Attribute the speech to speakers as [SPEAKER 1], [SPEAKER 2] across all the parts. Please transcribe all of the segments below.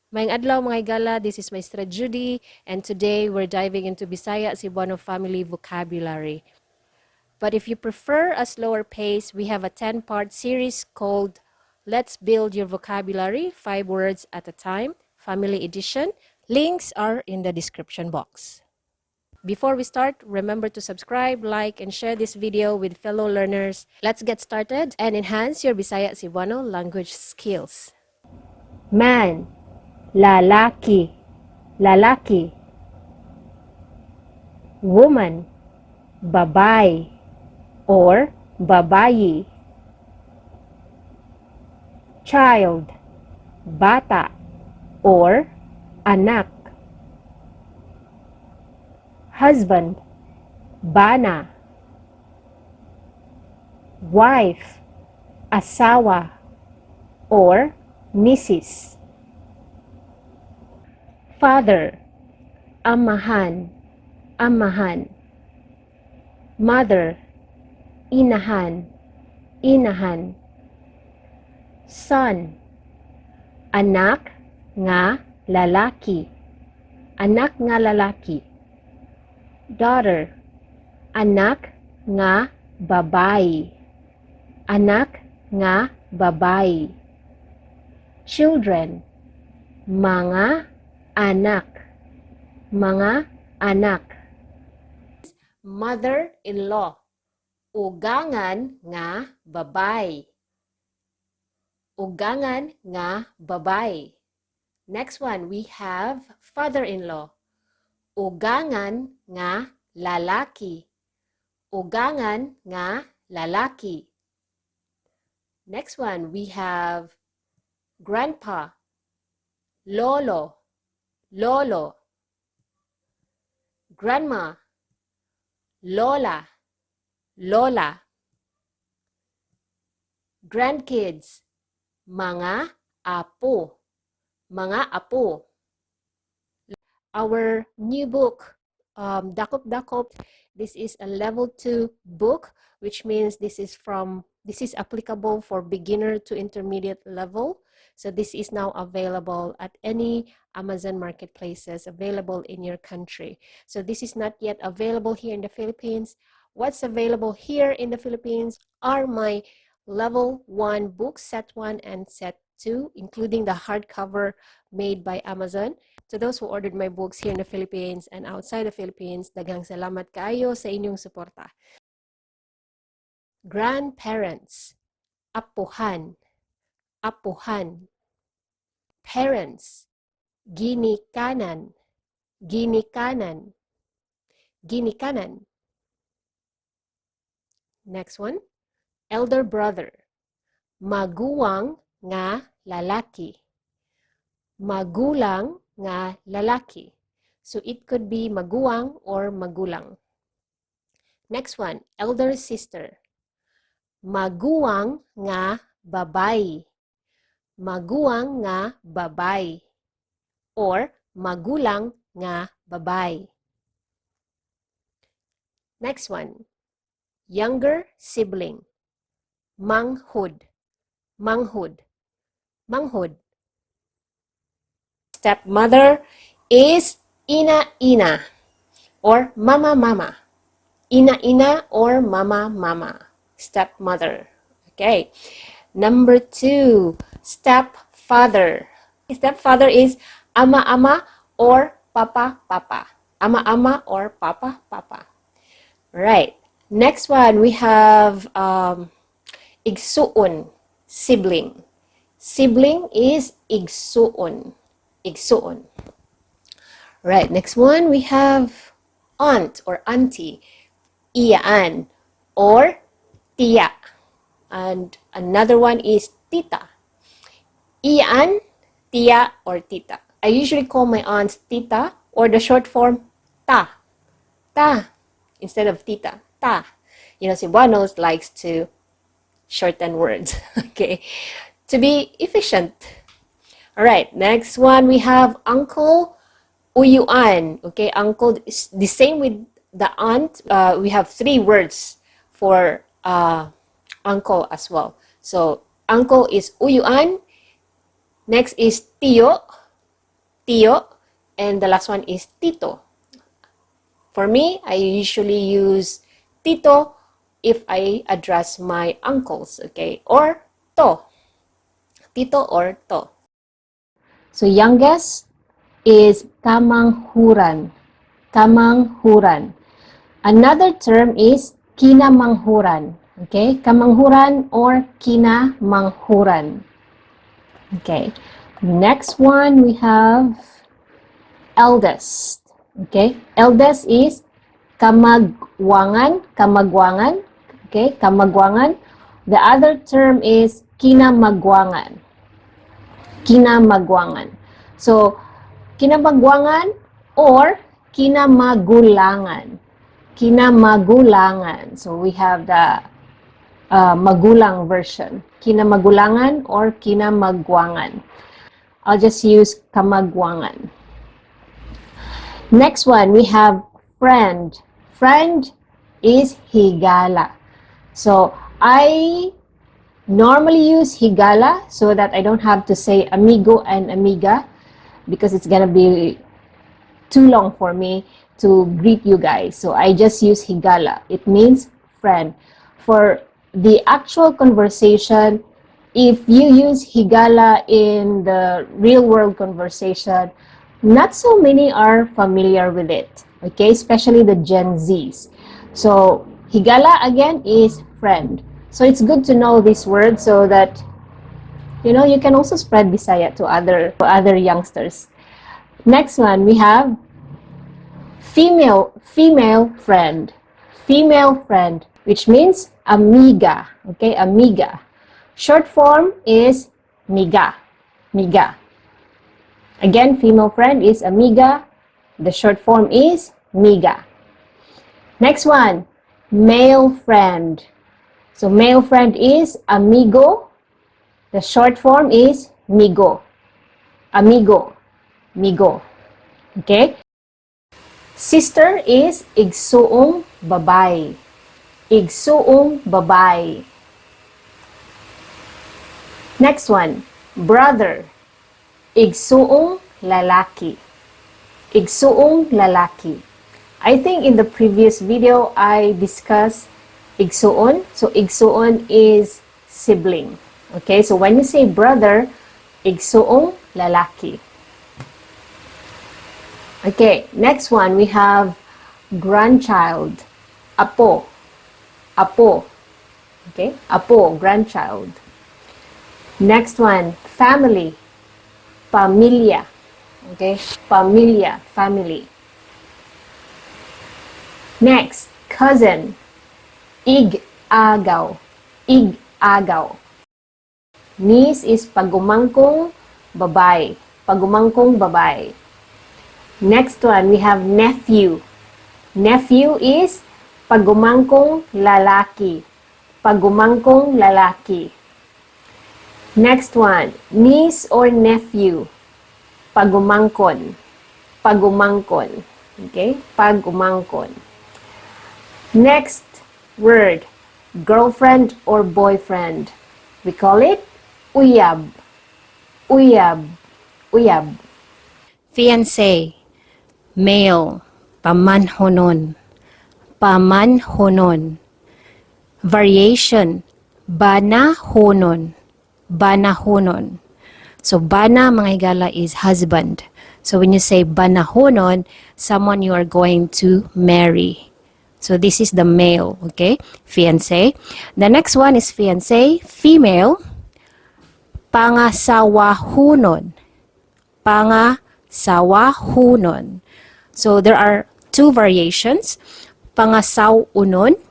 [SPEAKER 1] Maayong adlaw mga igala, this is Maestra Judy, and today we're diving into Bisaya Cebuano family vocabulary. But if you prefer a slower pace, we have a 10-part series called Let's Build Your Vocabulary, 5 Words at a Time, Family Edition. Links are in the description box. Before we start, remember to subscribe, like, and share this video with fellow learners. Let's get started and enhance your Bisaya Cebuano language skills.
[SPEAKER 2] Man, lalaki, lalaki. Woman, babae or babayi. Child, bata or anak. Husband, bana. Wife, asawa or misis. Father, amahan, amahan. Mother, inahan, inahan. Son, anak nga lalaki, anak nga lalaki. Daughter, anak nga babae, anak nga babae. Children, mga anak, mga anak.
[SPEAKER 1] Mother-in-law, ugangan nga babay. Ugangan nga babay. Next one, we have father-in-law. Ugangan nga lalaki. Ugangan nga lalaki. Next one, we have grandpa. Lolo. Lolo. Grandma. Lola. Lola. Grandkids. Mga apo. Mga apo. Our new book, Dakop Dakop, this is a level 2 book, which means this is applicable for beginner to intermediate level. So this is now available at any Amazon marketplaces available in your country. So this is not yet available here in the Philippines. What's available here in the Philippines are my level 1 books, set 1 and set 2, including the hardcover made by Amazon. To those who ordered my books here in the Philippines and outside the Philippines, daghang salamat kaayo sa inyong suporta. Grandparents, apuhan, apuhan. Parents, ginikanan, ginikanan, ginikanan. Next one, elder brother, maguwang nga lalaki, magulang nga lalaki. So it could be maguwang or magulang. Next one, elder sister. Maguwang nga babay. Maguwang nga babay. Or magulang nga babay. Next one, younger sibling. Manghud. Manghud. Manghud. Stepmother is ina-ina or mama-mama. Ina-ina or mama-mama. Stepmother. Okay. Number 2, stepfather. Stepfather is ama-ama or papa-papa. Ama-ama or papa-papa. Right. Next one, we have igsuon, sibling. Sibling is igsuon. Igsuon. Right, next one we have aunt or auntie, iyaan or tiya. And another one is tita. Iyaan, tiya, or tita. I usually call my aunts tita or the short form ta. Ta instead of tita. Ta. You know, Cebuanos likes to shorten words. Okay. To be efficient. All right, next one we have uncle, uyuan. Okay, uncle is the same with the aunt. We have 3 words for uncle as well. So uncle is uyuan. Next is tiyo. Tio, and the last one is Tito. For me, I usually use Tito if I address my uncles, okay? Or To. Tito or To.
[SPEAKER 2] So youngest is kamanghuran. Kamanghuran. Another term is kinamanghuran. Okay? Kamanghuran or kinamanghuran. Okay. Next one we have eldest. Okay? Eldest is kamagwangan. Kamagwangan. Okay? Kamagwangan. The other term is kinamagwangan. Kinamagwangan. So, kinamagwangan or kinamagulangan. Kinamagulangan. So, we have the magulang version. Kinamagulangan or kinamagwangan. I'll just use kamagwangan. Next one, we have friend. Friend is higala. So, I normally use higala so that I don't have to say amigo and amiga because it's gonna be too long for me to greet you guys. So I just use higala. It means friend. For the actual conversation, if you use higala in the real world conversation, not so many are familiar with it, okay? Especially the Gen Zs. So higala again is friend. So it's good to know this word so that you know you can also spread Bisaya to other youngsters. Next one we have female friend. Female friend, which means amiga. Okay, amiga. Short form is miga. Miga. Again, female friend is amiga. The short form is miga. Next one, male friend. So male friend is amigo. The short form is migo. Amigo. Migo. Okay? Sister is igsuong babay. Igsuong babay. Next one, brother. Igsuong lalaki. Igsuong lalaki. I think in the previous video I discussed igsuon. So igsuon is sibling. Okay, so when you say brother, igsuong lalaki. Okay, next one we have grandchild. Apo. Apo. Okay, apo, grandchild. Next one, family. Pamilya. Okay, pamilya, family. Next, cousin. Ig-agaw. Ig-agaw. Niece is pagumangkong babay. Pagumangkong babay. Next one, we have nephew. Nephew is pagumangkong lalaki. Pagumangkong lalaki. Next one, niece or nephew. Pagumangkon. Pagumangkon. Okay? Pagumangkon. Next word, girlfriend or boyfriend. We call it uyab. Uyab. Uyab.
[SPEAKER 1] Fiancé, male, pamanhonon. Pamanhonon. Variation, banahonon. Banahonon. So, bana, mga higala, is husband. So, when you say banahonon, someone you are going to marry. So, this is the male, okay? Fiancé. The next one is fiancé, female, pangasawahunon. Pangasawahunon. So, there are two variations, pangasawunon,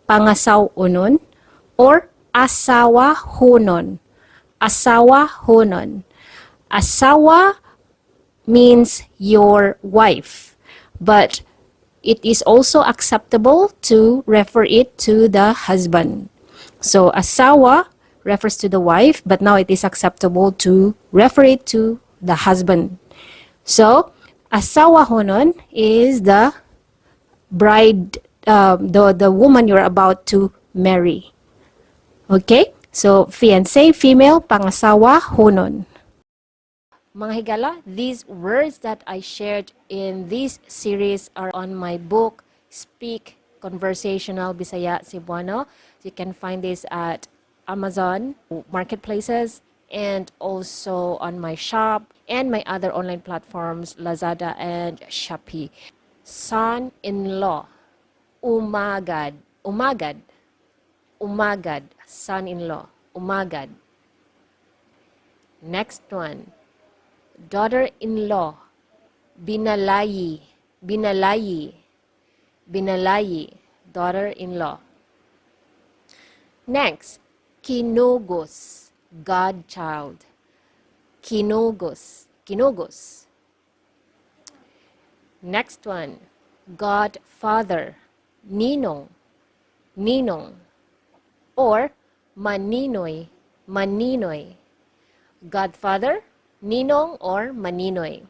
[SPEAKER 1] pangasawunon, or asawahunon. Asawahunon. Asawa means your wife, but it is also acceptable to refer it to the husband. So asawa refers to the wife, but now it is acceptable to refer it to the husband. So asawahunon is the bride, the woman you're about to marry. Okay? So, fiancé, female, pangasawa, hunon. Mga higala, these words that I shared in this series are on my book, Speak Conversational Bisaya Cebuano. You can find this at Amazon marketplaces and also on my shop and my other online platforms, Lazada and Shopee. Son-in-law, umagad, umagad, umagad, son-in-law, umagad. Next one, daughter-in-law, binalayi, binalayi, binalayi, daughter-in-law. Next, kinugos, godchild, kinugos, kinugos. Next one, godfather, ninong, ninong, or maninoy, maninoy. Godfather, ninong, or maninoy.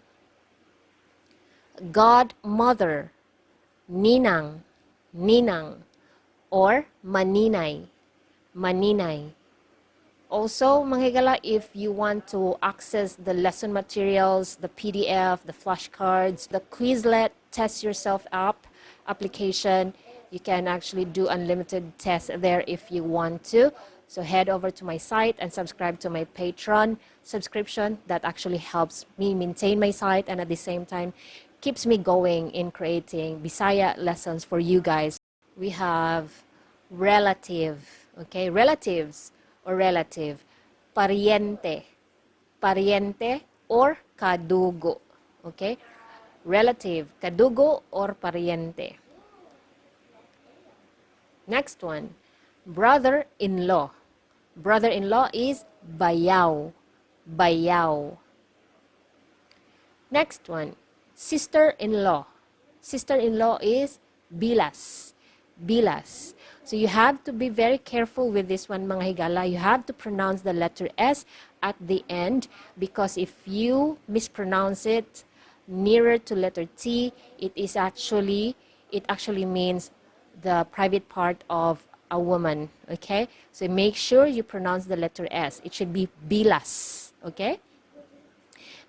[SPEAKER 1] Godmother, ninang, ninang, or maninay, maninay. Also, mga higala, if you want to access the lesson materials, the PDF, the flashcards, the Quizlet Test Yourself app application, you can actually do unlimited tests there if you want to. So head over to my site and subscribe to my Patreon subscription. That actually helps me maintain my site and at the same time keeps me going in creating Bisaya lessons for you guys. We have relative, okay? Relatives or relative. Pariente, pariente or kadugo, okay? Relative, kadugo or pariente. Next one, brother-in-law. Brother-in-law is bayaw, bayaw. Next one, sister-in-law. Sister-in-law is bilas, bilas. So you have to be very careful with this one, mga higala. You have to pronounce the letter S at the end because if you mispronounce it nearer to letter T, it actually means the private part of a woman, okay? So make sure you pronounce the letter S. It should be bilas, okay?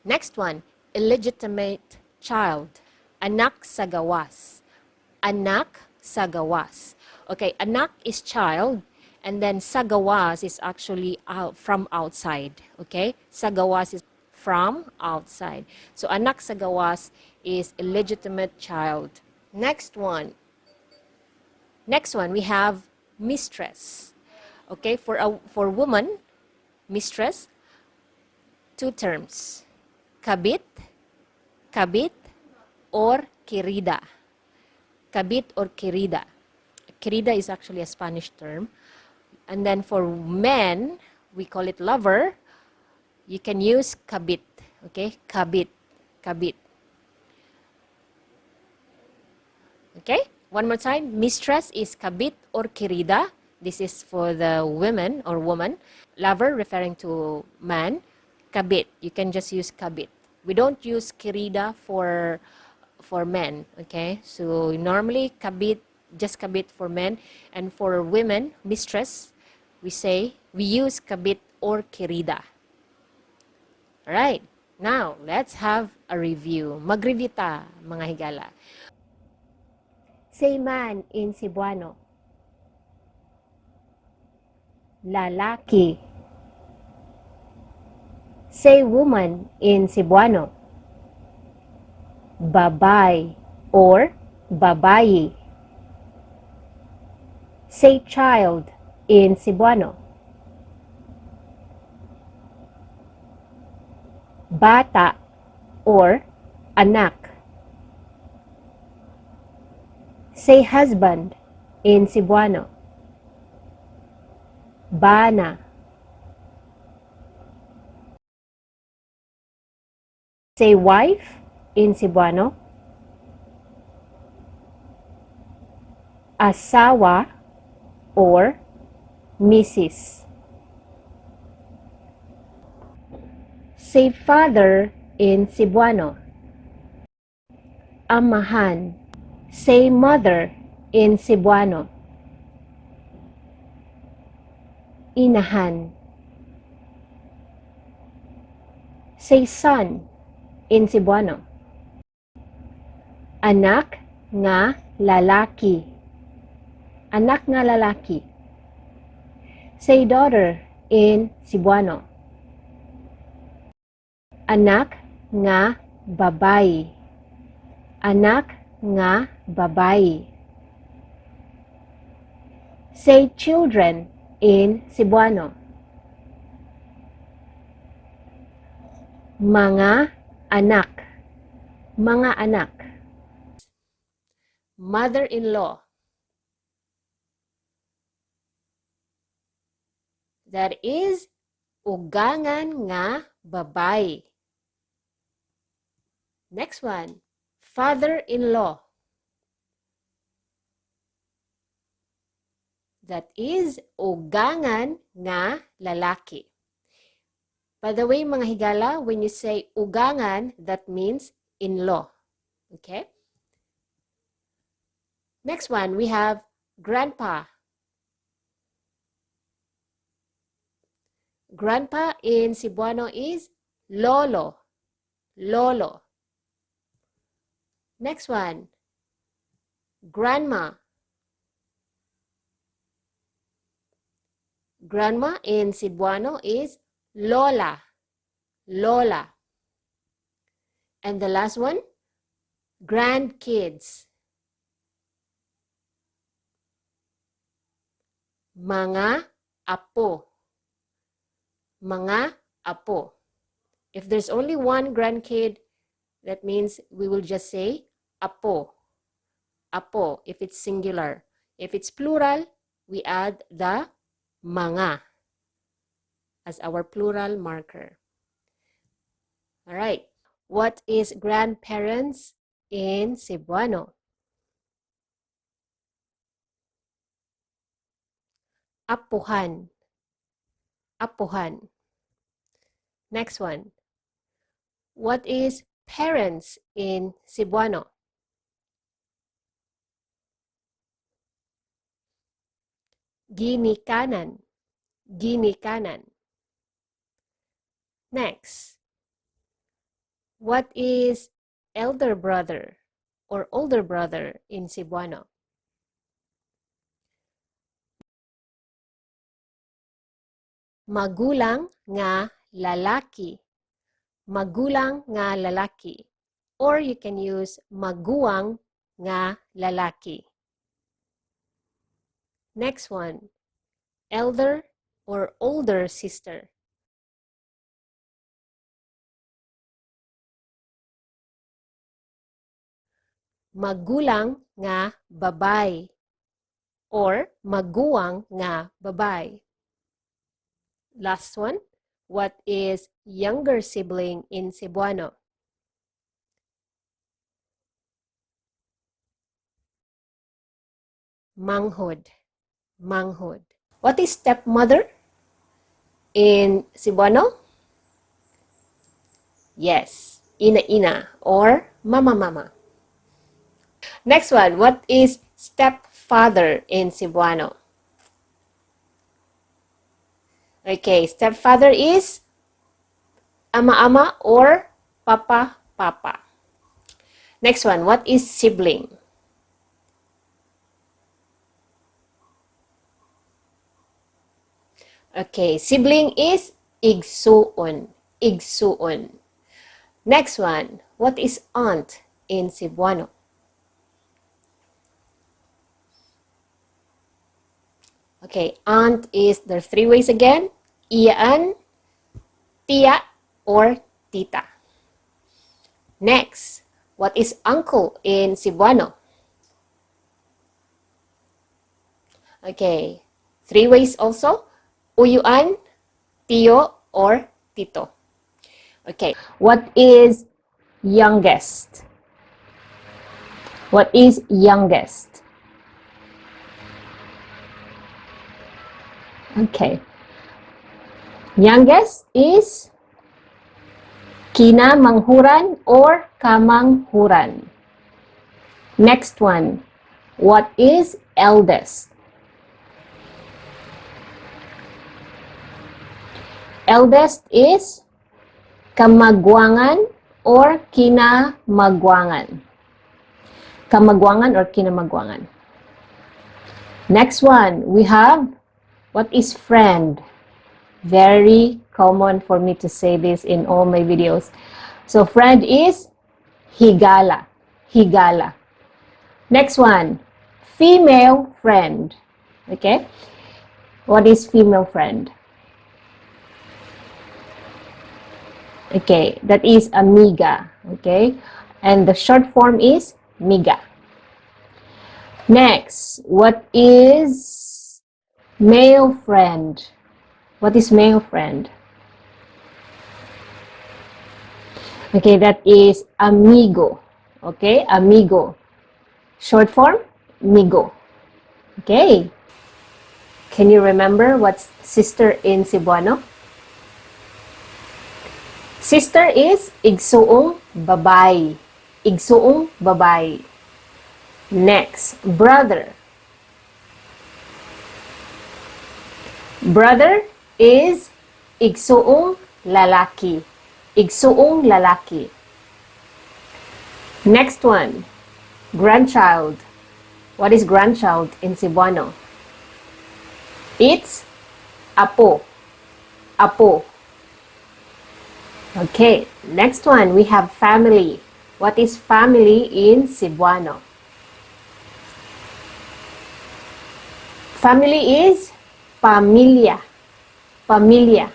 [SPEAKER 1] Next one, illegitimate child, anak sa gawas, anak sa gawas. Okay, anak is child, and then sa gawas is actually from outside, okay? Sa gawas is from outside. So anak sa gawas is illegitimate child. Next one we have mistress. Okay, for woman, mistress, two terms. Kabit, kabit, or querida. Kabit or querida. Querida is actually a Spanish term. And then for men, we call it lover. You can use kabit. Okay, kabit, kabit. Okay, one more time. Mistress is kabit or querida. This is for the women or woman. Lover referring to man. Kabit. You can just use kabit. We don't use querida for men. Okay, so normally kabit, just kabit for men, and for women, mistress, we use kabit or querida. Alright, now let's have a review. Mag-review ta, mga higala.
[SPEAKER 2] Say man in Cebuano. Lalaki. Say woman in Cebuano. Babay or babayi. Say child in Cebuano. Bata or anak. Say husband in Cebuano. Bana. Say wife in Cebuano. Asawa or Mrs. Say father in Cebuano. Amahan. Say mother in Cebuano. Inahan. Say son in Cebuano. Anak nga lalaki. Anak nga lalaki. Say daughter in Cebuano. Anak nga babayi. Anak nga babayi. Say children in Cebuano. Mga anak. Mga anak.
[SPEAKER 1] Mother-in-law. That is ugangan nga babae. Next one, father-in-law. That is ugangan nga lalaki. By the way, mga higala, when you say ugangan, that means in-law. Okay? Next one, we have grandpa. Grandpa in Cebuano is lolo. Lolo. Next one, grandma. Grandma in Cebuano is lola. Lola. And the last one, grandkids. Mga apo. Mga apo. If there's only one grandkid, that means we will just say apo. Apo, if it's singular. If it's plural, we add the mga as our plural marker. All right. What is grandparents in Cebuano? Apuhan. Apuhan. Next one. What is parents in Cebuano? Ginikanan. Ginikanan. Next. What is elder brother or older brother in Cebuano? Magulang nga lalaki. Magulang nga lalaki. Or you can use maguwang nga lalaki. Next one, elder or older sister. Magulang nga babay or maguwang nga babay. Last one, what is younger sibling in Cebuano? Manghod. Manghod. What is stepmother in Cebuano? Yes, ina-ina or mama-mama. Next one, what is stepfather in Cebuano? Okay, stepfather is ama-ama or papa-papa. Next one, what is sibling? Okay, sibling is igsuon. Igsuon. Next one, what is aunt in Cebuano? Okay, aunt is, there are three ways again. Iyaan, tia, or tita. Next, what is uncle in Cebuano? Okay, three ways also. Uyuan, tiyo, or tito. Okay.
[SPEAKER 2] What is youngest? What is youngest? Okay. Youngest is kinamanghuran or kamanghuran. Next one. What is eldest? Eldest is Kamagwangan or kinamagwangan. Kamagwangan or kinamagwangan. Next one, we have, what is friend? Very common for me to say this in all my videos. So friend is higala. Higala. Next one, female friend. Okay? What is female friend? Okay, that is amiga. Okay? And the short form is miga. Next, what is male friend? What is male friend? Okay, that is amigo. Okay, amigo. Short form, migo. Okay. Can you remember what's sister in Cebuano? Sister is igsuong babay. Igsuong babay. Next, brother. Brother is igsuong lalaki. Igsuong lalaki. Next one, grandchild. What is grandchild in Cebuano? It's apo. Apo. Okay, next one, we have family. What is family in Cebuano? Family is pamilya. Pamilya.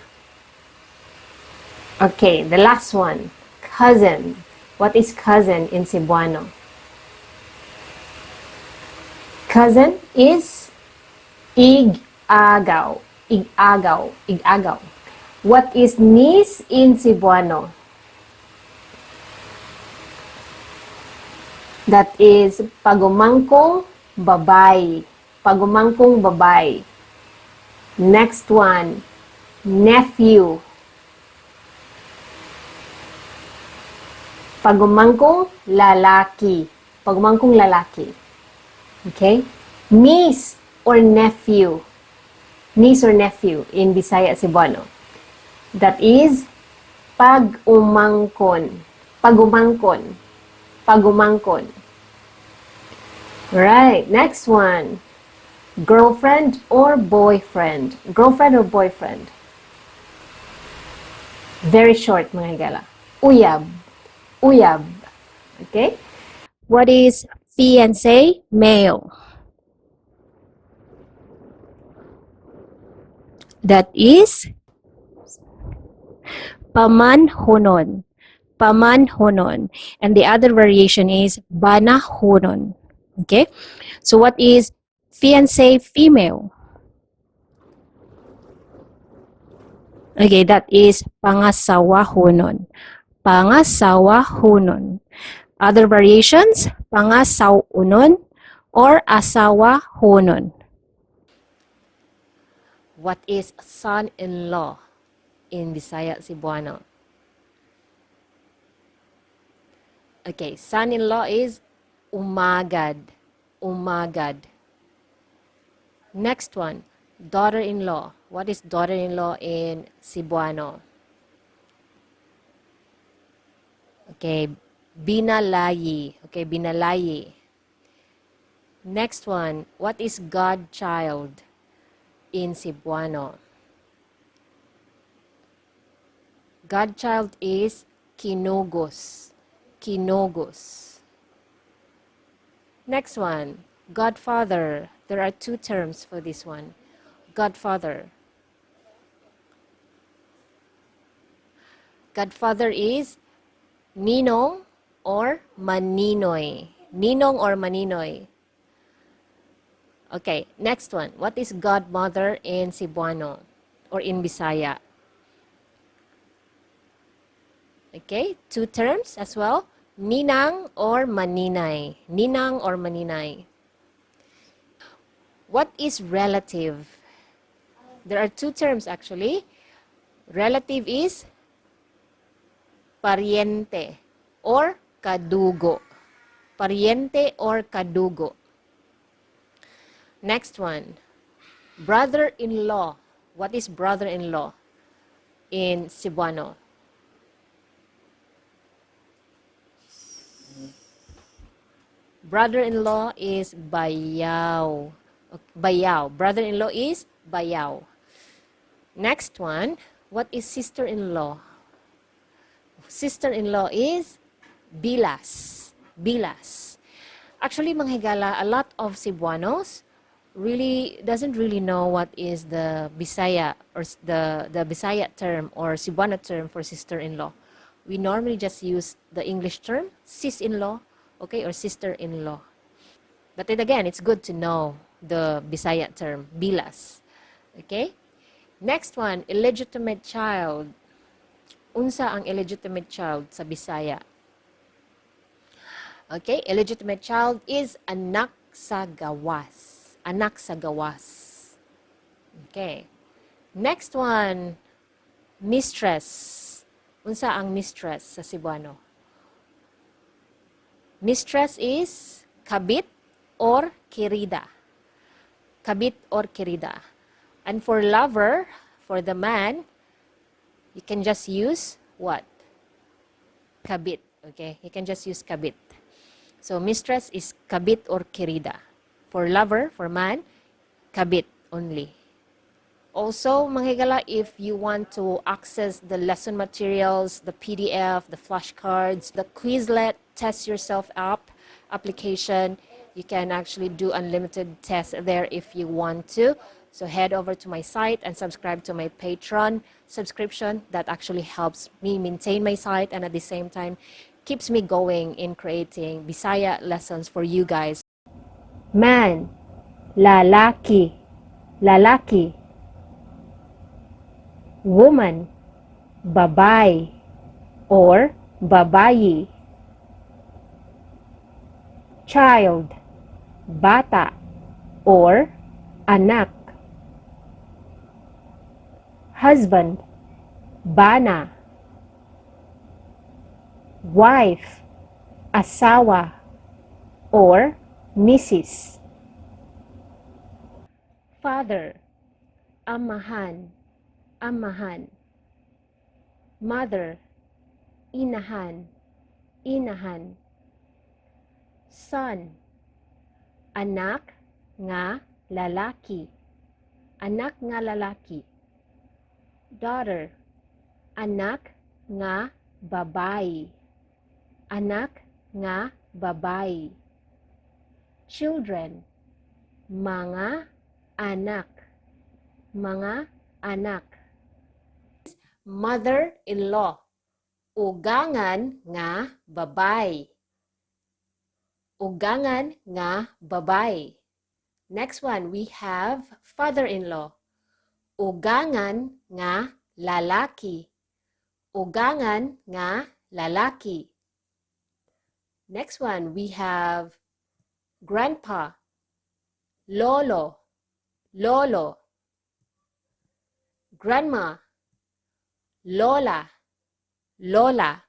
[SPEAKER 2] Okay, the last one, cousin. What is cousin in Cebuano? Cousin is ig-agaw. Ig-agaw. Ig-agaw. What is niece in Cebuano? That is pagumangkong babay. Pagumangkong babay. Next one, nephew. Pagumangkong lalaki. Pagumangkong lalaki. Okay? Niece or nephew. Niece or nephew in Bisaya Cebuano. That is pag-umangkon. Pagumangkon. Pagumangkon. Right, next one. Girlfriend or boyfriend? Girlfriend or boyfriend? Very short, mga gala. Uyab. Uyab. Okay? What is fiancé male? That is pamanhonon. Pamanhonon. And the other variation is banahonon. Okay? So what is fiancé female? Okay, that is pangasawahonon. Pangasawahonon. Other variations, pangasawunon or asawahonon. What is son-in-law in Bisaya Cebuano? Okay, son-in-law is umagad. Umagad. Next one, daughter-in-law. What is daughter-in-law in Cebuano? Okay, binalayi. Okay, binalayi. Next one, what is godchild in Cebuano? Godchild is kinogos. Kinogos. Next one, godfather. There are two terms for this one. Godfather. Godfather is ninong or maninoy. Ninong or maninoy. Okay, next one. What is godmother in Cebuano or in Bisaya? Okay, two terms as well. Ninang or maninay. Ninang or maninay. What is relative? There are two terms actually. Relative is pariente or kadugo. Pariente or kadugo. Next one. Brother-in-law. What is brother-in-law in Cebuano?
[SPEAKER 1] Brother-in-law is bayaw. Bayaw. Brother-in-law is bayaw. Next one, what is sister-in-law? Sister-in-law is bilas. Bilas. Actually, mga higala, a lot of Cebuanos really doesn't really know what is the Bisaya or the Bisaya term or Cebuano term for sister-in-law. We normally just use the English term, sis-in-law, okay, or sister-in-law. But then again, it's good to know the Bisaya term, bilas. Okay? Next one, illegitimate child. Unsa ang illegitimate child sa Bisaya? Okay, illegitimate child is anak sa gawas. Anak sa gawas. Okay. Next one, mistress. Unsa ang mistress sa Cebuano? Mistress is kabit or kirida. Kabit or kirida. And for lover, for the man, you can just use what? Kabit. Okay, you can just use kabit. So, mistress is kabit or kirida. For lover, for man, kabit only. Also, mga higala, if you want to access the lesson materials, the PDF, the flashcards, the Quizlet Test Yourself app application, you can actually do unlimited tests there if you want to. So head over to my site and subscribe to my Patreon subscription. That actually helps me maintain my site and at the same time keeps me going in creating Bisaya lessons for you guys.
[SPEAKER 2] Man, lalaki, lalaki. Woman, babae or babayi. Child, bata or anak. Husband, bana. Wife, asawa or misis. Father, amahan, amahan. Mother, inahan, inahan. Son, anak nga lalaki, anak nga lalaki. Daughter, anak nga babae, anak nga babae. Children, mga anak, mga anak.
[SPEAKER 1] Mother-in-law, ugangan nga babay. Ugangan nga babay. Next one, we have father-in-law, ugangan nga lalaki. Ugangan nga lalaki. Next one, we have grandpa, lolo, lolo. Grandma, lola, lola.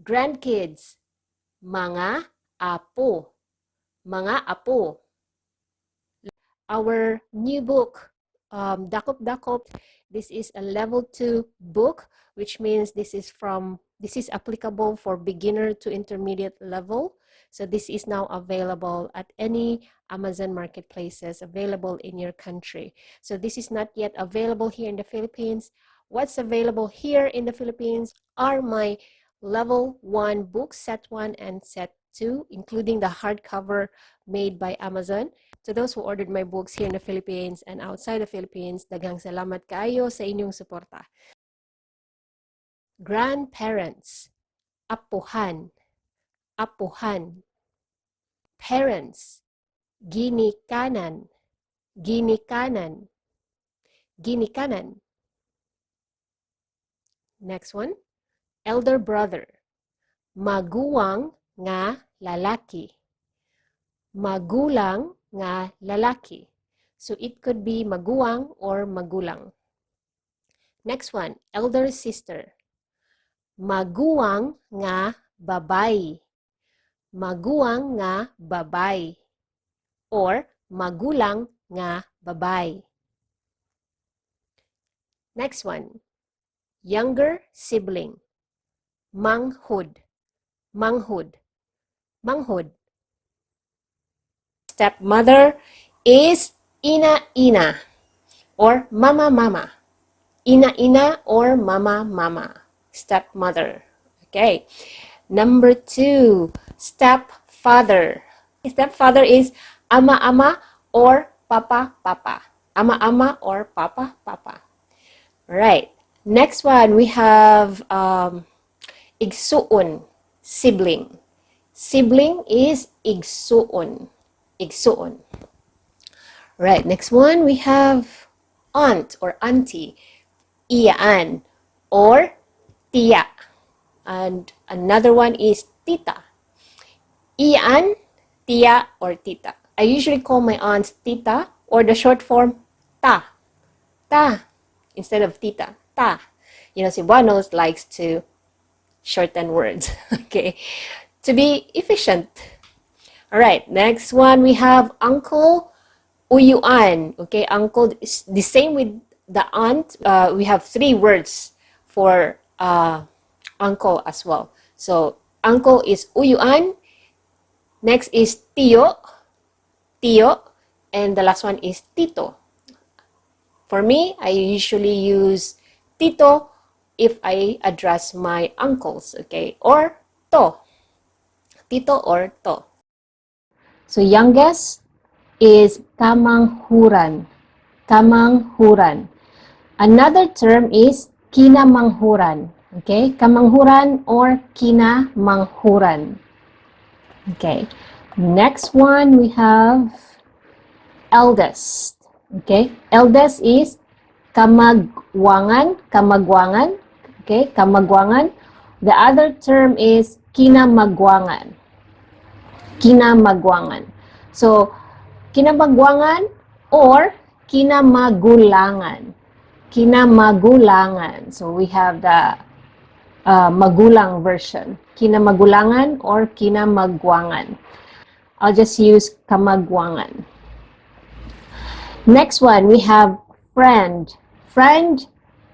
[SPEAKER 1] Grandkids, mga apo, mga apo. Our new book, Dakop Dakop, this is a level 2 book, which means this is applicable for beginner to intermediate level. So this is now available at any Amazon marketplaces available in your country. So this is not yet available here in the Philippines. What's available here in the Philippines are my level 1 books, set 1 and set 2, including the hardcover made by Amazon. To those who ordered my books here in the Philippines and outside the Philippines, daghang salamat kaayo sa inyong suporta. Grandparents, apuhan, apuhan. Parents, ginikanan, ginikanan, ginikanan. Next one, elder brother, maguwang nga lalaki, magulang nga lalaki. So it could be maguwang or magulang. Next one, elder sister, maguwang nga babay, maguwang nga babay, or magulang nga babay. Next one, younger sibling, manghud, manghud. manghod. Stepmother is ina-ina or mama-mama. Ina-ina or mama-mama. Stepmother. Okay. Number 2, stepfather. Stepfather is ama-ama or papa-papa. Ama-ama or papa-papa. Right. Next one, we have igsuon, sibling. Sibling is igsuon. Igsuon. Right. Next one, we have aunt or auntie. Iyaan or tiya. And another one is tita. Ian, tia, or tita. I usually call my aunts tita or the short form ta. Ta. Instead of tita. Ta. You know, Cebuanos likes to shorten words. Okay. To be efficient. Alright, next one we have uncle uyuan. Okay, uncle is the same with the aunt. We have 3 words for uncle as well. So, uncle is uyuan. Next is tío, tío, and the last one is tito. For me, I usually use tito if I address my uncles, okay? Or to, tito or to.
[SPEAKER 2] So youngest is kamanghuran. Kamanghuran. Another term is kinamanghuran. Okay, kamanghuran or kinamanghuran. Okay, next one we have eldest. Okay, eldest is kamagwangan, kamagwangan. Okay, kamagwangan. The other term is kinamagwangan. Kinamagwangan. So, kinamagwangan or kinamagulangan. Kinamagulangan. So, we have the magulang version. Kinamagulangan or kinamagwangan. I'll just use kamagwangan. Next one, we have friend. Friend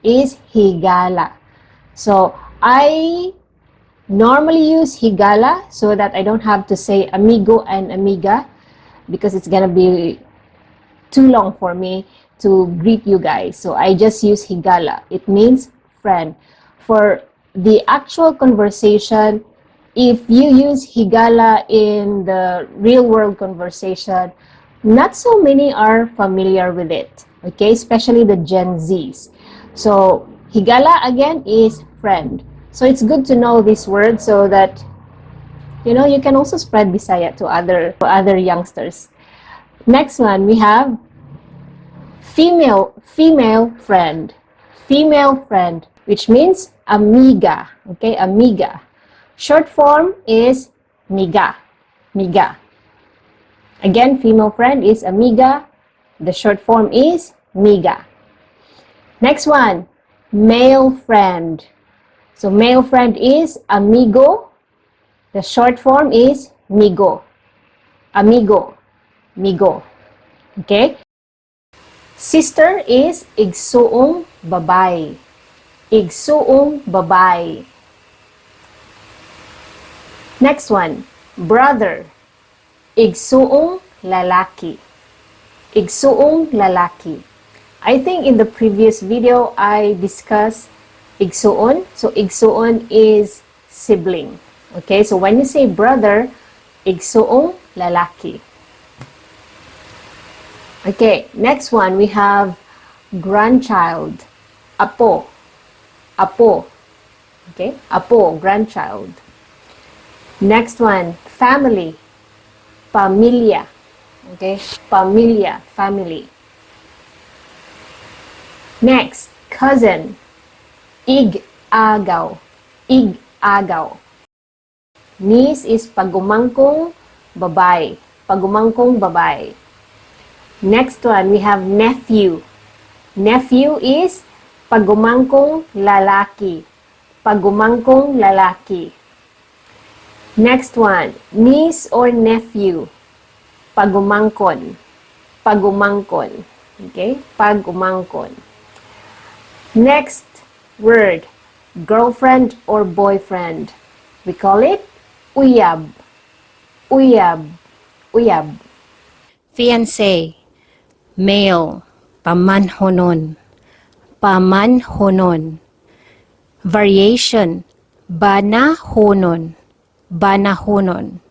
[SPEAKER 2] is higala. So, I normally use higala so that I don't have to say amigo and amiga because it's gonna be too long for me to greet you guys. So I just use higala. It means friend. For the actual conversation, if you use higala in the real world conversation, not so many are familiar with it, okay? Especially the Gen Zs. So higala again is friend. So it's good to know this word so that you know you can also spread Bisaya to other youngsters. Next one we have female friend. Female friend, which means amiga. Okay, amiga. Short form is miga. Miga. Again, female friend is amiga. The short form is miga. Next one, male friend. So male friend is amigo. The short form is migo. Amigo. Migo. Okay? Sister is igsuong babay. Igsuong babay. Next one, brother. Igsuong lalaki. Igsuong lalaki. I think in the previous video I discussed igsuon. So igsuon is sibling. Okay, so when you say brother, igsuong lalaki. Okay, next one we have grandchild. Apo. Apo. Okay, apo, grandchild. Next one, family. Pamilya. Okay, pamilya, family. Next, cousin. Ig-agaw. Ig-agaw. Niece is pagumangkong babay. Pagumangkong babay. Next one, we have nephew. Nephew is pagumangkong lalaki. Pagumangkong lalaki. Next one, niece or nephew. Pagumangkon. Pagumangkon. Okay? Pagumangkon. Next word, girlfriend or boyfriend. We call it uyab. uyab, uyab.
[SPEAKER 1] Fiancé, male, pamanhonon, pamanhonon. Variation, banahonon, banahonon.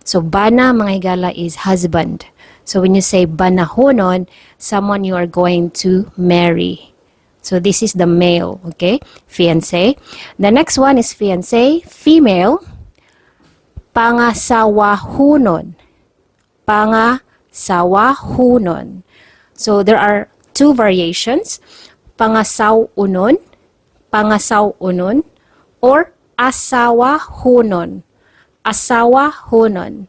[SPEAKER 1] So bana mga higala is husband. So when you say banahonon, someone you are going to marry. So this is the male, okay? Fiancé. The next one is fiancé, female, pangasawahunon, pangasawahunon. So there are two variations, pangasawunon, pangasawunon, or asawahunon, asawahunon.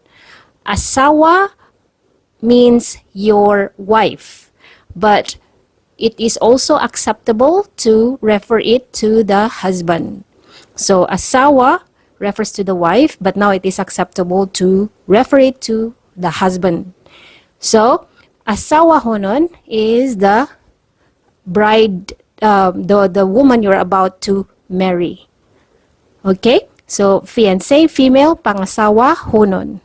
[SPEAKER 1] Asawa means your wife, but it is also acceptable to refer it to the husband. So asawa refers to the wife, but now it is acceptable to refer it to the husband. So asawa honon is the bride, the woman you're about to marry. Okay? So fiancé, female, pangasawa honon.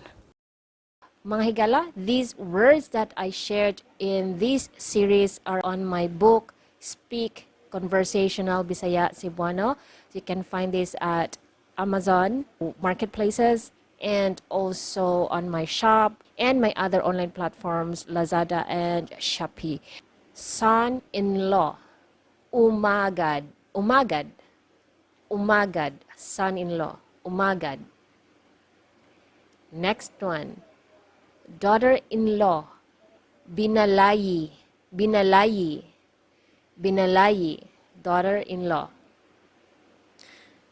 [SPEAKER 1] Mga higala, these words that I shared in this series are on my book, Speak Conversational Bisaya Cebuano. You can find this at Amazon, marketplaces, and also on my shop and my other online platforms, Lazada and Shopee. Son-in-law, umagad, umagad, umagad, son-in-law, umagad. Next one, daughter-in-law, binalayi, binalayi, binalayi, daughter-in-law.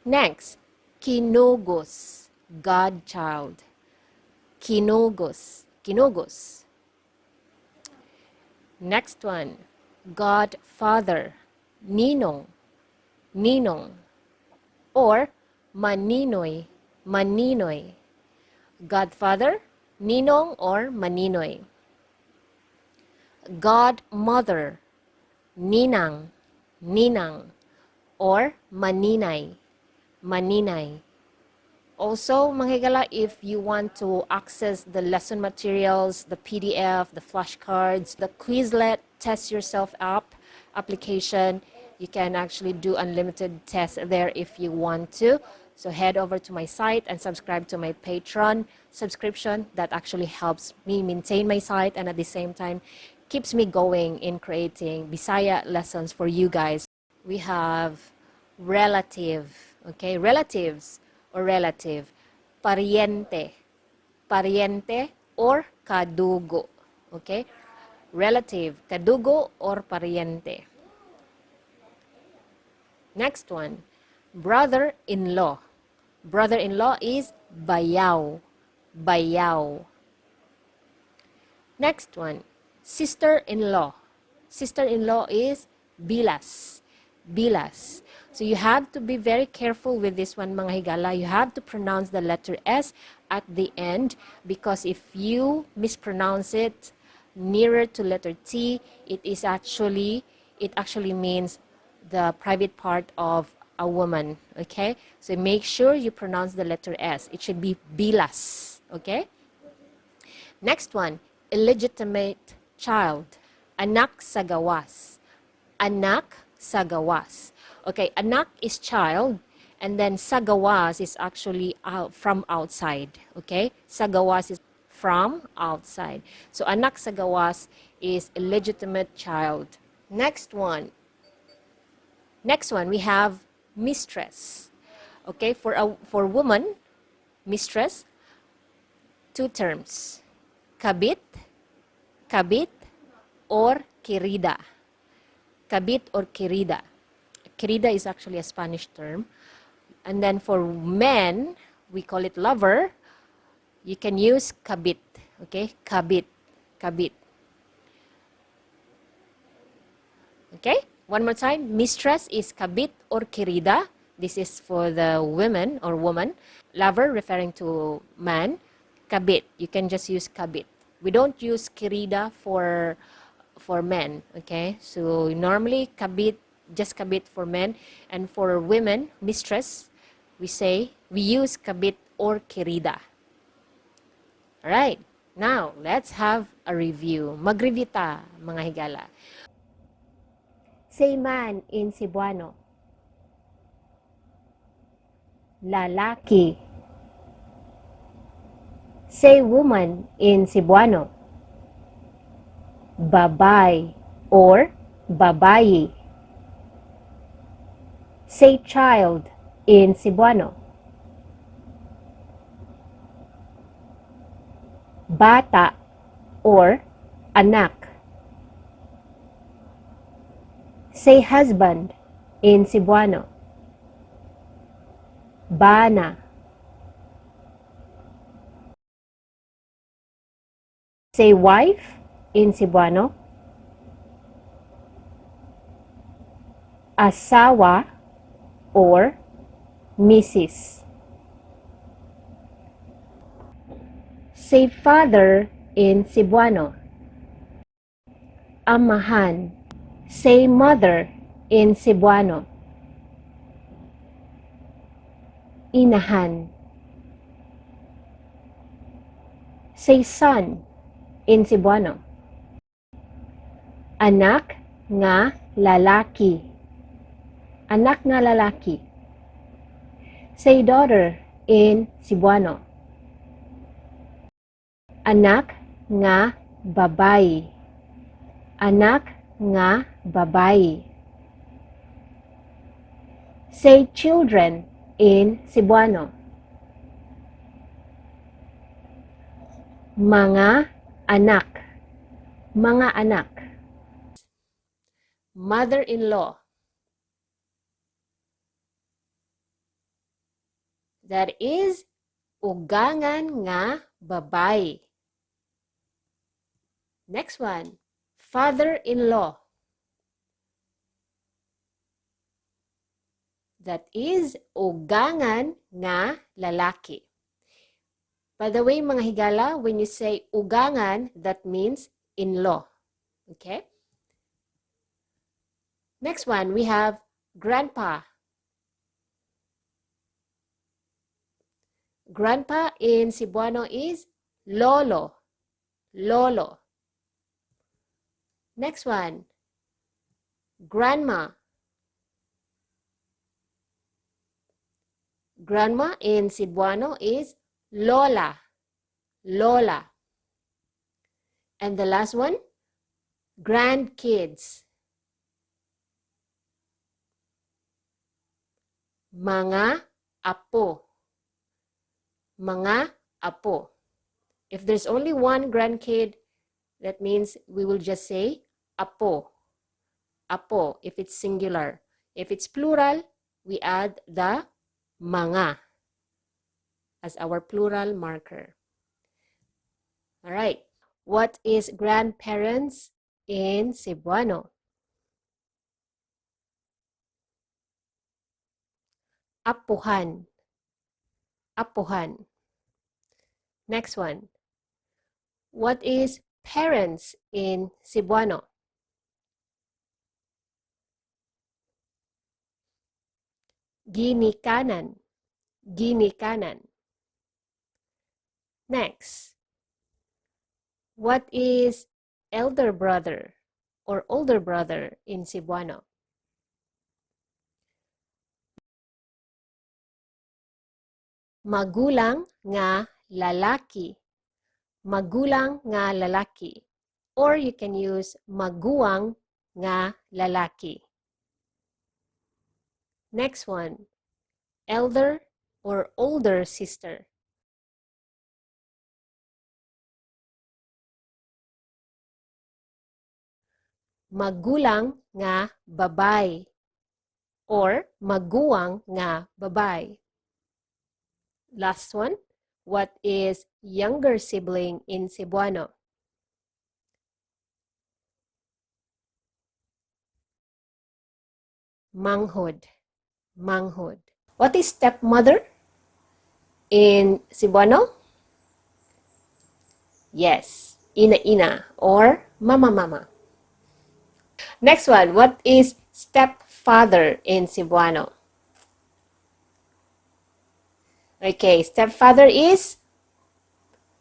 [SPEAKER 1] Next, kinugos, godchild, kinugos, kinugos. Next one, godfather, ninong, ninong, or maninoy, maninoy. Godfather, ninong, or maninoy. Godmother, ninang, ninang, or maninay, maninay. Also, mga higala, if you want to access the lesson materials, the PDF, the flashcards, the Quizlet Test Yourself app application, you can actually do unlimited tests there if you want to. So head over to my site and subscribe to my Patreon subscription. That actually helps me maintain my site and at the same time keeps me going in creating Bisaya lessons for you guys. We have relative, okay? Relatives or relative. Pariente, pariente or kadugo, okay? Relative, kadugo or pariente. Next one, brother-in-law. Brother-in-law is bayaw, bayaw. Next one, sister-in-law. Sister-in-law is bilas, bilas. So you have to be very careful with this one, mga higala. You have to pronounce the letter S at the end because if you mispronounce it nearer to letter T, it actually means the private part of a woman, okay? So make sure you pronounce the letter S. It should be bilas, okay? Next one, illegitimate child, anak sa gawas, anak sa gawas. Okay, anak is child, and then sa gawas is actually from outside, okay? Sa gawas is from outside. So anak sa gawas is illegitimate child. Next one we have mistress. Okay, for woman, mistress, two terms. Kabit, kabit, or querida. Kabit or querida. Querida is actually a Spanish term. And then for men, we call it lover. You can use kabit. Okay, kabit, kabit. Okay, one more time. Mistress is kabit or querida. This is for the women or woman. Lover referring to man. Kabit. You can just use kabit. We don't use querida for men. Okay, so normally kabit, just kabit for men, and for women, mistress, we use kabit or querida. Alright, now let's have a review. Mag-review ta, mga higala.
[SPEAKER 2] Say man in Cebuano. Lalaki. Say woman in Cebuano. Babay or babayi. Say child in Cebuano. Bata or anak. Say husband in Cebuano. Bana. Say wife in Cebuano. Asawa or Mrs. Say father in Cebuano. Amahan. Say mother in Cebuano. Inahan. Say son in Cebuano. Anak nga lalaki. Anak nga lalaki. Say daughter in Cebuano. Anak nga babayi. Anak nga babayi. Say children in Cebuano. Mga anak. Mga anak.
[SPEAKER 1] Mother-in-law. That is ugangan nga babae. Next one, father-in-law. That is ugangan nga lalaki. By the way, mga higala, when you say ugangan, that means in-law. Okay? Next one, we have grandpa. Grandpa in Cebuano is lolo. Lolo. Next one, grandma. Grandma in Cebuano is lola. Lola. And the last one, grandkids. Mga apo. Mga apo. If there's only one grandkid, that means we will just say apo. Apo, if it's singular. If it's plural, we add the mga as our plural marker. All right. What is grandparents in Cebuano? Apuhan. Apuhan. Next one. What is parents in Cebuano? Ginikanan. Ginikanan. Next. What is elder brother or older brother in Cebuano? Magulang nga lalaki. Magulang nga lalaki. Or you can use maguwang nga lalaki. Next one, elder or older sister. Magulang nga babay or maguwang nga babay. Last one, what is younger sibling in Cebuano? Manghod. Manghod. What is stepmother in Cebuano? Yes, ina-ina or mama-mama. Next one, what is stepfather in Cebuano? Okay, stepfather is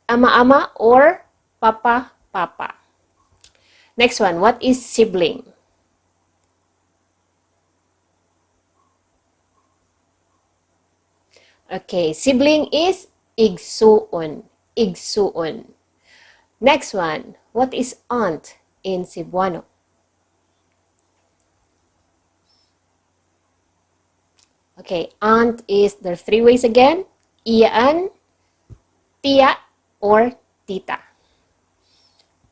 [SPEAKER 1] ama-ama or papa-papa. Next one, what is sibling? Okay, sibling is igsuon. Igsuon. Next one, what is aunt in Cebuano? Okay, aunt is, there's three ways again. Iyaan, tia, or tita.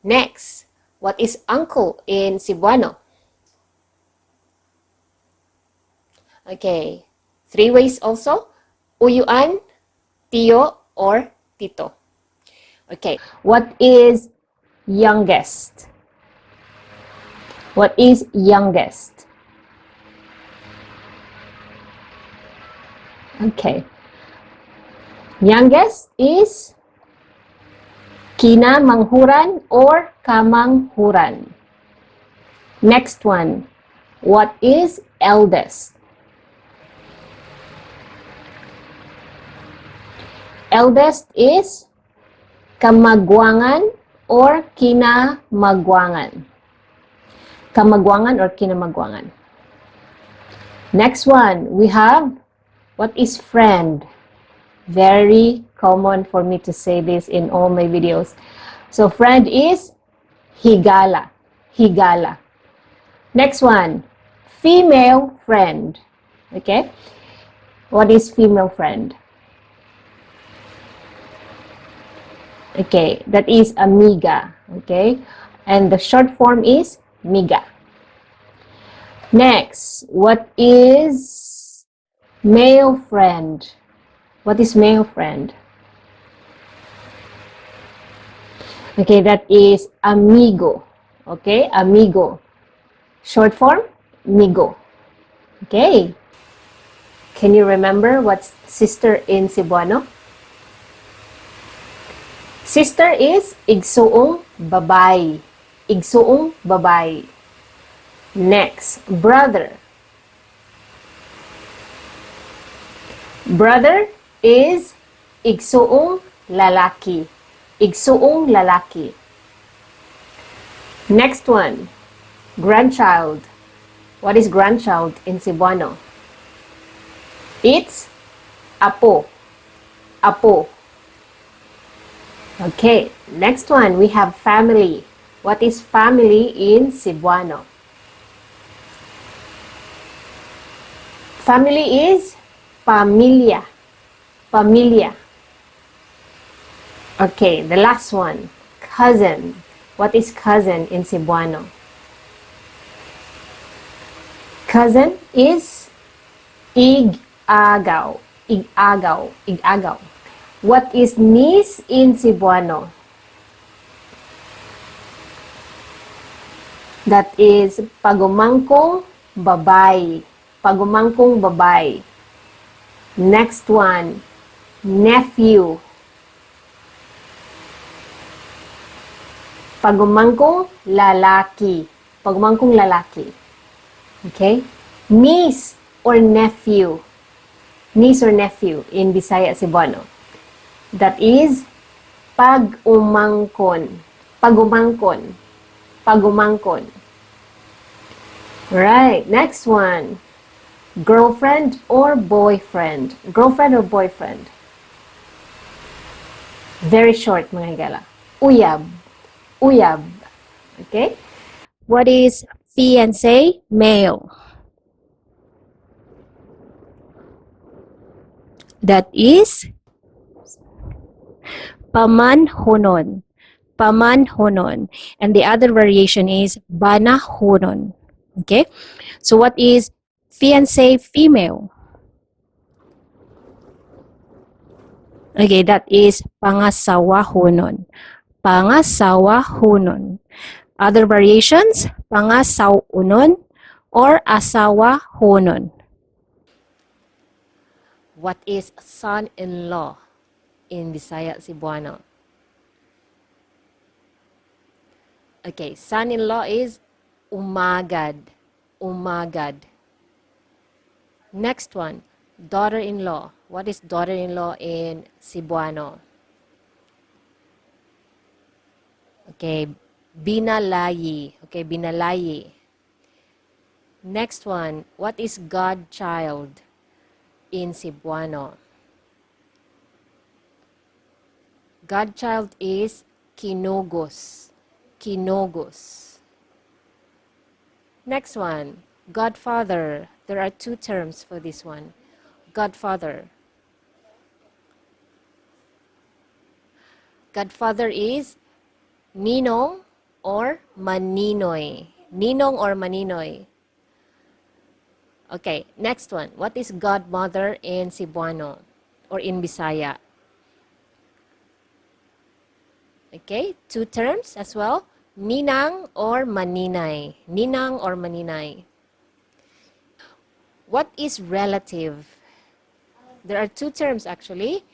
[SPEAKER 1] Next, what is uncle in Cebuano? Okay, three ways also. Uyuan, tio, or tito. Okay,
[SPEAKER 2] What is youngest? What is youngest? Okay. Youngest is kinamanghuran or kamanghuran. Next one. What is eldest? Eldest is kamagwangan or kinamagwangan. Kamagwangan or kinamagwangan. Next one, we have what is friend? Very common for me to say this in all my videos. So friend is higala. Higala. Next one, female friend. Okay? What is female friend? Okay, that is amiga. Okay? And the short form is miga. Next, what is male friend? What is male friend? Okay, that is amigo. Okay, amigo. Short form, migo. Okay. Can you remember what's sister in Cebuano? Sister is igsuong babay. Igsuong babay. Next, brother. Brother is igsuong lalaki. Igsuong lalaki. Next one, grandchild. What is grandchild in Cebuano? It's apo. Apo. Okay, next one, we have family. What is family in Cebuano? Family is pamilya. Pamilya. Okay, the last one, cousin. What is cousin in Cebuano? Cousin is ig-agaw. Ig-agaw. Ig-agaw. What is niece in Cebuano? That is pagumangkong babay. Pagumangkong babay. Next one, nephew. Pagumangkong lalaki. Pagumangkong lalaki. Okay? Niece or nephew. Niece or nephew in Bisaya Cebuano. That is pag-umangkon. Pagumangkon. Pagumangkon. Right, next one. Girlfriend or boyfriend? Girlfriend or boyfriend? Very short, mga higala. Uyab. Uyab. Okay? What is fiancé male? That is pamanhonon. Pamanhonon. And the other variation is banahonon. Okay? So what is fiancé female? Okay, that is pangasawahonon. Pangasawahonon. Other variations, pangasawunon or asawahonon.
[SPEAKER 1] what is son-in-law in Bisaya Cebuano? Okay, son-in-law is umagad. Umagad. Next one, daughter-in-law. What is daughter-in-law in Cebuano? Okay, binalayi. Okay, binalayi. Next one, what is godchild in Cebuano? Godchild is kinogos. Kinogos. Next one, godfather. There are two terms for this one. Godfather. Godfather is ninong or maninoy. Ninong or maninoy. Okay, next one. What is godmother in Cebuano or in Bisaya? Okay, two terms as well. Ninang or maninay. Ninang or maninay. What is relative? There are two terms actually.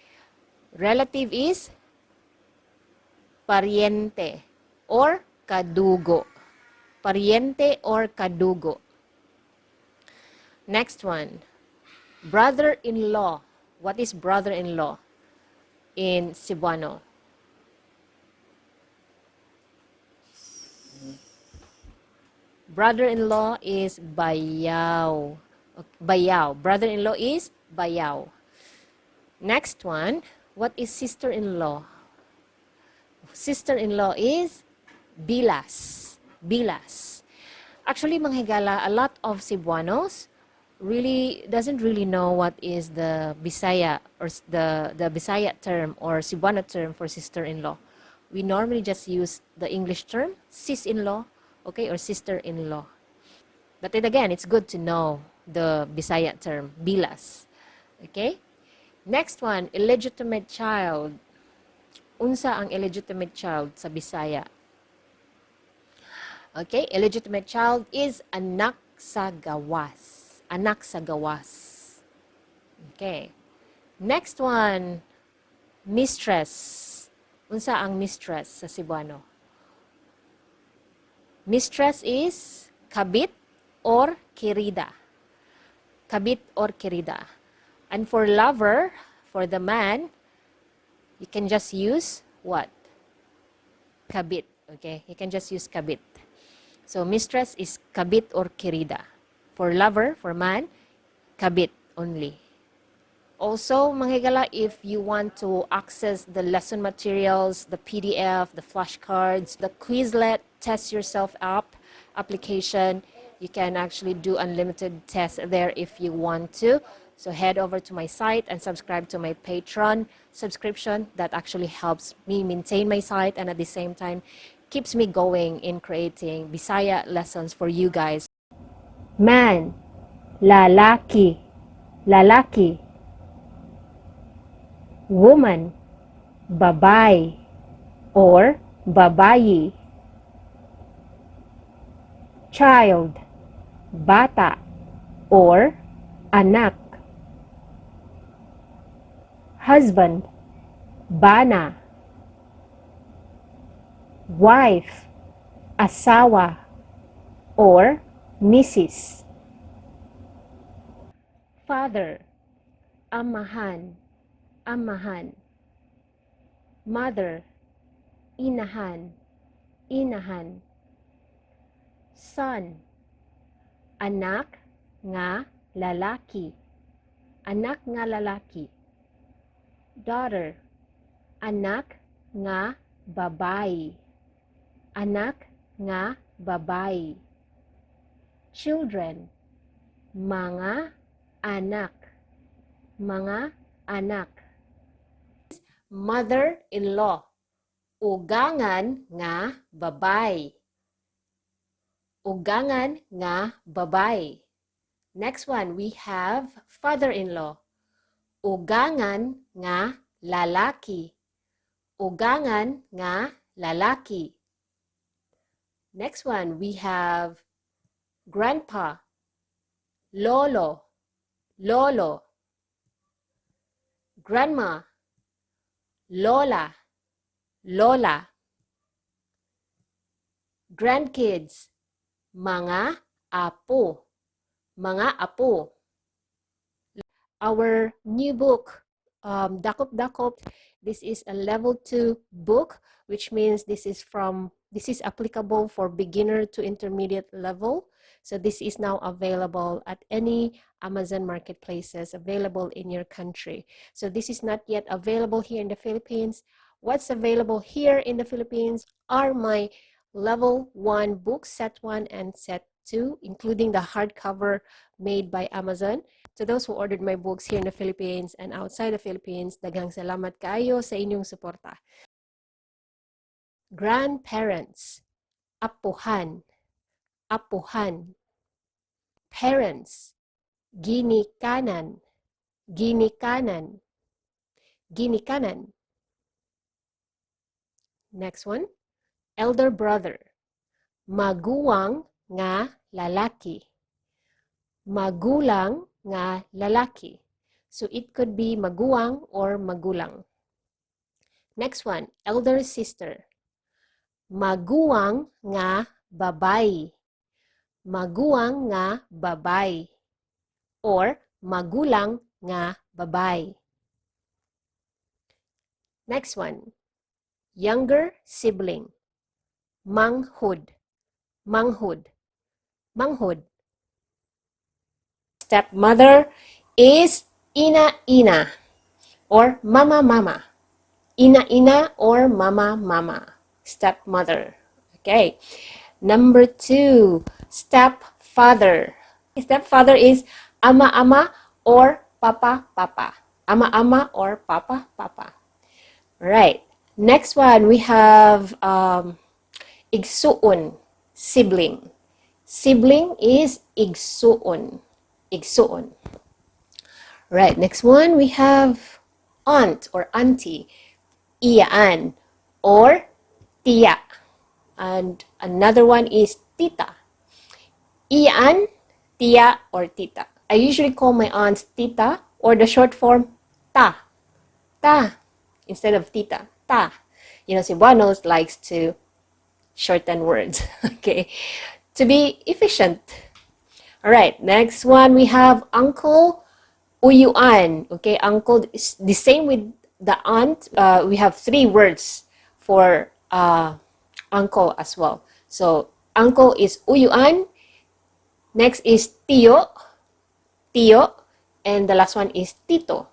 [SPEAKER 1] Relative is pariente or kadugo. Pariente or kadugo. Next one. Brother-in-law. What is brother-in-law in Cebuano? Brother-in-law is bayaw. Bayaw. Brother-in-law is bayaw. Next one, what is sister-in-law? Sister-in-law is bilas. Bilas. Actually, mga higala, a lot of Cebuanos really doesn't really know what is the Bisaya or the Bisaya term or Cebuano term for sister-in-law. We normally just use the English term, sis-in-law, okay, or sister-in-law. But then again, it's good to know the Bisaya term, bilas. Okay? Next one, illegitimate child. Unsa ang illegitimate child sa Bisaya? Okay, illegitimate child is anak sa gawas. Anak sa gawas. Okay. Next one, mistress. Unsa ang mistress sa Cebuano? Mistress is kabit or kirida. Kabit or kirida. And for lover, for the man, you can just use what? Kabit. Okay? You can just use kabit. So, mistress is kabit or kirida. For lover, for man, kabit only. Also, mga higala, if you want to access the lesson materials, the PDF, the flashcards, the Quizlet Test Yourself app application, you can actually do unlimited tests there if you want to. So head over to my site and subscribe to my Patreon subscription. That actually helps me maintain my site and at the same time keeps me going in creating Bisaya lessons for you guys.
[SPEAKER 2] Man, lalaki, lalaki. Woman, babae or babayi. Child, bata or anak. Husband, bana. Wife, asawa or misis. Father, amahan, amahan. Mother, inahan, inahan. Son, anak nga lalaki, anak nga lalaki. Daughter, anak nga babae, anak nga babae. Children, mga anak, mga anak.
[SPEAKER 1] Mother-in-law. Ugangan nga babay. Ugangan nga babay. Next one, we have father-in-law. Ugangan nga lalaki. Ugangan nga lalaki. Next one, we have grandpa. Lolo. Lolo. Grandma. Lola. Lola. Grandkids. Mga apo. Mga apo. Our new book, Dakop Dakop. This is a level 2 book, which means this is applicable for beginner to intermediate level. So this is now available at any Amazon marketplaces available in your country. So this is not yet available here in the Philippines. What's available here in the Philippines are my level 1 books, set 1 and set 2, including the hardcover made by Amazon. To those who ordered my books here in the Philippines and outside the Philippines, daghang salamat kaayo sa inyong suporta. Grandparents, apuhan, apuhan. Parents, ginikanan, ginikanan, ginikanan. Next one, elder brother, maguwang nga lalaki, magulang nga lalaki. So it could be maguwang or magulang. Next one, elder sister, maguwang nga babay, maguwang nga babay, or magulang nga babay. Next one, younger sibling, manghud, manghud, manghud. Stepmother is ina-ina or mama-mama. Ina-ina or mama-mama. Stepmother. Okay. Number 2, stepfather. Stepfather is ama-ama or papa-papa. Ama-ama or papa-papa. Right. Next one, we have igsuon, sibling. Sibling is igsuon. Igsuon. Right. Next one, we have aunt or auntie. Iyaan or tia. And another one is tita. Iyaan, tia, or tita. I usually call my aunts tita or the short form ta. Ta. Instead of tita. Ta. You know, Cebuanos likes to shorten words. Okay. To be efficient. Alright, next one we have uncle, uyuan. Okay, uncle is the same with the aunt. We have 3 words for uncle as well. So uncle is uyuan. Next is tio, tio, and the last one is tito.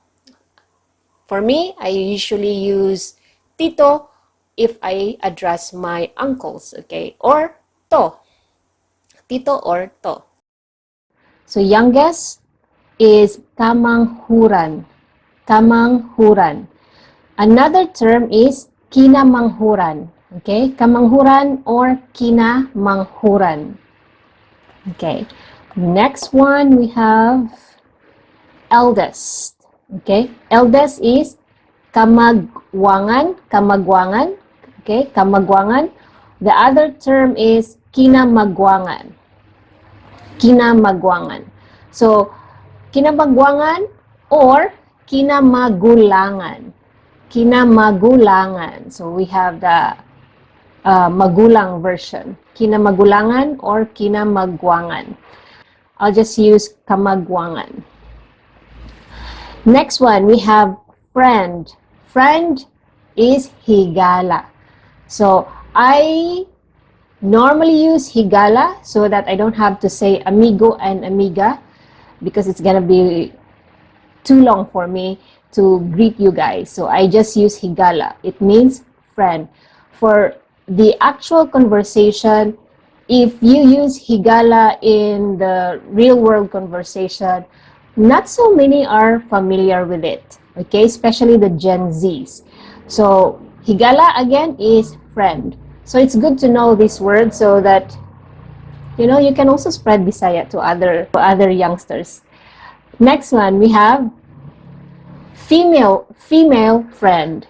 [SPEAKER 1] For me, I usually use tito if I address my uncles, okay, or to, tito or to.
[SPEAKER 2] So youngest is kamanghuran. Kamanghuran. Another term is kinamanghuran. Okay, kamanghuran or kinamanghuran. Okay, next one we have eldest. Okay, eldest is kamagwangan, kamagwangan. Okay, kamagwangan. The other term is kinamagwangan. Kinamagwangan. So, kinamagwangan or kinamagulangan. Kinamagulangan. So, we have the magulang version. Kinamagulangan or kinamagwangan. I'll just use kamagwangan. Next one, we have friend. Friend is higala. So, I normally use higala so that I don't have to say amigo and amiga because it's gonna be too long for me to greet you guys. So I just use higala. It means friend. For the actual conversation, if you use higala in the real world conversation, not so many are familiar with it, okay? Especially the Gen Zs. So higala again is friend. So it's good to know this word so that you know you can also spread Bisaya to other youngsters. Next one we have female friend.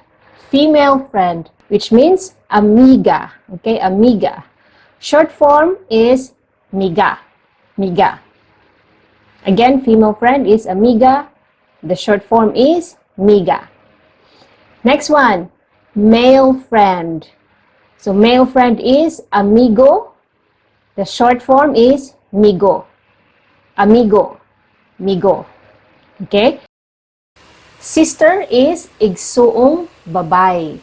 [SPEAKER 2] Female friend, which means amiga, okay? Amiga. Short form is miga. Miga. Again, female friend is amiga. The short form is miga. Next one, male friend. So male friend is amigo. The short form is migo. Amigo. Migo. Okay? Sister is igsuong babay.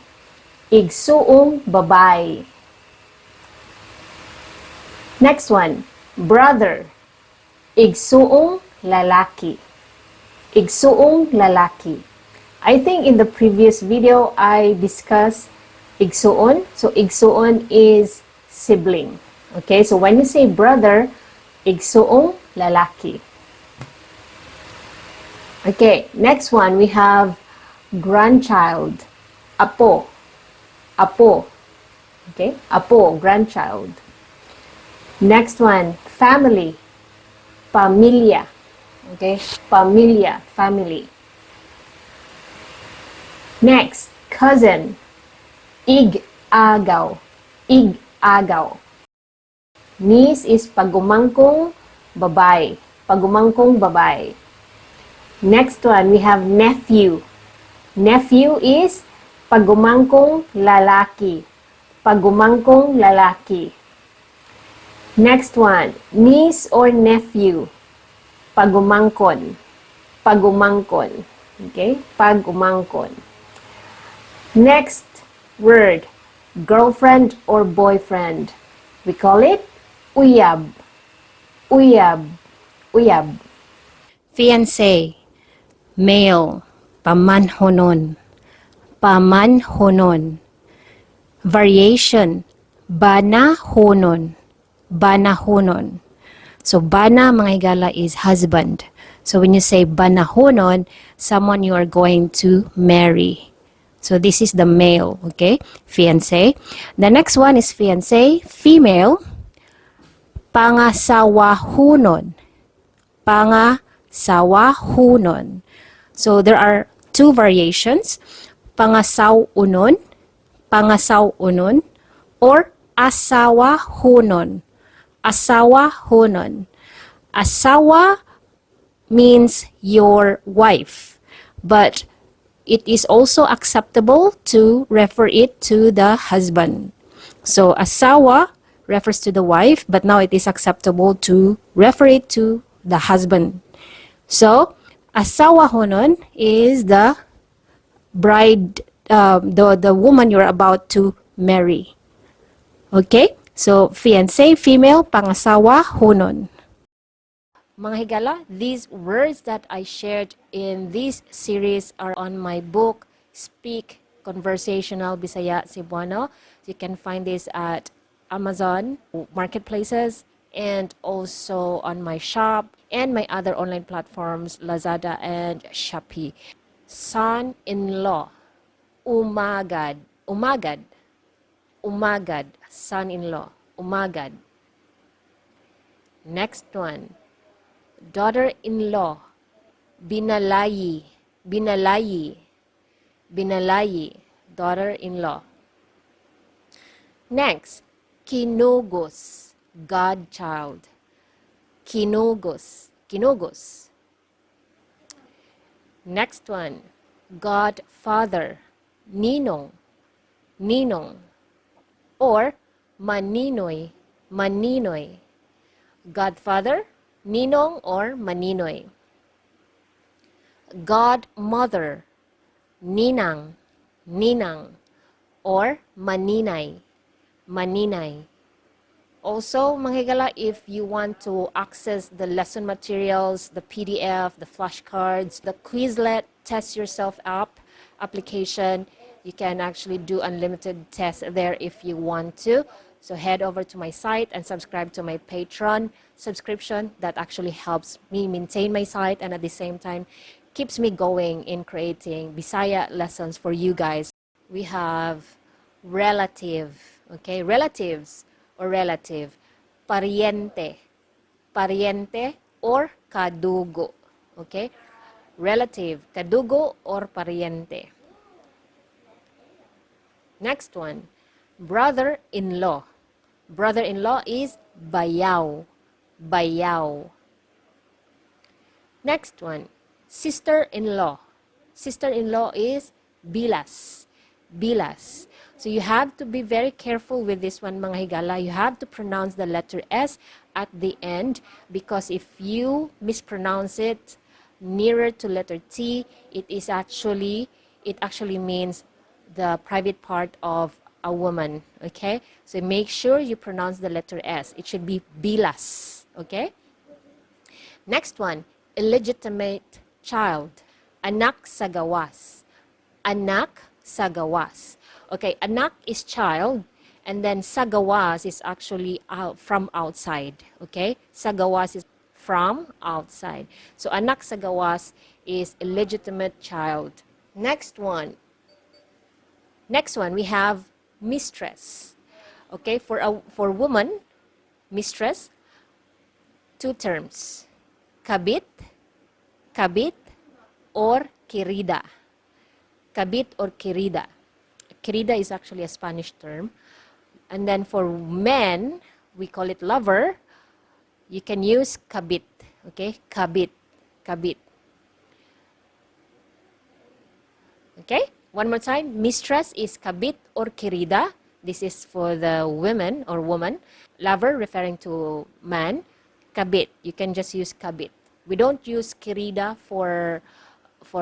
[SPEAKER 2] Igsuong babay. Next one, brother. Igsuong lalaki. Igsuong lalaki. I think in the previous video, I discussed igsuon. So, igsuon is sibling. Okay, so when you say brother, igsuong lalaki. Okay, next one, we have grandchild. Apo. Apo. Okay, apo, grandchild. Next one, family. Pamilya. Okay, pamilya, family. Next, cousin. Ig-agaw. Ig-agaw. Niece is pagumangkong babay. Pagumangkong babay. Next one, we have nephew. Nephew is pagumangkong lalaki. Pagumangkong lalaki. Next one, niece or nephew. Pagumangkon. Pagumangkon. Okay? Pagumangkon. Next word, girlfriend or boyfriend. We call it uyab. Uyab. Uyab.
[SPEAKER 1] Fiancé, male, pamanhonon. Pamanhonon. Variation, banahonon. Banahonon. So, bana, mga higala, is husband. So, when you say banahonon, someone you are going to marry. So, this is the male, okay? Fiancé. The next one is fiancé, female, pangasawahunon. Pangasawahunon. So, there are two variations, pangasawunon, pangasawunon, or asawahunon. Asawahunon. Asawa means your wife, but it is also acceptable to refer it to the husband. So asawa refers to the wife, but now it is acceptable to refer it to the husband. So asawahonon is the bride, the woman you're about to marry. Okay? So, fiancé, female, pangasawa, hunon. Mga higala, these words that I shared in this series are on my book, Speak Conversational Bisaya Cebuano. You can find this at Amazon, marketplaces, and also on my shop and my other online platforms, Lazada and Shopee. Son-in-law, umagad, umagad. Umagad, son-in-law, umagad. Next one, daughter-in-law, binalayi, binalayi, binalayi, daughter-in-law. Next, kinugos, godchild, kinugos, kinugos. Next one, godfather, ninong, ninong. Or maninoy, maninoy. Godfather, ninong or maninoy. Godmother, ninang, ninang. Or maninay, maninay. Also, mga higala, if you want to access the lesson materials, the PDF, the flashcards, the Quizlet Test Yourself app application, you can actually do unlimited tests there if you want to. So head over to my site and subscribe to my Patreon subscription. That actually helps me maintain my site and at the same time keeps me going in creating Bisaya lessons for you guys. We have relative, okay? Relatives or relative. Pariente, pariente or kadugo, okay? Relative, kadugo or pariente. Next one, brother-in-law. Brother-in-law is bayaw, bayaw. Next one, sister-in-law. Sister-in-law is bilas, bilas. So you have to be very careful with this one, mga higala. You have to pronounce the letter S at the end because if you mispronounce it, nearer to letter T, it actually means the private part of a woman, okay? So make sure you pronounce the letter S. It should be bilas, okay? Next one, illegitimate child, anak sa gawas. Anak sa gawas. Okay, anak is child, and then sa gawas is actually from outside. Okay, sa gawas is from outside. So anak sa gawas is illegitimate child. Next one. Next one, we have mistress. Okay, for woman, mistress, two terms. Kabit, kabit, or querida. Kabit or querida. Querida is actually a Spanish term. And then for men, we call it lover. You can use kabit. Okay, kabit, kabit. Okay, one more time. Mistress is kabit or querida. This is for the women or woman. Lover referring to man. Kabit. You can just use kabit. We don't use querida for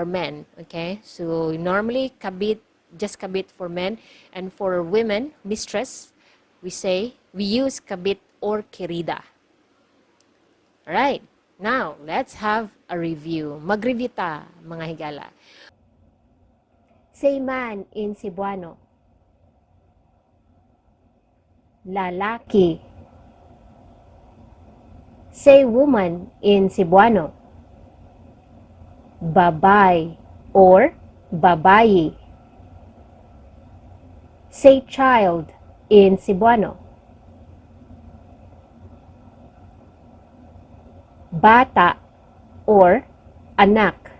[SPEAKER 1] men. Okay, so normally kabit, just kabit for men, and for women, mistress, we use kabit or querida. Alright, now let's have a review. Mag-review ta, mga higala.
[SPEAKER 2] Say man in Cebuano. Lalaki. Say woman in Cebuano. Babay or babayi. Say child in Cebuano. Bata or anak.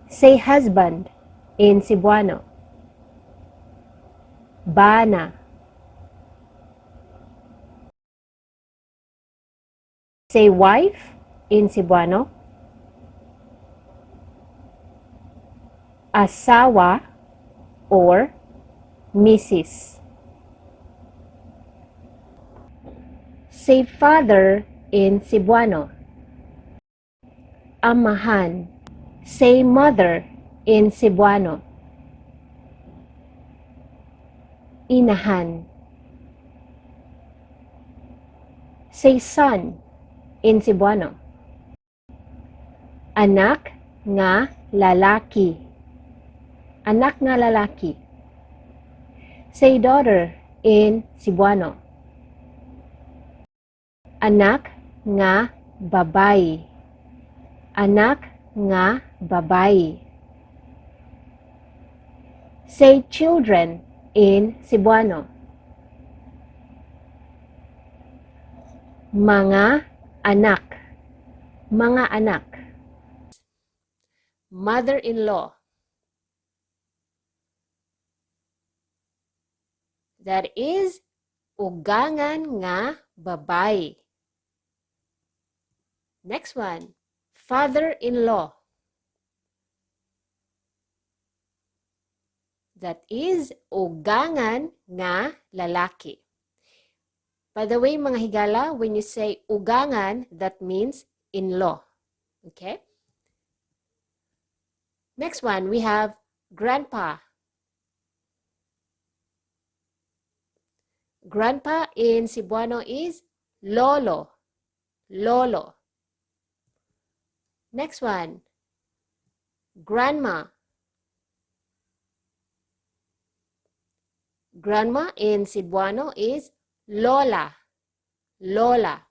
[SPEAKER 2] Say husband in Cebuano. Bana. Say wife in Cebuano. Asawa or Mrs. Say father in Cebuano. Amahan. Say mother in Cebuano. Inahan. Say son in Cebuano. Anak nga lalaki. Anak nga lalaki. Say daughter in Cebuano. Anak nga babayi. Anak nga babayi. Say children in Cebuano. Mga anak. Mga anak.
[SPEAKER 1] Mother-in-law. That is ugangan nga babae. Next one, father-in-law. That is ugangan nga lalaki. By the way, mga higala, when you say ugangan, that means in-law. Okay? Next one, we have grandpa. Grandpa in Cebuano is lolo. Lolo. Next one, grandma. Grandma in Cebuano is lola. Lola.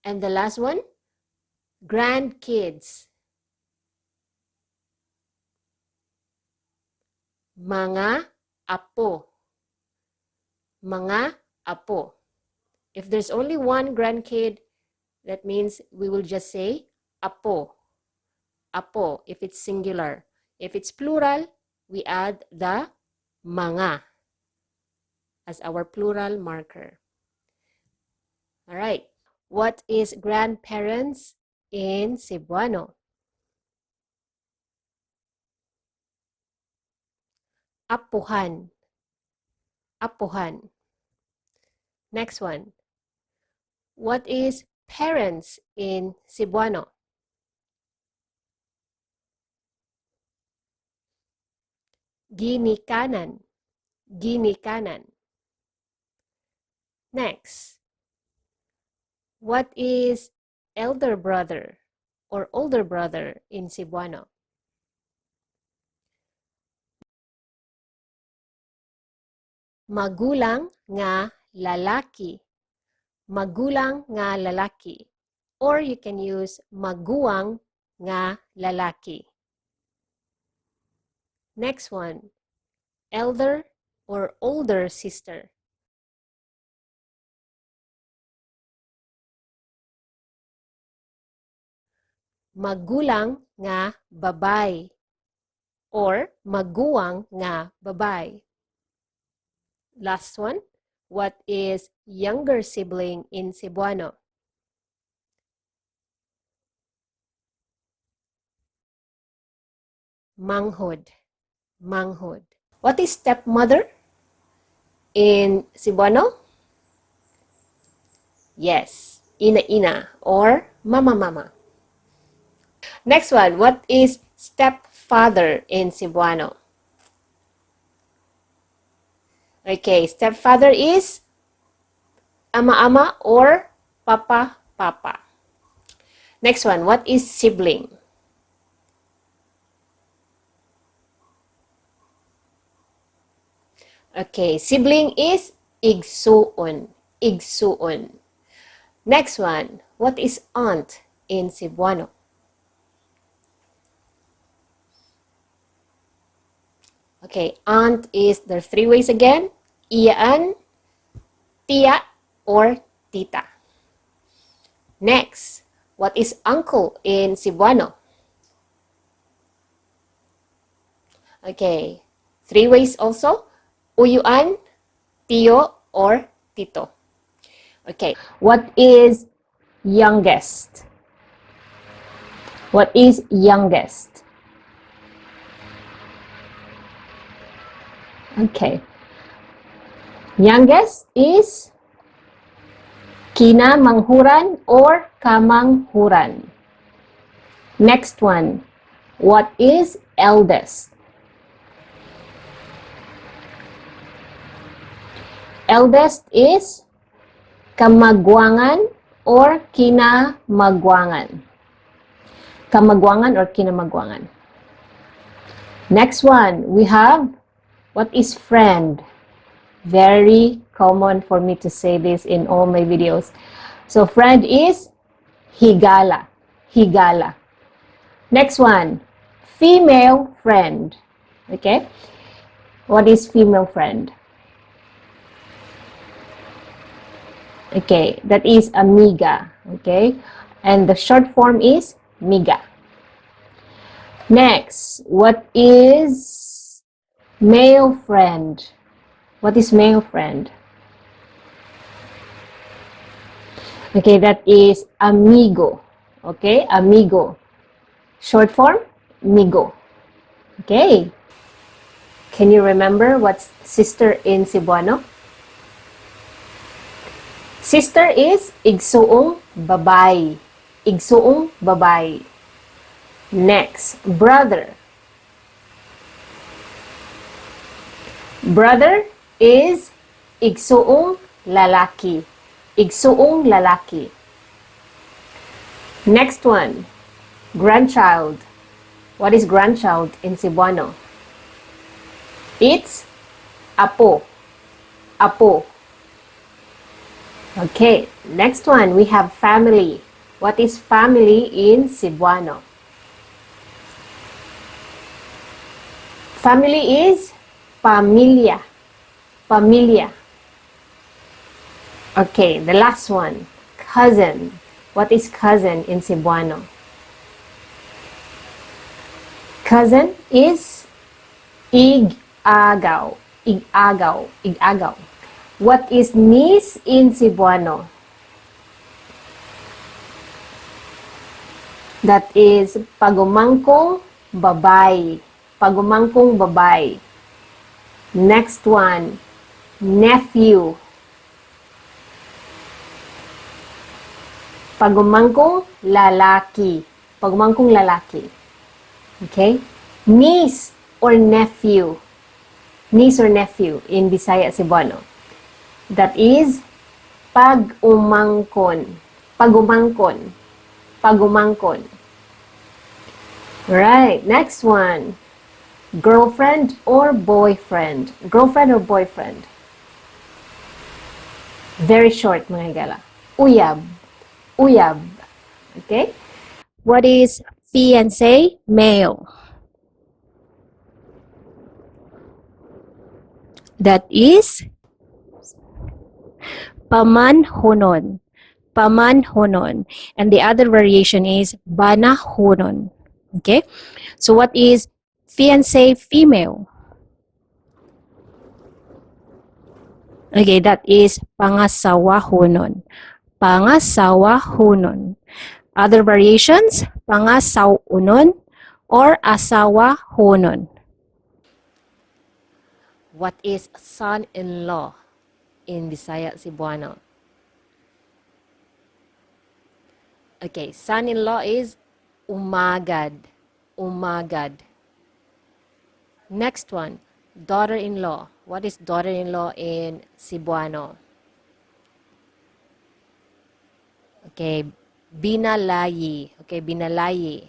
[SPEAKER 1] And the last one, grandkids. Mga apo. Mga apo. If there's only one grandkid, that means we will just say apo. Apo, if it's singular. If it's plural, we add the mga as our plural marker. All right. What is grandparents in Cebuano? Apuhan. Apuhan. Next one. What is parents in Cebuano? Ginikanan. Ginikanan. Next, what is elder brother or older brother in Cebuano? Magulang nga lalaki. Magulang nga lalaki. Or you can use maguwang nga lalaki. Next one, elder or older sister. Magulang nga babay or maguwang nga babay. Last one, what is younger sibling in Cebuano? Manghod. Manghod. What is stepmother in Cebuano? Yes, ina-ina or mama-mama. Next one, what is stepfather in Cebuano? Okay, stepfather is ama-ama or papa-papa. Next one, what is sibling? Okay, sibling is igsuon. Igsuon. Next one, what is aunt in Cebuano? Okay, aunt is, there are three ways again. Iyaan, tia, or tita. Next, what is uncle in Cebuano? Okay, three ways also. Uyuan, tio, or tito. Okay,
[SPEAKER 2] What is youngest? What is youngest? Okay. Youngest is kinamanghuran or kamanghuran. Next one. What is eldest? Eldest is kamagwangan or kinamagwangan. Kamagwangan or kinamagwangan. Next one, we have what is friend? Very common for me to say this in all my videos. So friend is higala. Higala. Next one, female friend. Okay? What is female friend? Okay, that is amiga. Okay? And the short form is miga. Next, what is male friend? What is male friend? Okay, that is amigo. Okay, amigo. Short form, migo. Okay. Can you remember what's sister in Cebuano? Sister is igsuong babay. Igsuong babay. Next, brother. Brother is igsuong lalaki. Igsuong lalaki. Next one, grandchild. What is grandchild in Cebuano? It's apo. Apo. Okay, next one, we have family. What is family in Cebuano? Family is pamilya. Pamilya. Okay, the last one, cousin. What is cousin in Cebuano? Cousin is ig-agaw. Ig-agaw. Ig-agaw. What is niece in Cebuano? That is pagumangkong babay. Pagumangkong babay. Next one, nephew. Pagumangkong lalaki. Pagumangkong lalaki. Okay? Niece or nephew. Niece or nephew in Bisaya Cebuano. That is pag-umangkon. Pag-umangkon. Pag-umangkon. Right, next one. Girlfriend or boyfriend? Girlfriend or boyfriend? Very short, mga higala. Uyab. Uyab. Okay? What is fiancé male? That is pamanhonon. Pamanhonon. And the other variation is banahonon. Okay? So what is fiancé female? Okay, that is pangasawahonon. Pangasawahonon. Other variations, pangasawunon or asawahonon.
[SPEAKER 1] What is son-in-law in Bisaya Cebuano? Okay, son-in-law is umagad. Umagad. Next one, daughter-in-law. What is daughter-in-law in Cebuano? Okay, binalayi. Okay, binalayi.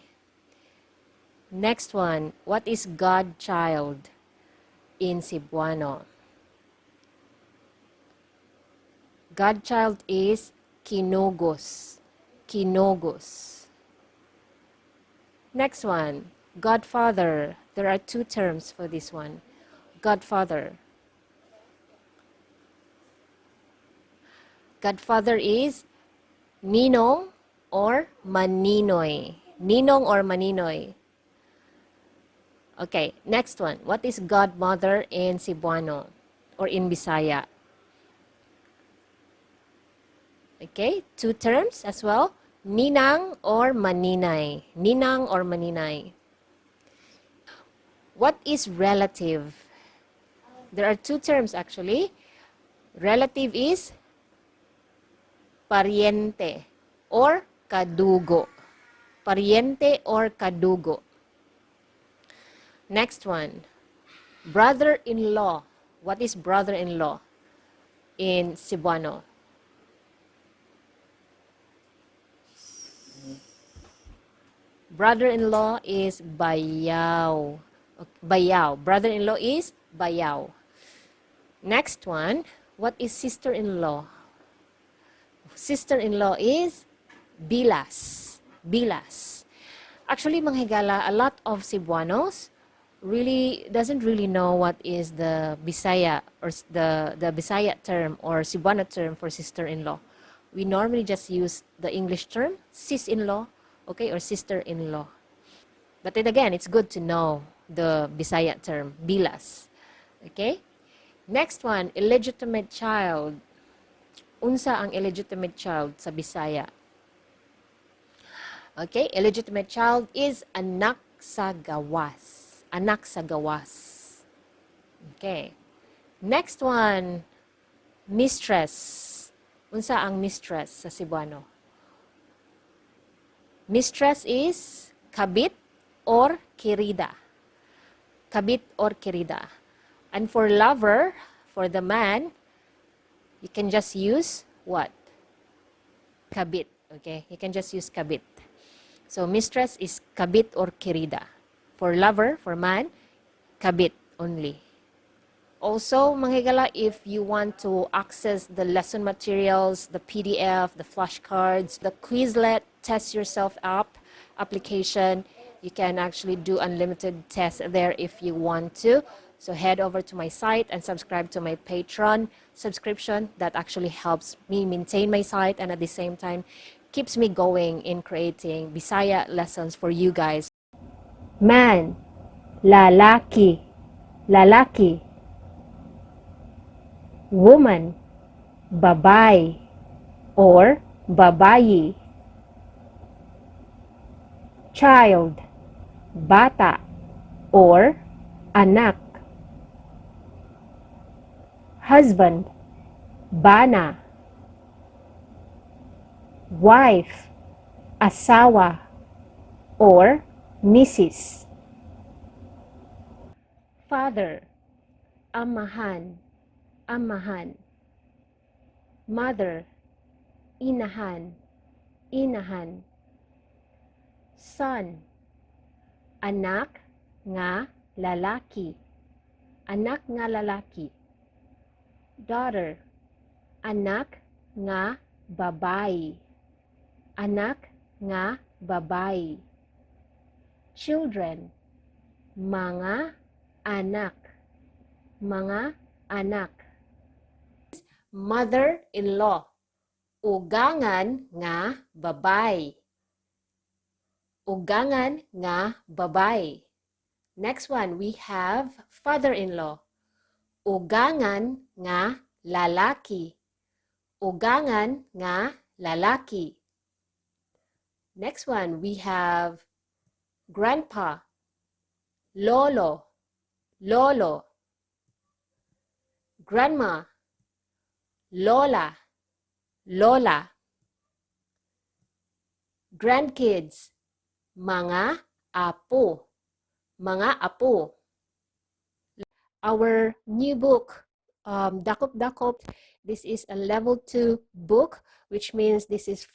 [SPEAKER 1] Next one, what is godchild in Cebuano? Godchild is kinogos. Kinogos. Next one, godfather. There are two terms for this one. Godfather. Godfather is ninong or maninoy. Ninong or maninoy. Okay, next one. What is godmother in Cebuano or in Bisaya? Okay, two terms as well. Ninang or maninay. Ninang or maninay. What is relative? There are two terms actually. Relative is pariente or kadugo. Pariente or kadugo. Next one. Brother-in-law. What is brother-in-law in Cebuano? Brother-in-law is bayaw. Bayaw. Brother-in-law is bayaw. Next one, what is sister-in-law? Sister-in-law is bilas. Bilas. Actually, mga higala, a lot of Cebuanos doesn't really know what is the Bisaya or the Bisaya term or Cebuano term for sister-in-law. We normally just use the English term, sis-in-law, okay, or sister-in-law. But then again, it's good to know the Bisaya term, bilas. Okay? Next one, illegitimate child. Unsa ang illegitimate child sa Bisaya? Okay, illegitimate child is anak sa gawas. Anak sa gawas. Okay. Next one, mistress. Unsa ang mistress sa Cebuano? Mistress is kabit or kirida. Kabit or kirida. And for lover, for the man, you can just use what? Kabit. Okay? You can just use kabit. So, mistress is kabit or kirida. For lover, for man, kabit only. Also, mga higala, if you want to access the lesson materials, the PDF, the flashcards, the Quizlet Test Yourself app application, you can actually do unlimited tests there if you want to. So head over to my site and subscribe to my Patreon subscription. That actually helps me maintain my site and at the same time keeps me going in creating Bisaya lessons for you guys.
[SPEAKER 2] Man, lalaki, lalaki. Woman, babae or babayi. Child, bata or anak. Husband, bana. wife, asawa, or Mrs. Father, amahan, amahan. Mother, inahan, inahan. Son, anak nga lalaki, anak nga lalaki. Daughter, anak nga babae, anak nga babae. Children, mga anak, mga anak. Mother-in-law, ugangan nga babay, ugangan nga babay. Next one, we have father-in-law, ugangan nga lalaki, ugangan nga lalaki. Next one, we have grandpa, lolo, lolo. Grandma, lola, lola. Grandkids, mga apo, mga apo. Our new book, Dakop Dakop, this is a level 2 book, which means this is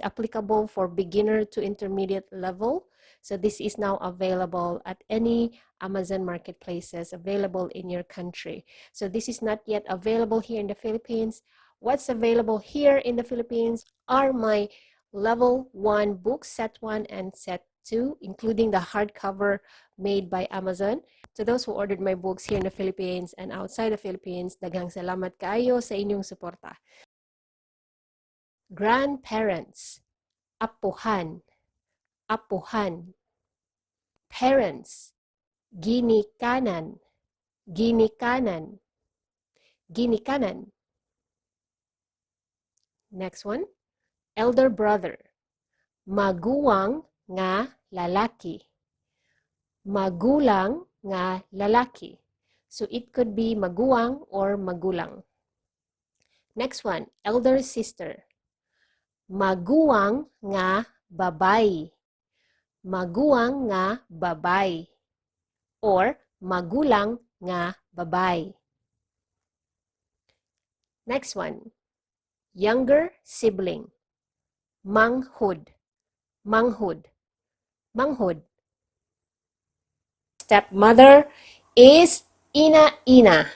[SPEAKER 2] applicable for beginner to intermediate level. So this is now available at any Amazon marketplaces available in your country. So this is not yet available here in the Philippines. What's available here in the Philippines are my level 1 books, set 1 and set 2, including the hardcover made by Amazon. To those who ordered my books here in the Philippines and outside the Philippines, daghang salamat kaayo sa inyong suporta. Grandparents, apuhan, apuhan. Parents, ginikanan, ginikanan, ginikanan. Next one, elder brother, maguwang nga lalaki, magulang nga lalaki. So it could be maguwang or magulang. Next one, elder sister, maguwang nga babay, maguwang nga babay, or magulang nga babay. Next one, younger sibling, manghud, manghud, manghud. Stepmother is ina-ina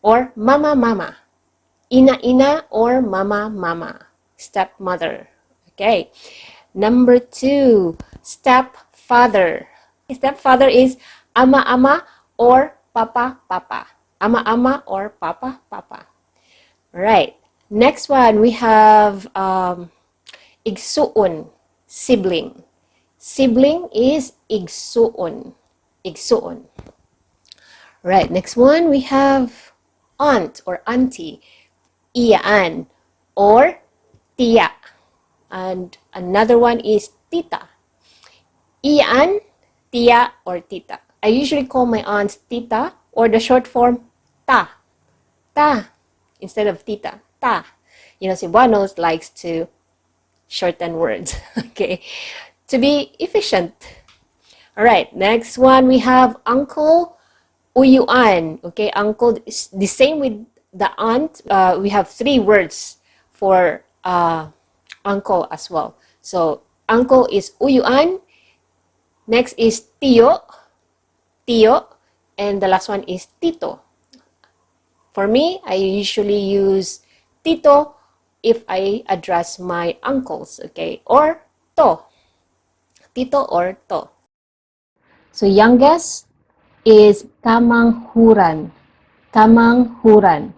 [SPEAKER 2] or mama-mama. Ina-ina or mama-mama. Stepmother. Okay. Number 2, stepfather. Stepfather is ama-ama or papa-papa. Ama-ama or papa-papa. Right. Next one, we have igsuon, sibling. Sibling is igsuon. Igsuon. Right. Next one, we have aunt or auntie. Iyaan or tia. And another one is tita. Iyaan, tia, or tita. I usually call my aunts tita or the short form ta. Ta. Instead of tita. Ta. You know, Cebuanos likes to shorten words. Okay. To be efficient. Alright. Next one, we have uncle, uyuan. Okay. Uncle is the same with the aunt. We have 3 words for uncle as well. So, uncle is uyuan. Next is tio, tio. And the last one is tito. For me, I usually use tito if I address my uncles, okay? Or to. Tito or to. So youngest is kamanghuran, kamanghuran.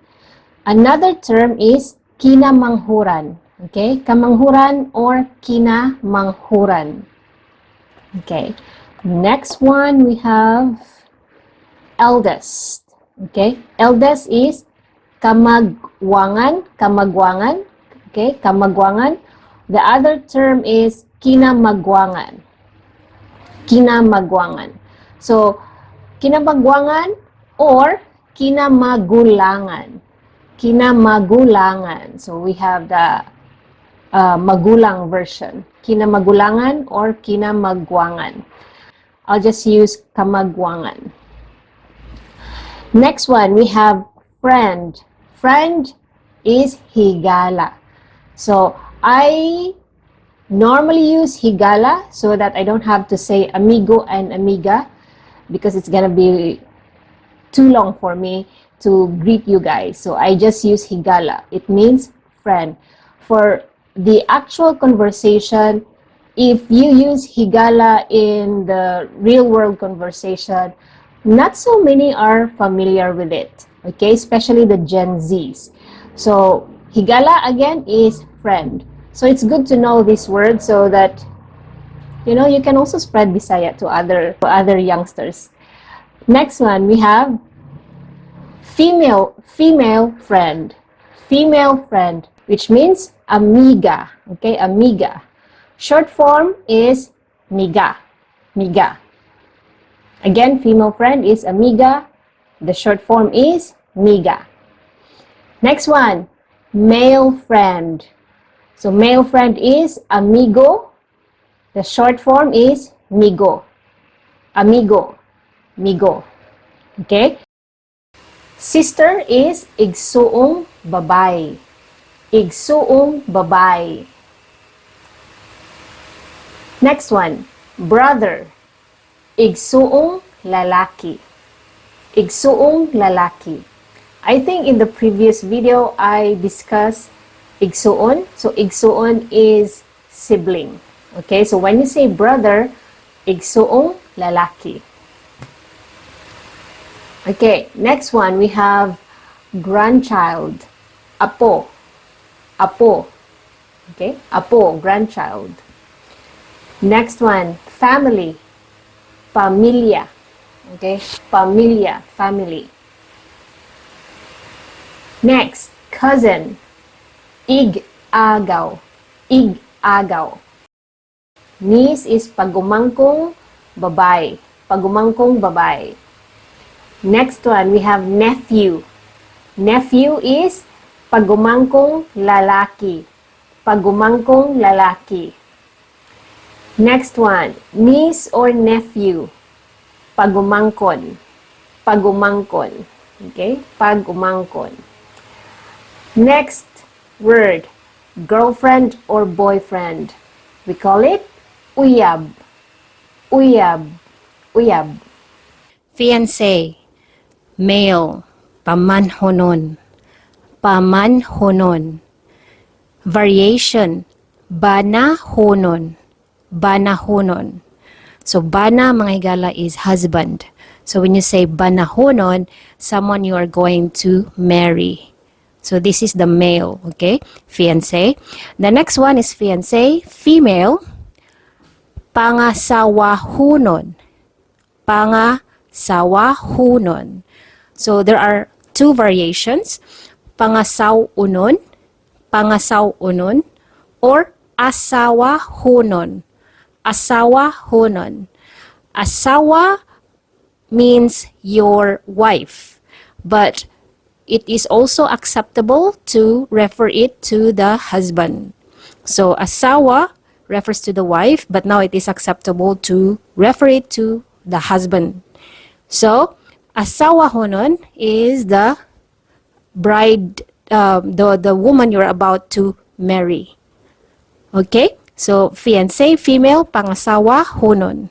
[SPEAKER 2] Another term is kinamanghuran. Okay, kamanghuran or kinamanghuran. Okay, next one we have eldest. Okay, eldest is kamagwangan, kamagwangan. Okay, kamagwangan. The other term is kinamagwangan, kinamagwangan. So, kinamagwangan or kinamagulangan. Kinamagulangan. So we have the magulang version. Kinamagulangan or kinamagwangan. I'll just use kamagwangan. Next one, we have friend. Friend is higala. So, I normally use higala so that I don't have to say amigo and amiga because it's gonna be too long for me to greet you guys. So I just use higala. It means friend. For the actual conversation, if you use higala in the real world conversation, not so many are familiar with it. Okay, especially the Gen Zs. So higala again is friend. So it's good to know this word so that you can also spread Bisaya to other youngsters. Next one we have female friend. Female friend, which means amiga. Okay, amiga. Short form is miga. Miga. Again, female friend is amiga. The short form is miga. Next one, male friend. So male friend is amigo. The short form is migo. Amigo. Migo. Okay? Sister is igsuong babay. Igsuong babay. Next one, brother. Igsuong lalaki. Igsuong lalaki. I think in the previous video I discussed igsuon. So igsuon is sibling. Okay, so when you say brother, igsuong lalaki. Okay, next one we have grandchild. Apo. Apo. Okay, apo, grandchild. Next one, family. Pamilya. Okay, pamilya, family. Next, cousin. Ig-agaw. Ig-agaw. Niece is pagumangkong babay. Pagumangkong babay. Next one, we have nephew. Nephew is pagumangkong lalaki. Pagumangkong lalaki. Next one, niece or nephew. Pagumangkon. Pagumangkon. Okay? Pagumangkon. Next word, girlfriend or boyfriend. We call it uyab. Uyab. Uyab.
[SPEAKER 1] Fiancé, male, pamanhonon. Pamanhonon. Variation, banahonon. Banahonon. So, bana, mga higala, is husband. So, when you say banahonon, someone you are going to marry. So, this is the male, okay? Fiancé. The next one is fiancé, female, pangasawahunon. Pangasawahunon. So, there are two variations, pangasawunon, pangasawunon, or asawahunon. Asawahunon. Asawa means your wife, but it is also acceptable to refer it to the husband. So asawa refers to the wife, but now it is acceptable to refer it to the husband. So asawahonon is the bride, the woman you're about to marry. Okay? So fiancé, female, pangasawa, honon.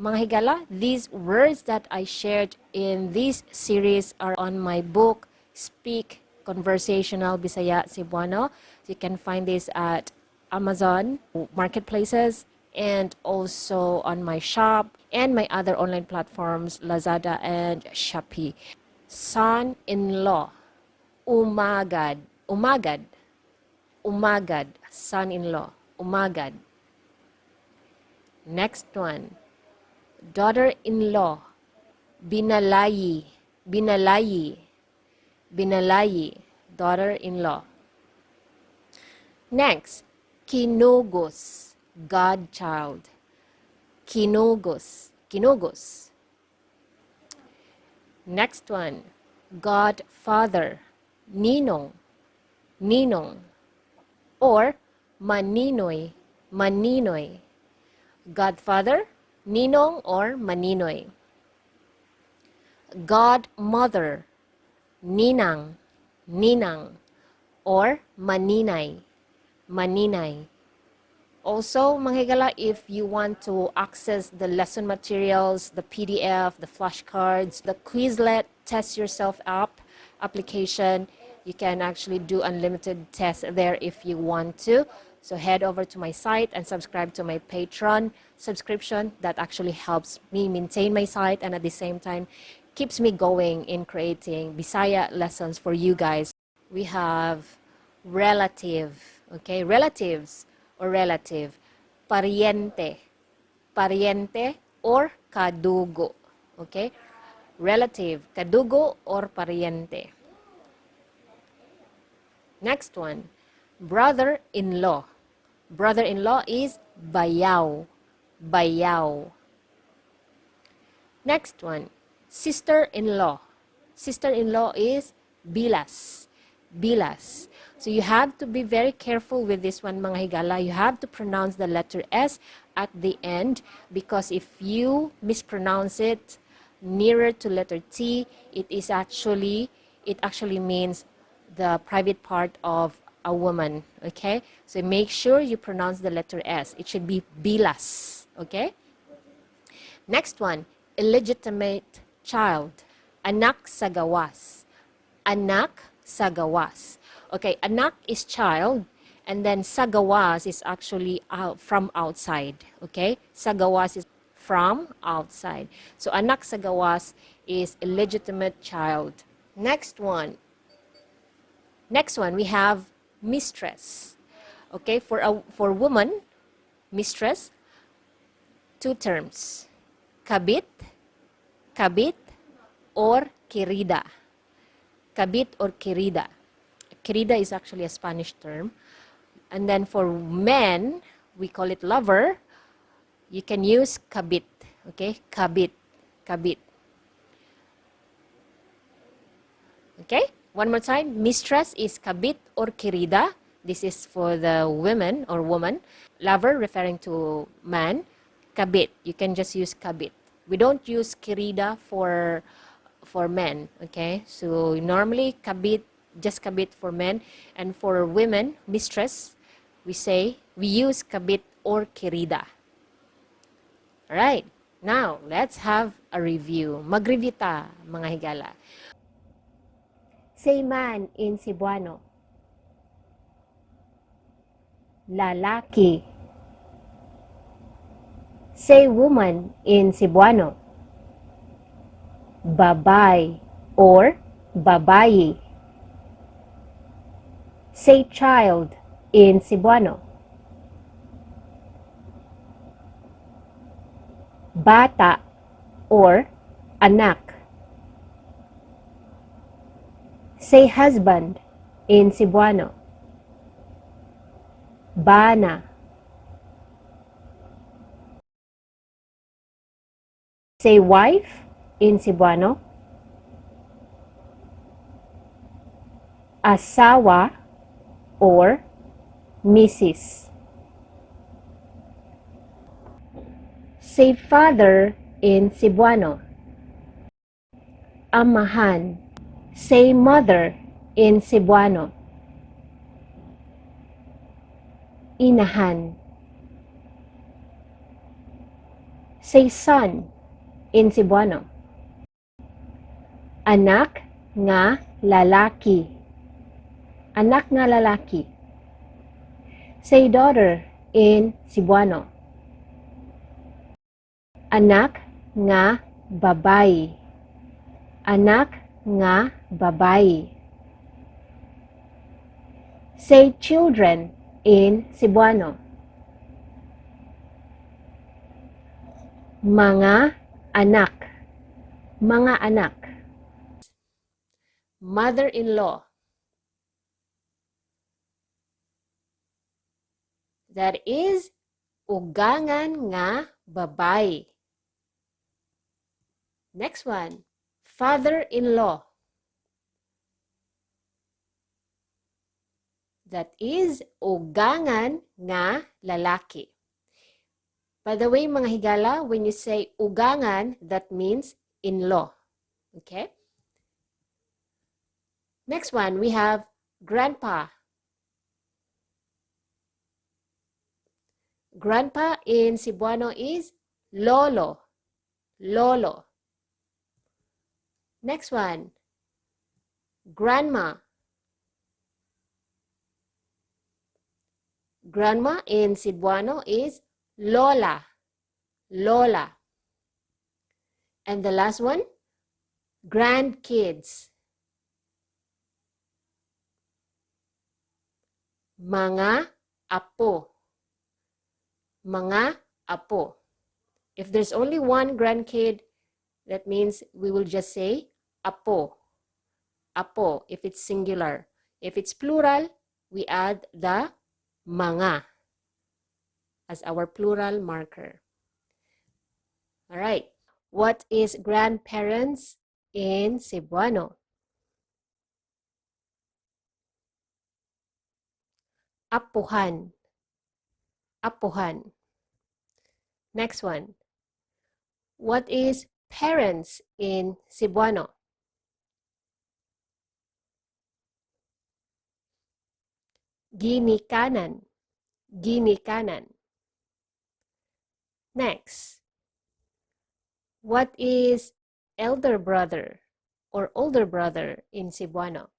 [SPEAKER 1] Mga higala, these words that I shared in this series are on my book, Speak Conversational Bisaya Cebuano. You can find this at Amazon, marketplaces, and also on my shop and my other online platforms, Lazada and Shopee. Son-in-law, umagad, umagad, umagad, son-in-law, umagad. Next one, daughter-in-law, binalayi, binalayi, binalayi, daughter-in-law. Next, kinugos, godchild, kinugos, kinugos. Next one, godfather, ninong, ninong. or maninoy, maninoy. Godfather, ninong or maninoy. Godmother, ninang, ninang, or maninay, maninay. Also, mga higala, if you want to access the lesson materials, the PDF, the flashcards, the Quizlet Test Yourself app application, you can actually do unlimited tests there if you want to. So head over to my site and subscribe to my Patreon subscription. That actually helps me maintain my site and at the same time keeps me going in creating Bisaya lessons for you guys. We have relative, okay? Relatives or relative. Pariente, pariente or kadugo, okay? Relative, kadugo or pariente. Next one, brother-in-law. Brother-in-law is bayaw, bayaw. Next one, sister-in-law. Sister-in-law is bilas, bilas. So you have to be very careful with this one, mga higala. You have to pronounce the letter S at the end because if you mispronounce it nearer to letter T, it actually means the private part of a woman, okay? So make sure you pronounce the letter S. It should be bilas, okay? Next one, illegitimate child. Anak sa gawas. Anak sa gawas. Okay, anak is child, and then sa gawas is actually from outside. Okay, sa gawas is from outside. So anak sa gawas is illegitimate child. Next one. Next one, we have mistress. Okay, for woman, mistress, two terms. Kabit, kabit, or querida. Kabit or querida. Querida is actually a Spanish term. And then for men, we call it lover. You can use kabit. Okay? Kabit. Kabit. Okay? One more time. Mistress is kabit or querida. This is for the women or woman. Lover referring to man. Kabit. You can just use kabit. We don't use querida for men. Okay? So normally kabit, just kabit for men, and for women, mistress, we use kabit or querida. Alright, now let's have a review. Mag-review ta, mga higala.
[SPEAKER 2] Say man in Cebuano. Lalaki. Say woman in Cebuano. Babay or babayi. Say child in Cebuano. Bata or anak. Say husband in Cebuano. Bana. Say wife in Cebuano. Asawa or Mrs. Say father in Cebuano. Amahan. Say mother in Cebuano. Inahan. Say son in Cebuano. Anak nga lalaki. Anak nga lalaki. Say daughter in Cebuano. Anak nga babayi. Anak nga babayi. Say children in Cebuano. Mga anak. Mga anak.
[SPEAKER 1] Mother-in-law. That is ugangan nga babay. Next one, father-in-law. That is ugangan nga lalaki. By the way, mga higala, when you say ugangan, that means in-law. Okay? Next one, we have grandpa. Grandpa in Cebuano is lolo. Lolo. Next one, grandma. Grandma in Cebuano is lola. Lola. And the last one, grandkids. Mga apo. Mga apo. If there's only one grandkid, that means we will just say apo. Apo if it's singular. If it's plural, we add the mga as our plural marker. All right. What is grandparents in Cebuano? Apuhan. Apuhan. Next one. What is parents in Cebuano? Ginikanan. Ginikanan. Next. What is elder brother or older brother in Cebuano?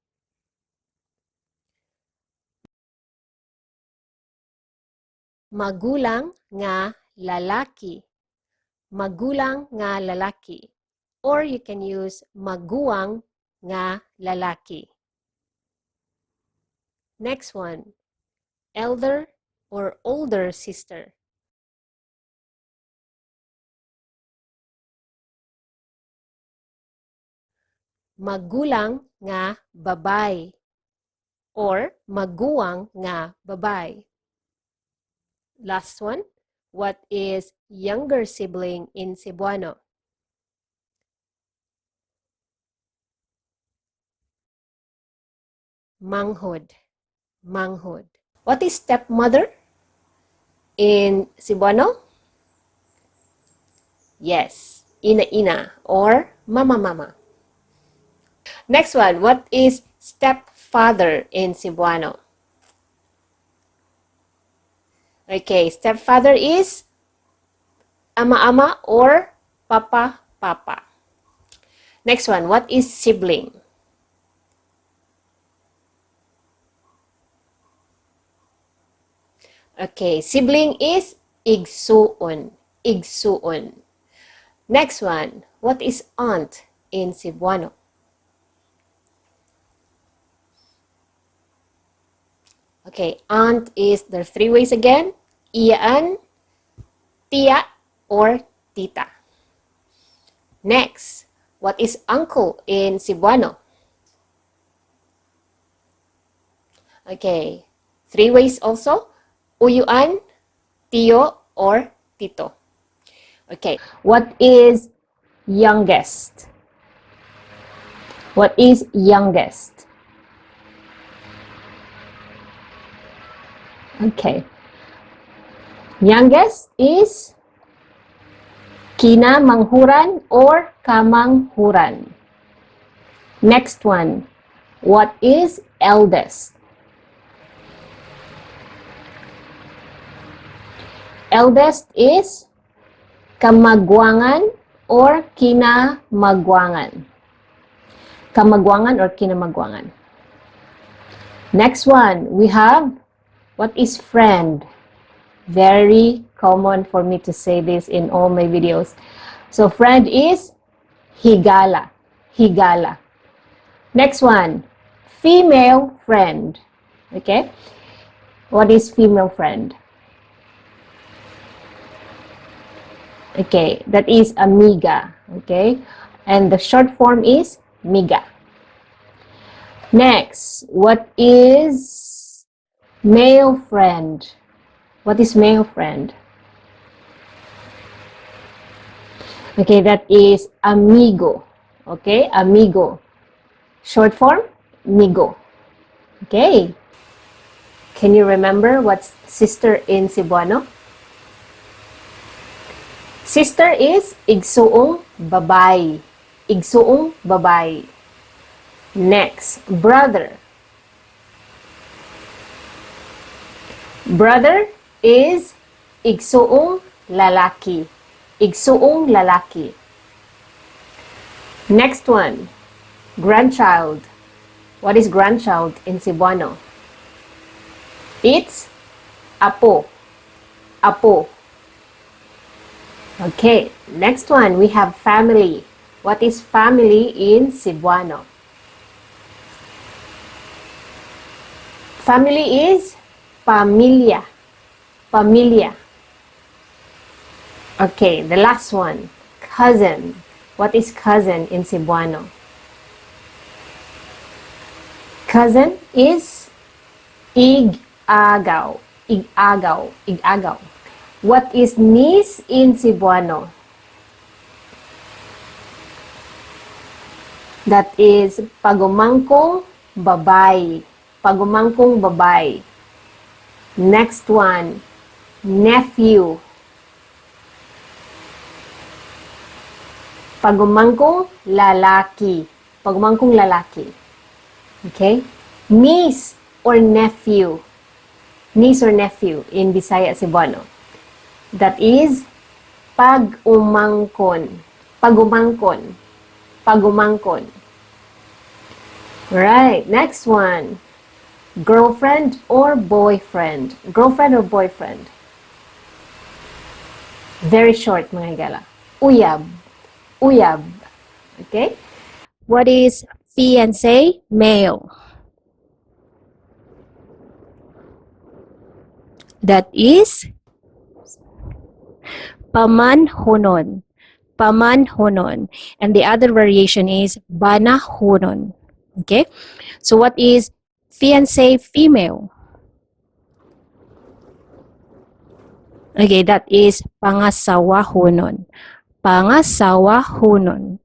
[SPEAKER 1] Magulang nga lalaki. Magulang nga lalaki. Or you can use maguwang nga lalaki. Next one, elder or older sister. Magulang nga babay or maguwang nga babay. Last one, what is younger sibling in Cebuano? Manghod. Manghod. What is stepmother in Cebuano? Yes, ina-ina or mama-mama. Next one, what is stepfather in Cebuano? Okay, stepfather is ama-ama or papa-papa. Next one, what is sibling? Okay, sibling is igsuon. Igsuon. Next one, what is aunt in Cebuano? Okay, aunt is, there are three ways again. Iyaan, tia, or tita. Next, what is uncle in Cebuano? Okay, three ways also. Uyuan, tio, or tito. Okay,
[SPEAKER 2] What is youngest? What is youngest? Okay. Youngest is kinamanghuran or kamanghuran. Next one. What is eldest? Eldest is kamagwangan or kinamagwangan. Kamagwangan or kinamagwangan. Next one, we have what is friend? Very common for me to say this in all my videos. So friend is higala. Higala. Next one, female friend. Okay? What is female friend? Okay, that is amiga. Okay? And the short form is miga. Next, what is male friend? What is male friend? Okay, that is amigo. Okay, amigo. Short form, migo. Okay. Can you remember what's sister in Cebuano? Sister is igsuong babay. Igsuong babay. Next, brother. Brother is igsuong lalaki. Igsuong lalaki. Next one, grandchild. What is grandchild in Cebuano? It's apo. Apo. Okay, next one, we have family. What is family in Cebuano? Family is pamilya. Pamilya. Okay, the last one, cousin. What is cousin in Cebuano? Cousin is ig-agaw. Ig-agaw. Ig-agaw. What is niece in Cebuano? That is pagumangkong babay. Pagumangkong babay. Next one, nephew. Pagumangkong lalaki. Pagumangkong lalaki. Okay? Niece or nephew. Niece or nephew in Bisaya Cebuano. That is pag-umangkon. Pagumangkon. Pagumangkon. Right, next one. Girlfriend or boyfriend. Girlfriend or boyfriend. Very short, mga gala. Uyab. Uyab. Okay? What is fiancé male? That is pamanhonon. Pamanhonon. And the other variation is banahonon. Okay? So what is fiancé female? Okay, that is pangasawahonon. Pangasawahonon.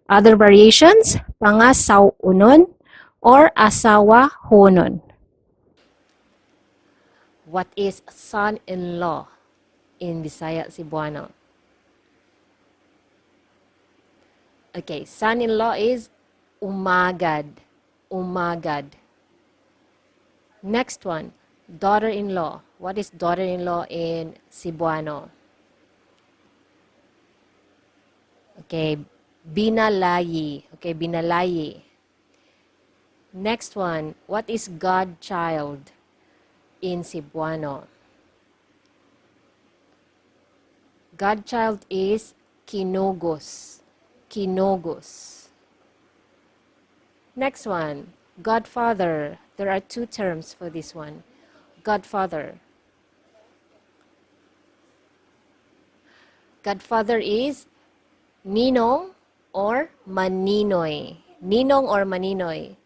[SPEAKER 2] Other variations, pangasawunon or asawahonon. What is son-in-law in Bisaya Cebuano? Okay, son-in-law is umagad. Umagad. Next one, daughter-in-law. What is daughter-in-law in Cebuano? Okay, binalayi. Okay, binalayi. Next one, what is godchild in Cebuano? Godchild is kinogos. Kinogos. Next one, godfather. There are two terms for this one. Godfather. Godfather is ninong or maninoy. Ninong or maninoy.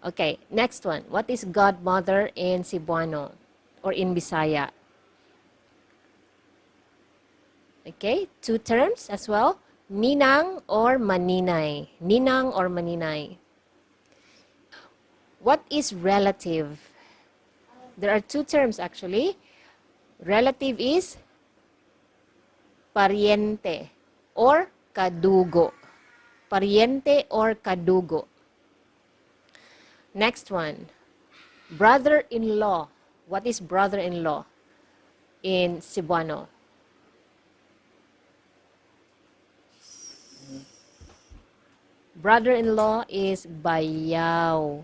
[SPEAKER 2] Okay, next one. What is godmother in Cebuano or in Bisaya? Okay, two terms as well. Ninang or maninay. Ninang or maninay. What is relative? There are two terms actually. Relative is pariente or kadugo. Pariente or kadugo. Next one. Brother-in-law. What is brother-in-law in Cebuano? Brother-in-law is bayaw.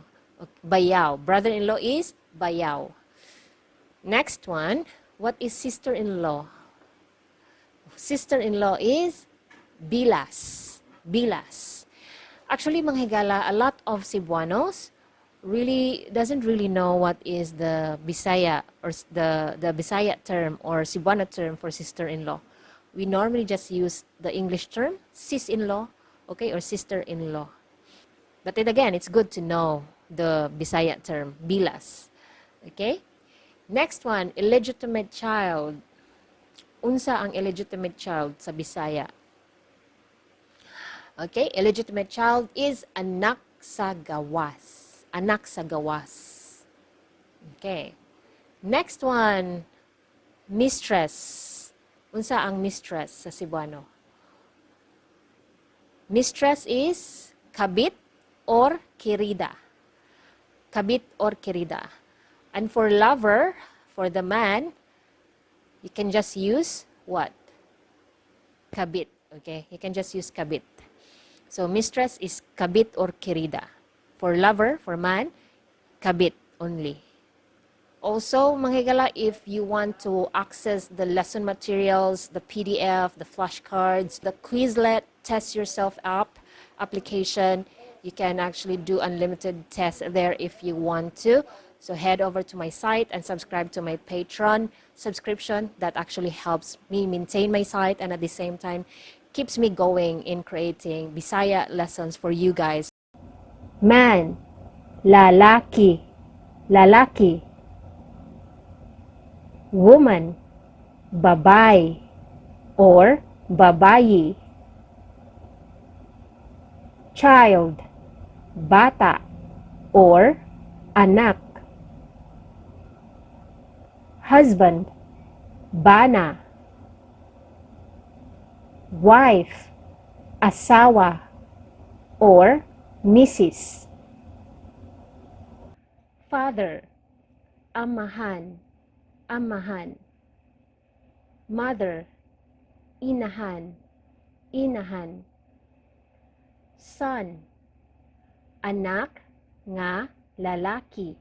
[SPEAKER 2] Bayaw. Brother-in-law is bayaw. Next one, what is sister-in-law? Sister-in-law is bilas. Bilas. Actually, mga higala, a lot of Cebuanos really doesn't really know what is the Bisaya or the Bisaya term or Cebuano term for sister-in-law. We normally just use the English term, sis-in-law, okay, or sister-in-law. But then again, it's good to know the Bisaya term, bilas. Okay? Next one, illegitimate child. Unsa ang illegitimate child sa Bisaya? Okay, illegitimate child is anak sa gawas. Anak sa gawas.
[SPEAKER 1] Okay. Next one, mistress. Unsa ang mistress sa Cebuano? Mistress is kabit or querida. Kabit or querida. And for lover, for the man, you can just use what? Kabit. Okay? You can just use kabit. So, mistress is kabit or querida. For lover, for man, kabit only. Also, mga higala, if you want to access the lesson materials, the PDF, the flashcards, the Quizlet Test Yourself app application, you can actually do unlimited tests there if you want to. So head over to my site and subscribe to my Patreon subscription. That actually helps me maintain my site and at the same time keeps me going in creating Bisaya lessons for you guys.
[SPEAKER 2] Man, lalaki, lalaki. Woman, babae or babayi. Child, bata or anak. Husband, bana. Wife, asawa or misis. Father, amahan, amahan. Mother, inahan, inahan. Son, anak nga lalaki,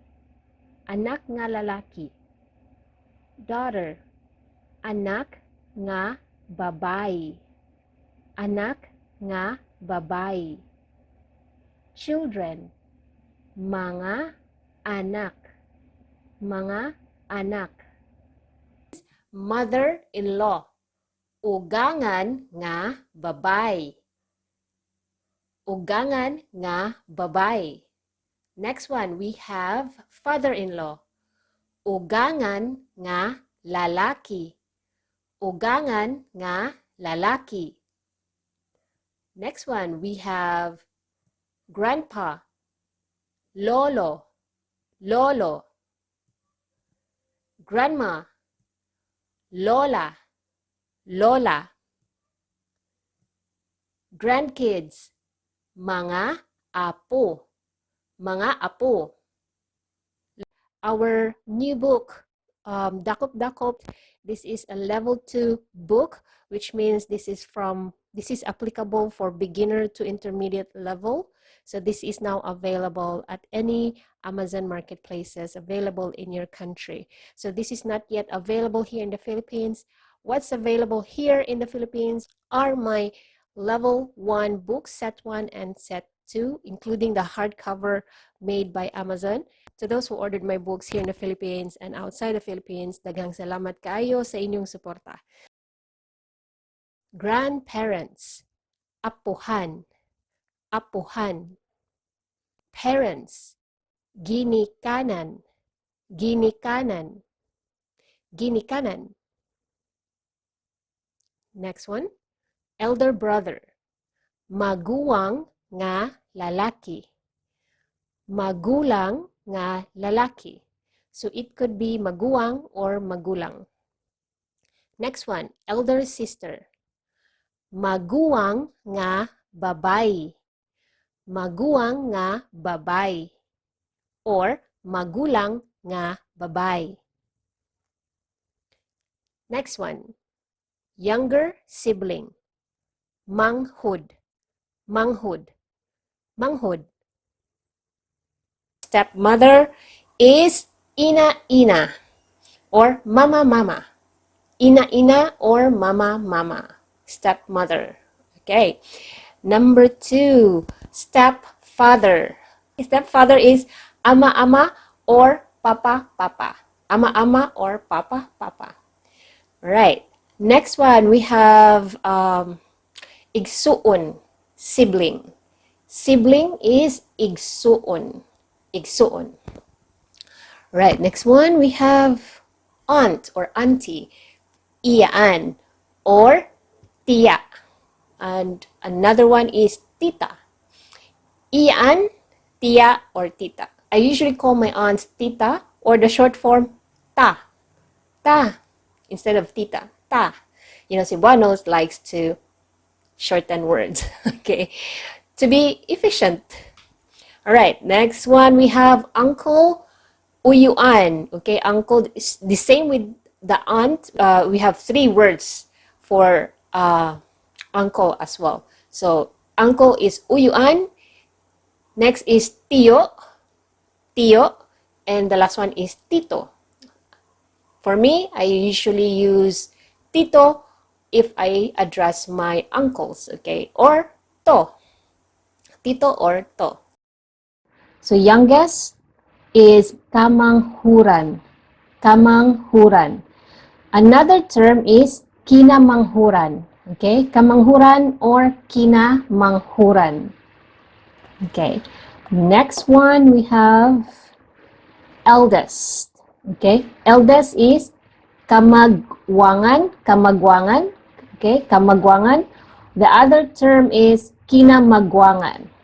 [SPEAKER 2] anak nga lalaki. Daughter, anak nga babayi, anak nga babayi. Children, mga anak, mga anak.
[SPEAKER 1] Mother-in-law, ugangan nga babay. Ugangan nga babay. Next one, we have father-in-law. Ugangan nga lalaki. Ugangan nga lalaki. Next one, we have grandpa. Lolo. Lolo. Grandma. Lola. Lola. Grandkids. Mga apo. Mga apo. Our new book, Dakop Dakop, this is a level 2 book, which means this is applicable for beginner to intermediate level. So this is now available at any Amazon marketplaces available in your country. So this is not yet available here in the Philippines. What's available here in the Philippines are my level 1 books, set 1 and set 2, including the hardcover made by Amazon. To those who ordered my books here in the Philippines and outside the Philippines, daghang salamat kaayo sa inyong suporta. Grandparents, apuhan, apuhan. Parents, ginikanan, ginikanan, ginikanan. Next one, elder brother, maguwang nga lalaki, magulang nga lalaki. So it could be maguwang or magulang. Next one, elder sister, maguwang nga babay, maguwang nga babay, or magulang nga babay. Next one, younger sibling, manghud, manghud, manghud. Stepmother is ina-ina or mama-mama. Ina-ina or mama-mama. Stepmother. Okay. Number 2, stepfather. Stepfather is ama-ama or papa-papa. Ama-ama or papa-papa. Right. Next one, we have igsuon, sibling. Sibling is igsuon. Igsuon. Right. Next one, we have aunt or auntie. Iyaan or tiya. And another one is tita. Iyaan, tiya, or tita. I usually call my aunts tita or the short form, ta. Ta. Instead of tita. Ta. You know, Cebuanos likes to shorten words. Okay. To be efficient. Alright, next one we have uncle, uyuan. Okay, uncle is the same with the aunt. We have 3 words for uncle as well. So, uncle is uyuan. Next is tío, and the last one is tito. For me, I usually use tito if I address my uncles, okay? Or to. Tito or to.
[SPEAKER 2] So youngest is kamanghuran. Kamanghuran. Another term is kinamanghuran. Okay? Kamanghuran or kinamanghuran. Okay. Next one we have eldest. Okay? Eldest is kamagwangan. Kamagwangan. Okay? Kamagwangan. The other term is kinamagwangan.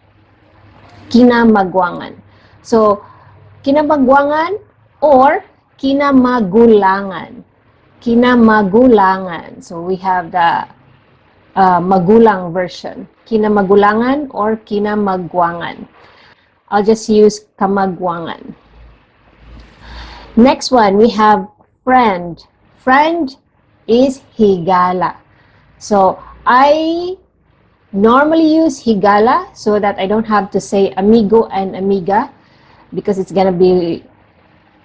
[SPEAKER 2] Kinamagwangan. So, kinamagwangan or kinamagulangan. Kinamagulangan. So, we have the magulang version. Kinamagulangan or kinamagwangan. I'll just use kamagwangan. Next one, we have friend. Friend is higala. So, I normally use higala so that I don't have to say amigo and amiga because it's gonna be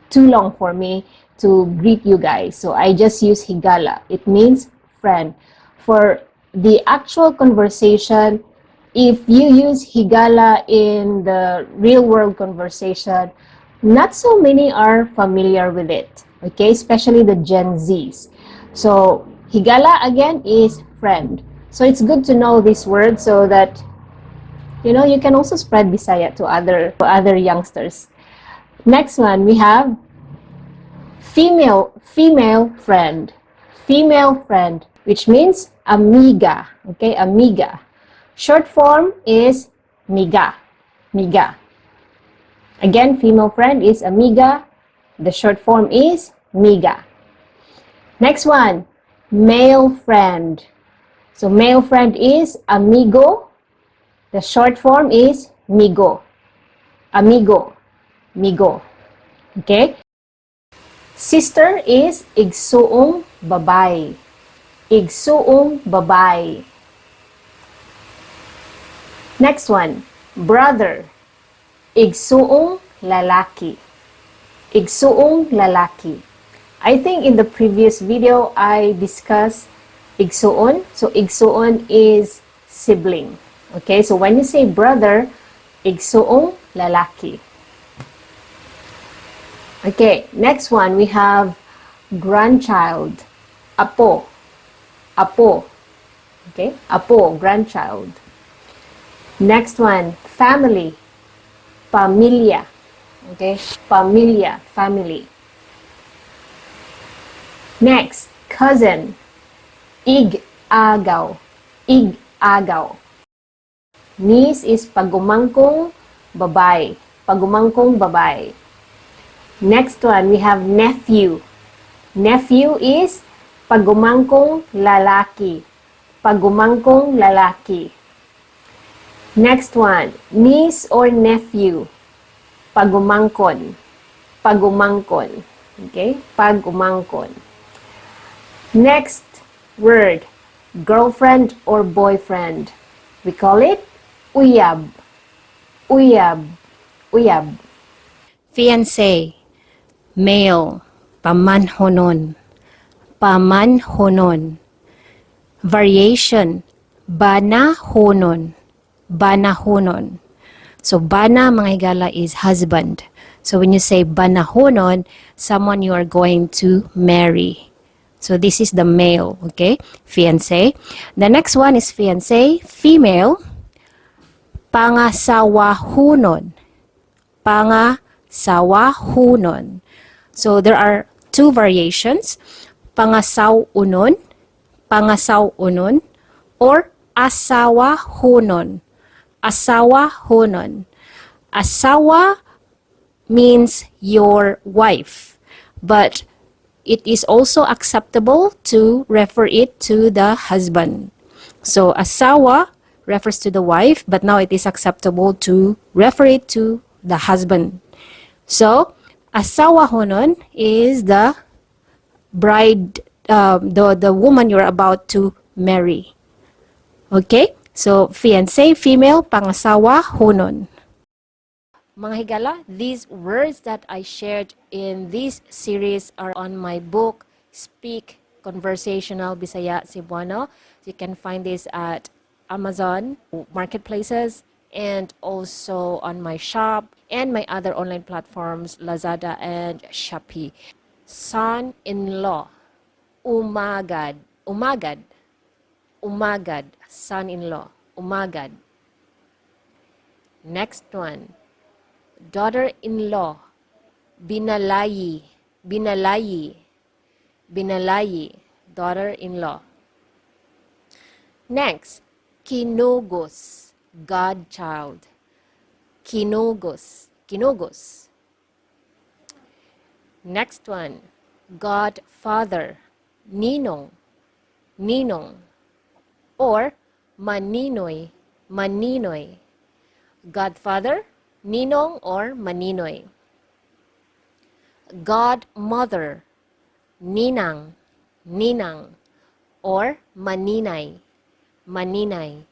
[SPEAKER 2] too long for me to greet you guys. So I just use higala. It means friend. For the actual conversation, if you use higala in the real world conversation, not so many are familiar with it, okay? Especially the Gen Zs. So higala again is friend. So it's good to know this word so that you know you can also spread Bisaya to other youngsters. Next one we have female friend. Female friend, which means amiga. Okay, amiga. Short form is miga. Miga. Again, female friend is amiga. The short form is miga. Next one, male friend. So male friend is amigo. The short form is migo. Amigo. Migo. Okay? Sister is igsuong babay. Igsuong babay. Next one, brother. Igsuong lalaki. Igsuong lalaki. I think in the previous video I discussed igsuon. So igsuon is sibling. Okay, so when you say brother, igsuong lalaki. Okay, next one we have grandchild. Apo. Apo. Okay, apo, grandchild. Next one, family. Pamilya. Okay, pamilya, family. Next, cousin. Ig-agaw. Ig-agaw. Niece is pagumangkong babay. Pagumangkong babay. Next one, we have nephew. Nephew is pagumangkong lalaki. Pagumangkong lalaki. Next one, niece or nephew. Pagumangkon. Pagumangkon. Okay? Pagumangkon. Next word, girlfriend or boyfriend. We call it uyab. Uyab. Uyab.
[SPEAKER 1] Fiancé, male, pamanhonon. Pamanhonon. Variation, banahonon. Banahonon. So, bana, mga higala, is husband. So, when you say banahonon, someone you are going to marry. So, this is the male, okay? Fiancé. The next one is fiancé, female, pangasawahunon. Pangasawahunon. So, there are 2 variations, pangasawunon, pangasawunon, or asawahunon. Asawahunon. Asawa
[SPEAKER 2] means your wife, but it is also acceptable to refer it to the husband. So asawa refers to the wife, but now it is acceptable to refer it to the husband. So asawa honon is the bride, the woman you're about to marry. Okay? So fiancé, female, pangasawa, honon.
[SPEAKER 1] Mga higala, these words that I shared in this series are on my book, Speak Conversational Bisaya Cebuano. You can find this at Amazon marketplaces and also on my shop and my other online platforms, Lazada and Shopee. Son-in-law, umagad, umagad, umagad, son-in-law, umagad. Next one, daughter-in-law, binalayi, binalayi, binalayi, daughter-in-law. Next, kinugos, godchild, kinugos, kinugos. Next one, godfather, ninong, ninong, or maninoy, maninoy. Godfather, ninong, or maninoy. Godmother, ninang, ninang, or maninay, maninay.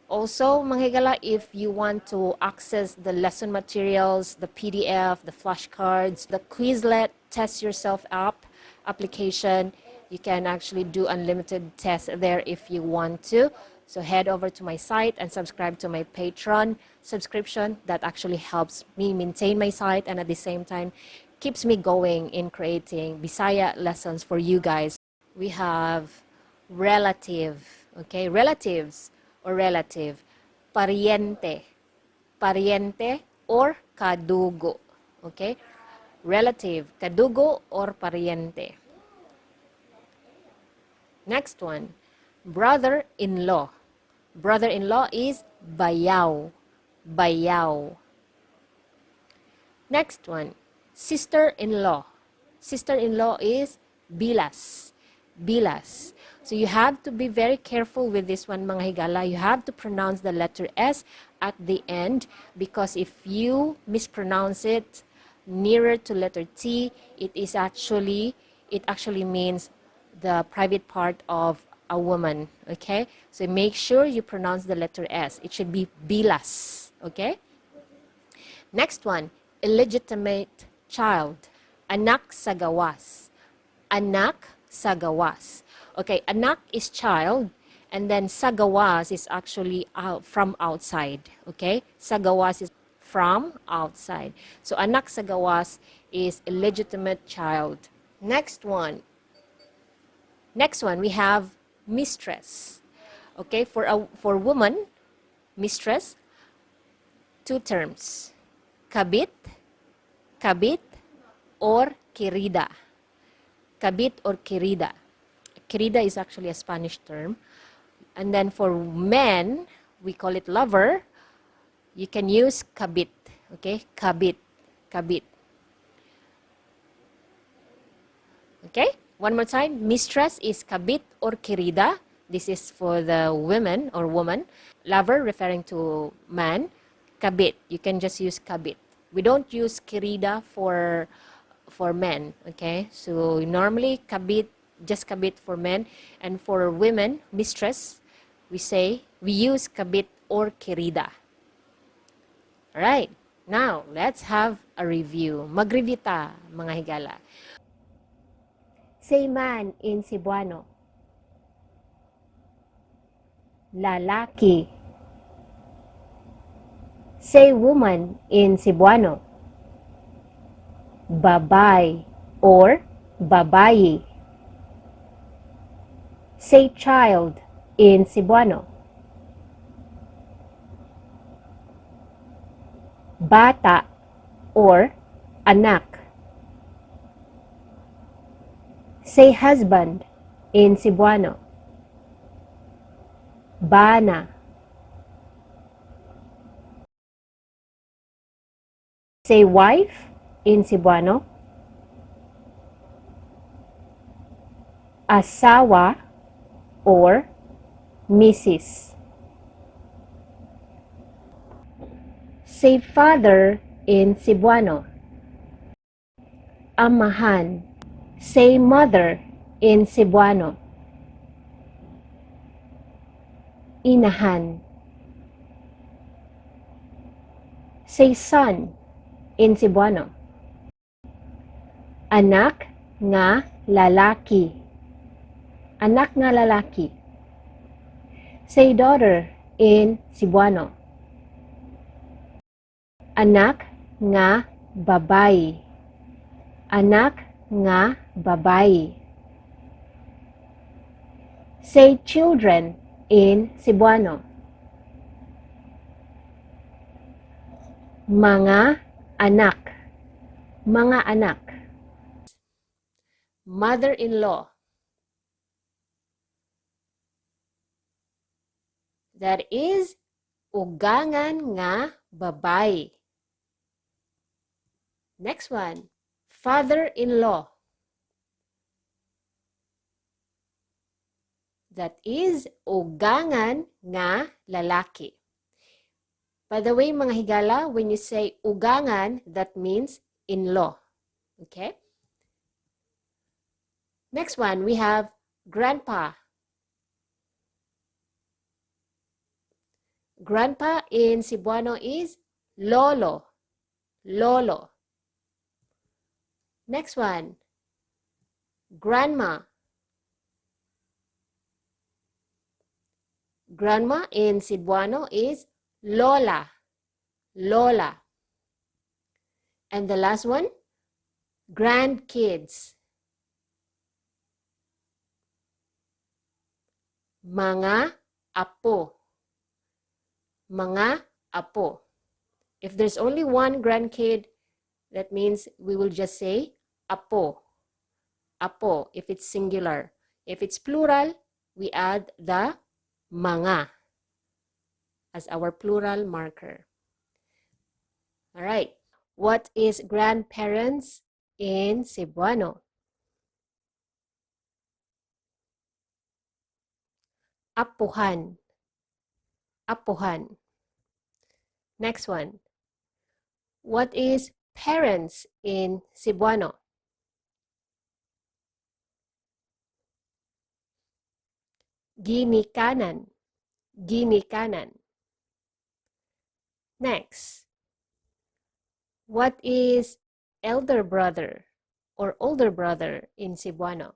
[SPEAKER 1] Also, mga higala, if you want to access the lesson materials, the PDF, the flashcards, the Quizlet Test Yourself app application, you can actually do unlimited tests there if you want to. So head over to my site and subscribe to my Patreon subscription. That actually helps me maintain my site and at the same time keeps me going in creating Bisaya lessons for you guys. We have relative, okay? Relatives or relative. Pariente, pariente or kadugo, okay? Relative, kadugo or pariente. Next one, brother-in-law. Brother-in-law is bayaw, bayaw. Next one, sister-in-law. Sister-in-law is bilas, bilas. So you have to be very careful with this one, mga higala. You have to pronounce the letter S at the end because if you mispronounce it nearer to letter T, it actually means the private part of a woman, okay? So make sure you pronounce the letter S. It should be bilas, okay? Next one, illegitimate child. Anak sa gawas. Anak sa gawas. Okay, anak is child, and then sa gawas is actually from outside. Okay, sa gawas is from outside. So anak sa gawas is illegitimate child. Next one. Next one, we have mistress. Okay, for woman, mistress, two terms. Kabit, kabit, or querida. Kabit or querida. Querida is actually a Spanish term. And then for men, we call it lover. You can use kabit. Okay? Kabit. Kabit. Okay? One more time. Mistress is kabit or querida. This is for the women or woman. Lover referring to man. Kabit. You can just use kabit. We don't use querida for men, okay? So normally kabit, just kabit for men, and for women, mistress, we use kabit or querida. All right. Now, let's have a review. Mag-review ta, mga higala.
[SPEAKER 2] Say man in Cebuano. Lalaki. Say woman in Cebuano. Babay or babayi. Say child in Cebuano. Bata or anak. Say husband in Cebuano. Bana. Say wife in Cebuano. Asawa or Mrs. Say father in Cebuano. Amahan. Say mother in Cebuano. Inahan. Say son in Cebuano. Anak nga lalaki. Anak nga lalaki. Say daughter in Cebuano. Anak nga babayi. Anak nga babayi. Say children in Cebuano. Mga anak. Mga anak.
[SPEAKER 1] Mother-in-law. That is ugangan nga babae. Next one, father-in-law. That is ugangan nga lalaki. By the way, mga higala, when you say ugangan, that means in-law. Okay? Next one, we have grandpa. Grandpa in Cebuano is lolo. Lolo. Next one, grandma. Grandma in Cebuano is lola. Lola. And the last one, grandkids. Mga apo. Mga apo. If there's only one grandkid, that means we will just say apo. Apo, if it's singular. If it's plural, we add the mga as our plural marker. All right. What is grandparents in Cebuano? Apuhan. Apuhan. Next one. What is parents in Cebuano? Ginikanan. Ginikanan. Next. What is elder brother or older brother in Cebuano?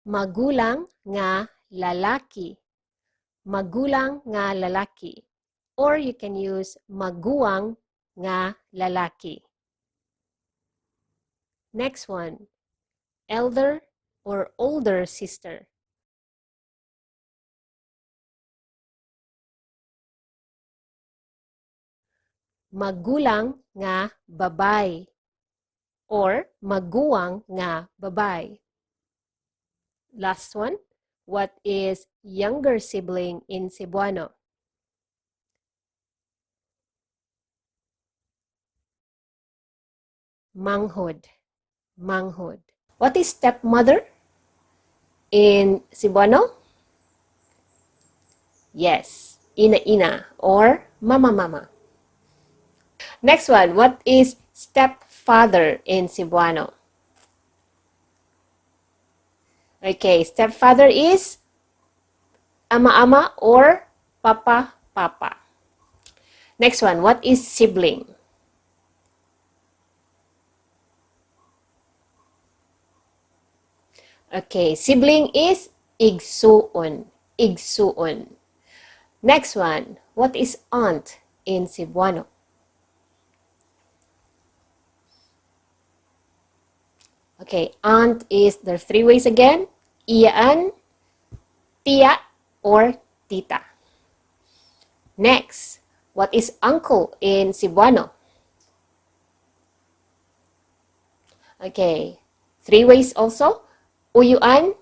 [SPEAKER 1] Magulang nga lalaki. Magulang nga lalaki. Or you can use maguwang nga lalaki. Next one, elder or older sister. Magulang nga babay or maguwang nga babay. Last one, what is younger sibling in Cebuano? Manghod. Manghod. What is stepmother in Cebuano? Yes, ina-ina or mama-mama. Next one, what is stepfather in Cebuano? Okay, stepfather is ama-ama or papa-papa. Next one, what is sibling? Okay, sibling is igsuon. Igsuon. Next one, what is aunt in Cebuano? Okay, aunt is, there are three ways again. Iyaan, tia, or tita. Next, what is uncle in Cebuano? Okay, three ways also. Uyuan,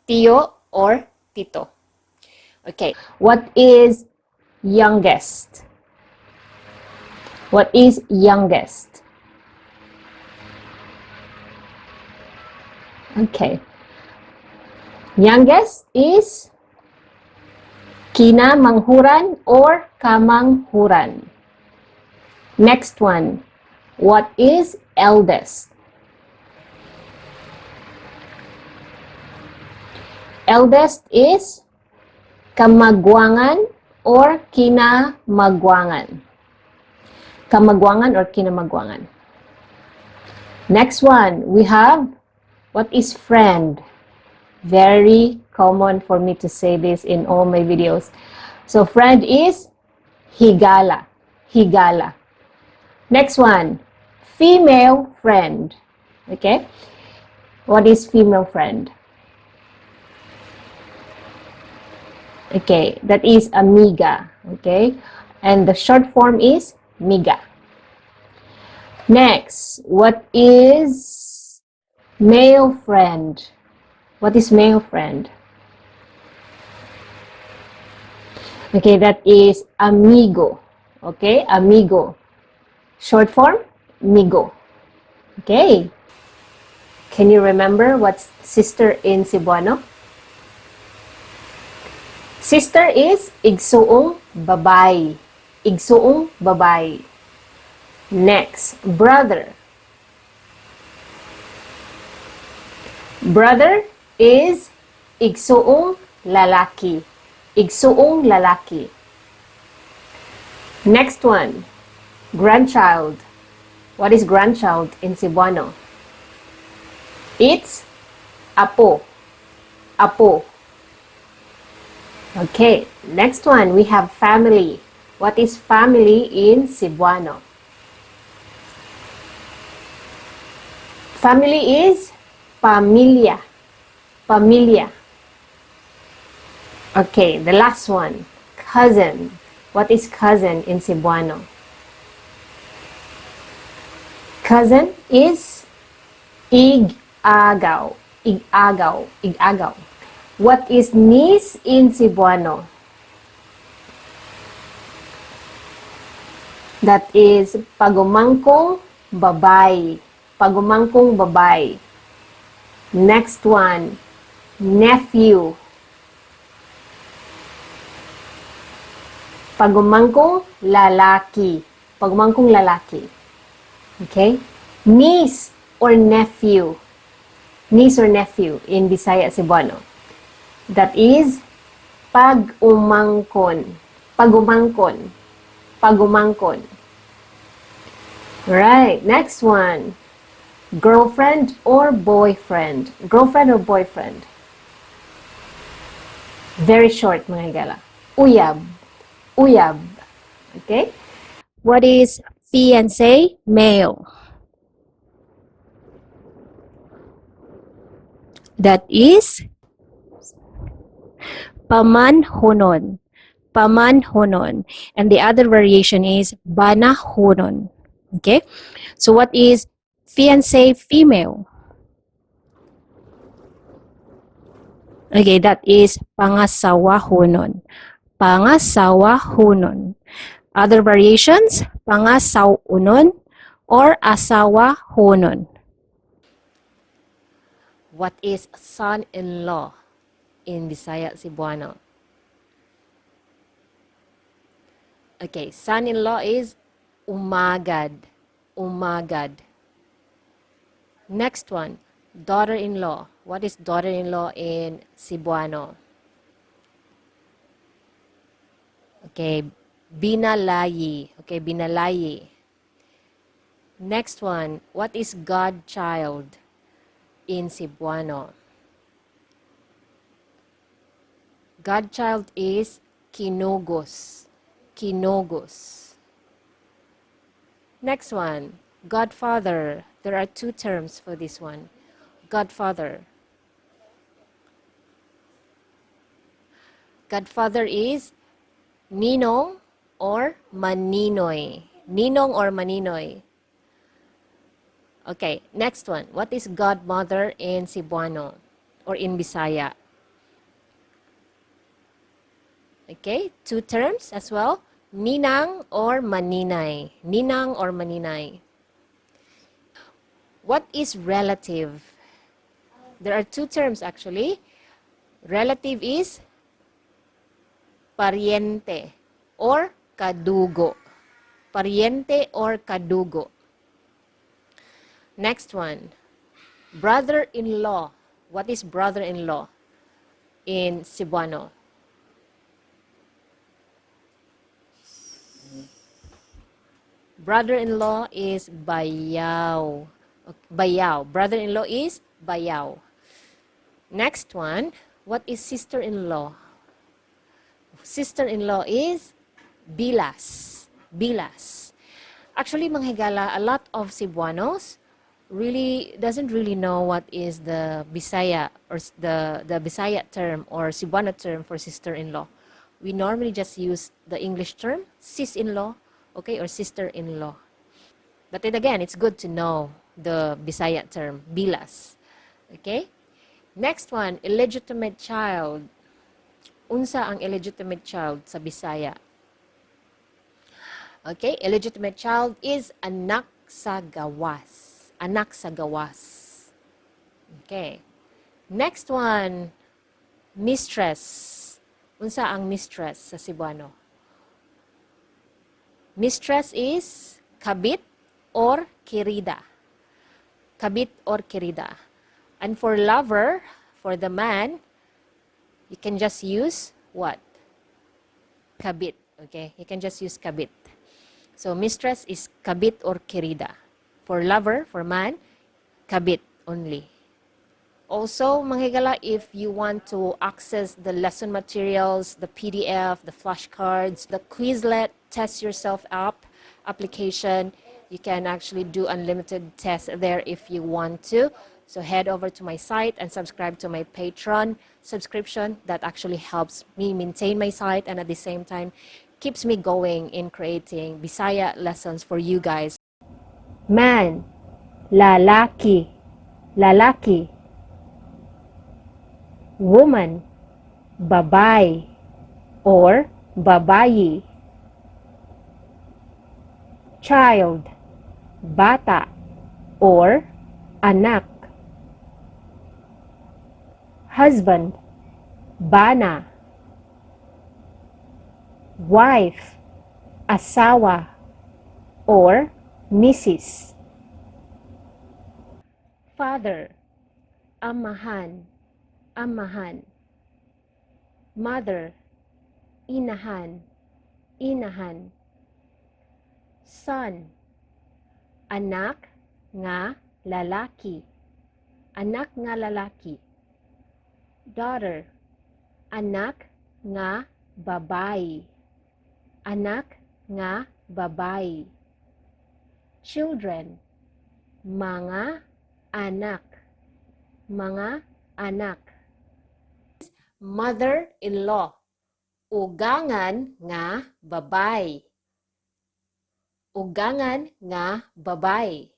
[SPEAKER 1] tiyo, or tito. Okay,
[SPEAKER 2] What is youngest? What is youngest? Okay. Youngest is kinamanghuran or kamanghuran. Next one. What is eldest? Eldest is kamagwangan or kinamagwangan. Kamagwangan or kinamagwangan. Next one, we have what is friend? Very common for me to say this in all my videos. So friend is higala. Higala. Next one, female friend. Okay? What is female friend? Okay, that is amiga. Okay? And the short form is miga. Next, what is male friend? What is male friend? Okay, that is amigo. Okay, amigo. Short form, migo. Okay. Can you remember what's sister in Cebuano? Sister is igsuong babay. Igsuong babay. Next, brother. Brother is igsuong lalaki. Igsuong lalaki. Next one, grandchild. What is grandchild in Cebuano? It's apo. Apo. Okay, next one, we have family. What is family in Cebuano? Family is pamilya. Pamilya. Okay, the last one, cousin. What is cousin in Cebuano? Cousin is ig-agaw. Ig-agaw. Ig-agaw. What is niece in Cebuano? That is pagumangkong babay. Pagumangkong babay. Next one, nephew. Pagumangkong lalaki. Pagumangkong lalaki. Okay? Niece or nephew. Niece or nephew in Bisaya Cebuano. That is pag-umangkon. Pagumangkon. Pagumangkon. Right, next one. Girlfriend or boyfriend? Girlfriend or boyfriend? Very short, mga gala. Uyab. Uyab. Okay? What is fiancé male? That is pamanhonon. Pamanhonon. And the other variation is banahonon. Okay? So what is fiancé female? Okay, that is pangasawahonon. Pangasawahonon. Other variations, pangasawunon or asawahonon. What is son-in-law in Bisaya Cebuano? Okay, son-in-law is umagad. Umagad. Next one, daughter-in-law. What is daughter-in-law in Cebuano? Okay, binalayi. Okay, binalayi. Next one, what is godchild in Cebuano? Godchild is kinogos. Kinogos. Next one, godfather. There are two terms for this one. Godfather. Godfather is ninong or maninoy. Ninong or maninoy. Okay, next one. What is godmother in Cebuano or in Bisaya?
[SPEAKER 1] Okay, two terms as well. Ninang or maninay. Ninang or maninay. What is relative? There are two terms actually. Relative is pariente or kadugo. Pariente or kadugo. Next one, brother-in-law. What is brother-in-law in Cebuano? Brother-in-law is bayaw. Bayaw. Brother-in-law is bayaw. Next one, what is sister-in-law? Sister-in-law is bilas. Bilas. Actually, mga higala, a lot of Cebuanos doesn't really know what is the Bisaya or the Bisaya term or Cebuano term for sister-in-law. We normally just use the English term, sis-in-law, okay, or sister-in-law. But then again, it's good to know the Bisaya term, bilas. Okay? Next one, illegitimate child. Unsa ang illegitimate child sa Bisaya? Okay, illegitimate child is anak sa gawas. Anak sa gawas. Okay. Next one, mistress. Unsa ang mistress sa Cebuano? Mistress is kabit or kirida. Kabit or kirida. And for lover, for the man, you can just use what? Kabit. Okay, you can just use kabit. So, mistress is kabit or kirida. For lover, for man, kabit only. Also, mga higala, if you want to access the lesson materials, the PDF, the flashcards, the Quizlet, test yourself up application, you can actually do unlimited tests there if you want to. So head over to my site and subscribe to my Patreon subscription. That actually helps me maintain my site and at the same time keeps me going in creating Bisaya lessons for you guys.
[SPEAKER 2] Man, lalaki, lalaki. Woman, babae or babayi. Child, bata or anak. Husband, bana. Wife, asawa or misis. Father, amahan, amahan. Mother, inahan, inahan. Son, anak nga lalaki, anak nga lalaki. Daughter, anak nga babae, anak nga babae. Children, mga anak, mga anak.
[SPEAKER 1] Mother-in-law, ugangan nga babay. Ugangan nga babay.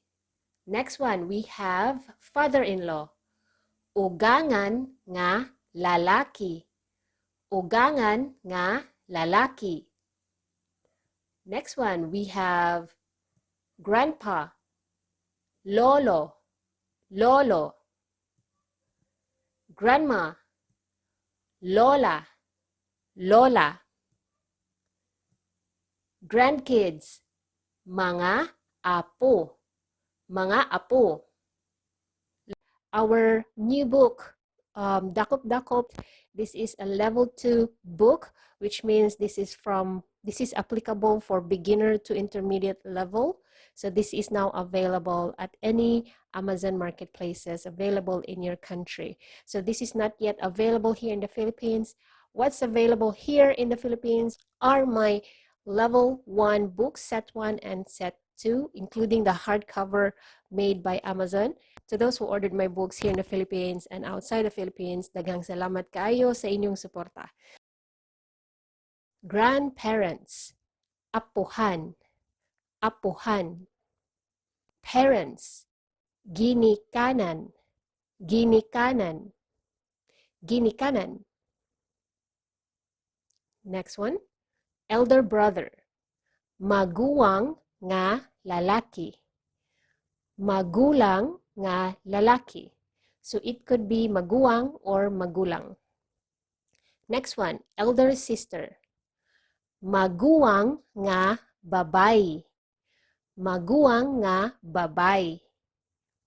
[SPEAKER 1] Next one, we have father-in-law, ugangan nga lalaki. Ugangan nga lalaki. Next one, we have grandpa, lolo, lolo. Grandma, lola, lola. Grandkids, mga apo, mga apo. Our new book, Dakop Dakop, this is a level 2 book, which means this is applicable for beginner to intermediate level. So this is now available at any Amazon marketplaces available in your country. So this is not yet available here in the Philippines. What's available here in the Philippines are my level 1 books, set 1 and set 2, including the hardcover made by Amazon. To those who ordered my books here in the Philippines and outside the Philippines, daghang salamat kaayo sa inyong suporta. Grandparents, apuhan, apuhan. Parents, ginikanan, ginikanan, ginikanan. Next one, elder brother. Maguwang nga lalaki. Magulang nga lalaki. So it could be maguwang or magulang. Next one, elder sister. Maguwang nga babay. Maguwang nga babay.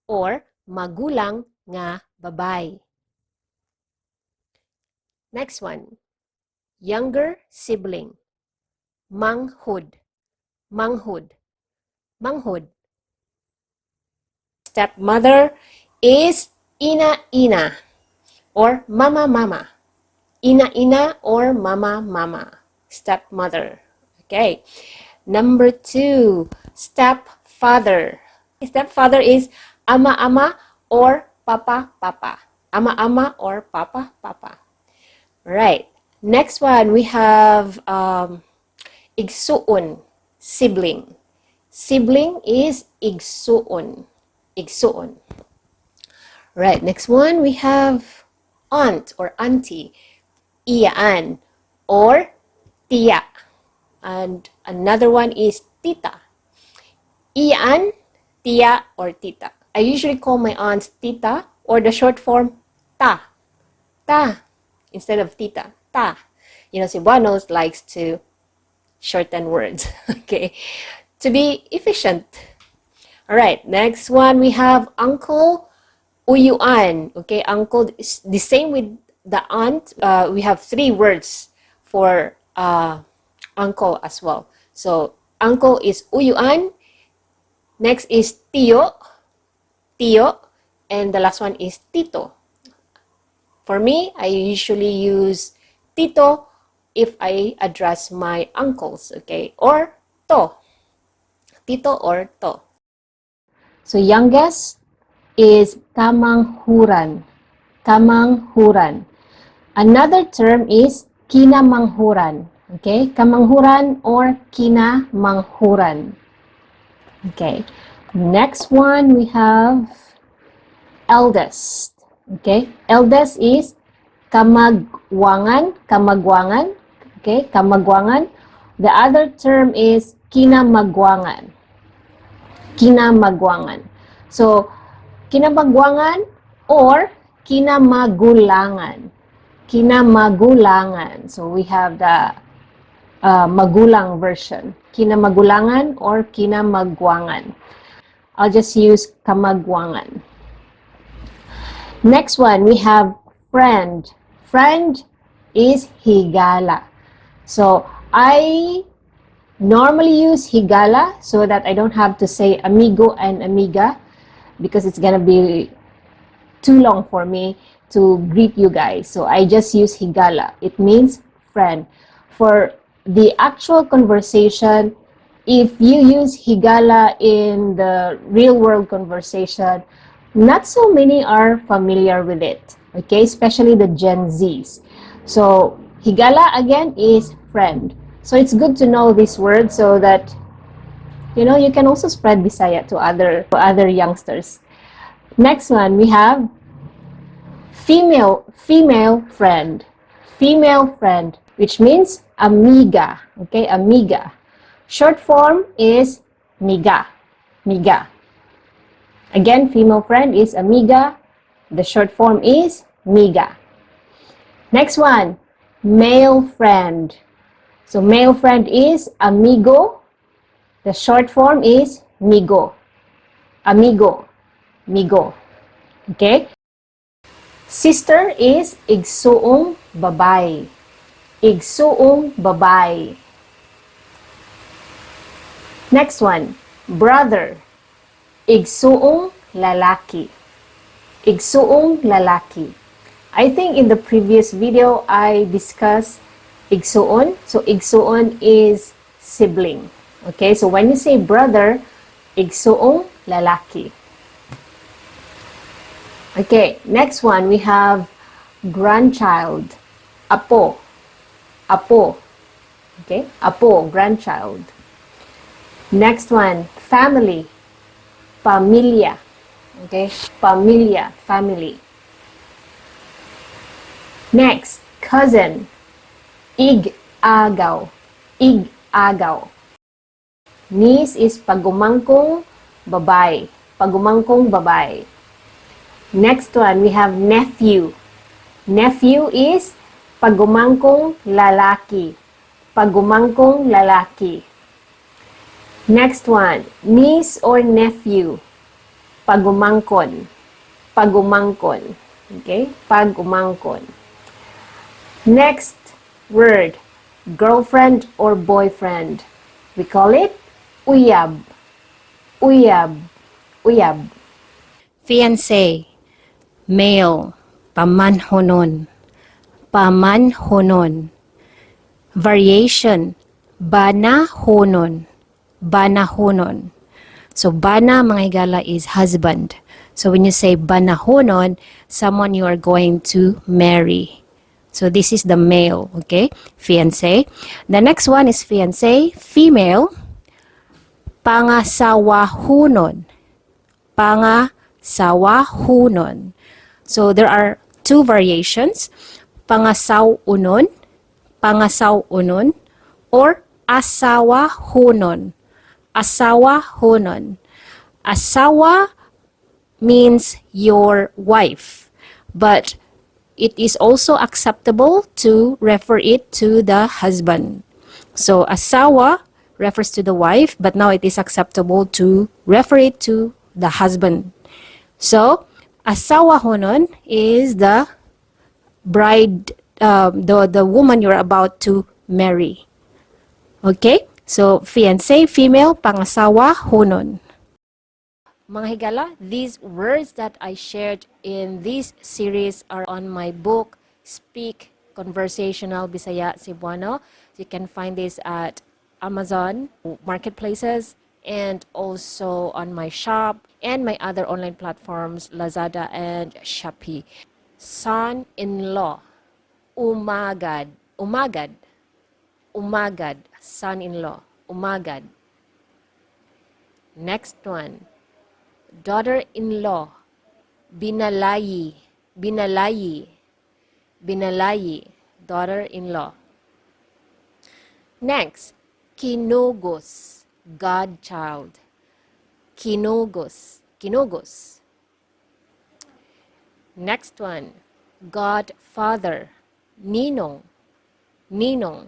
[SPEAKER 1] Or magulang nga babay. Next one, younger sibling. Manghud. Manghud. Manghud. Stepmother is ina-ina or mama-mama. Ina-ina or mama-mama. Stepmother. Okay. Number 2, stepfather. Stepfather is ama-ama or papa-papa. Ama-ama or papa-papa. Right. Next one, we have igsuon, sibling. Sibling is igsuon. Igsuon. Right. Next one, we have aunt or auntie. Iyaan or tiya. And another one is tita. Iyaan, tiya, or tita. I usually call my aunts tita or the short form ta. Ta. Instead of tita. Ta. You know, Cebuanos likes to shorten words. Okay. To be efficient. Alright. Next one, we have uncle, uyuan. Okay. Uncle is the same with the aunt. We have 3 words for uncle as well. So, uncle is uyuan. Next is tiyo. Tiyo. And the last one is tito. For me, I usually use tito if I address my uncles, okay? Or to. Tito or to.
[SPEAKER 2] So youngest is kamanghuran. Kamanghuran. Another term is kinamanghuran. Okay? Kamanghuran or kinamanghuran. Okay. Next one we have eldest. Okay? Eldest is kamagwangan. Kamagwangan. Okay? Kamagwangan. The other term is kinamagwangan. Kinamagwangan. So, kinamagwangan or kinamagulangan. Kinamagulangan. So, we have the magulang version. Kinamagulangan or kinamagwangan. I'll just use kamagwangan. Next one, we have friend. Friend is higala. So, I normally use higala so that I don't have to say amigo and amiga because it's gonna be too long for me to greet you guys. So I just use higala. It means friend. For the actual conversation, if you use higala in the real world conversation, not so many are familiar with it, okay? Especially the Gen Zs. So higala again is friend. So it's good to know this word so that you know you can also spread Bisaya to other youngsters. Next one we have female friend. Female friend, which means amiga. Okay, amiga. Short form is miga. Miga. Again, female friend is amiga. The short form is miga. Next one, male friend. So male friend is amigo. The short form is migo. Amigo. Migo. Okay? Sister is igsuong babay. Igsuong babay. Next one, brother. Igsuong lalaki. Igsuong lalaki. I think in the previous video, I discussed igsuon. So, igsuon is sibling. Okay, so when you say brother, igsuong lalaki. Okay, next one, we have grandchild. Apo. Apo. Okay, apo, grandchild. Next one, family. Pamilya. Okay, pamilya, family. Next, cousin. Ig-agaw. Ig-agaw. Niece is pagumangkong babae. Pagumangkong babae. Next one, we have nephew. Nephew is pagumangkong lalaki. Pagumangkong lalaki. Next one, niece or nephew. Pagumangkon. Pagumangkon. Okay? Pagumangkon. Next word, girlfriend or boyfriend. We call it uyab. Uyab. Uyab.
[SPEAKER 1] Fiancé, male, pamanhonon, pamanhonon. Variation, banahonon, banahonon. So, bana, mga higala, is husband. So, when you say banahonon, someone you are going to marry. So, this is the male, okay? Fiancé. The next one is fiancé, female, pangasawahunon. Pangasawahunon. So, there are two variations, pangasawunon, pangasawunon, or asawahunon. Asawahunon. Asawa means your wife, but it is also acceptable to refer it to the husband. So asawa refers to the wife, but now it is acceptable to refer it to the husband. So asawahunon is the bride, the woman you're about to marry. Okay? So, fiancé, female, pangasawa, hunon. Mga higala, these words that I shared in this series are on my book, Speak Conversational Bisaya Cebuano. You can find this at Amazon, marketplaces, and also on my shop and my other online platforms, Lazada and Shopee. Son-in-law, umagad, umagad, umagad, son-in-law, umagad. Next one, daughter-in-law, binalayi, binalayi, binalayi, daughter-in-law. Next, kinugos, godchild, kinugos, kinugos. Next one, godfather, ninong, ninong,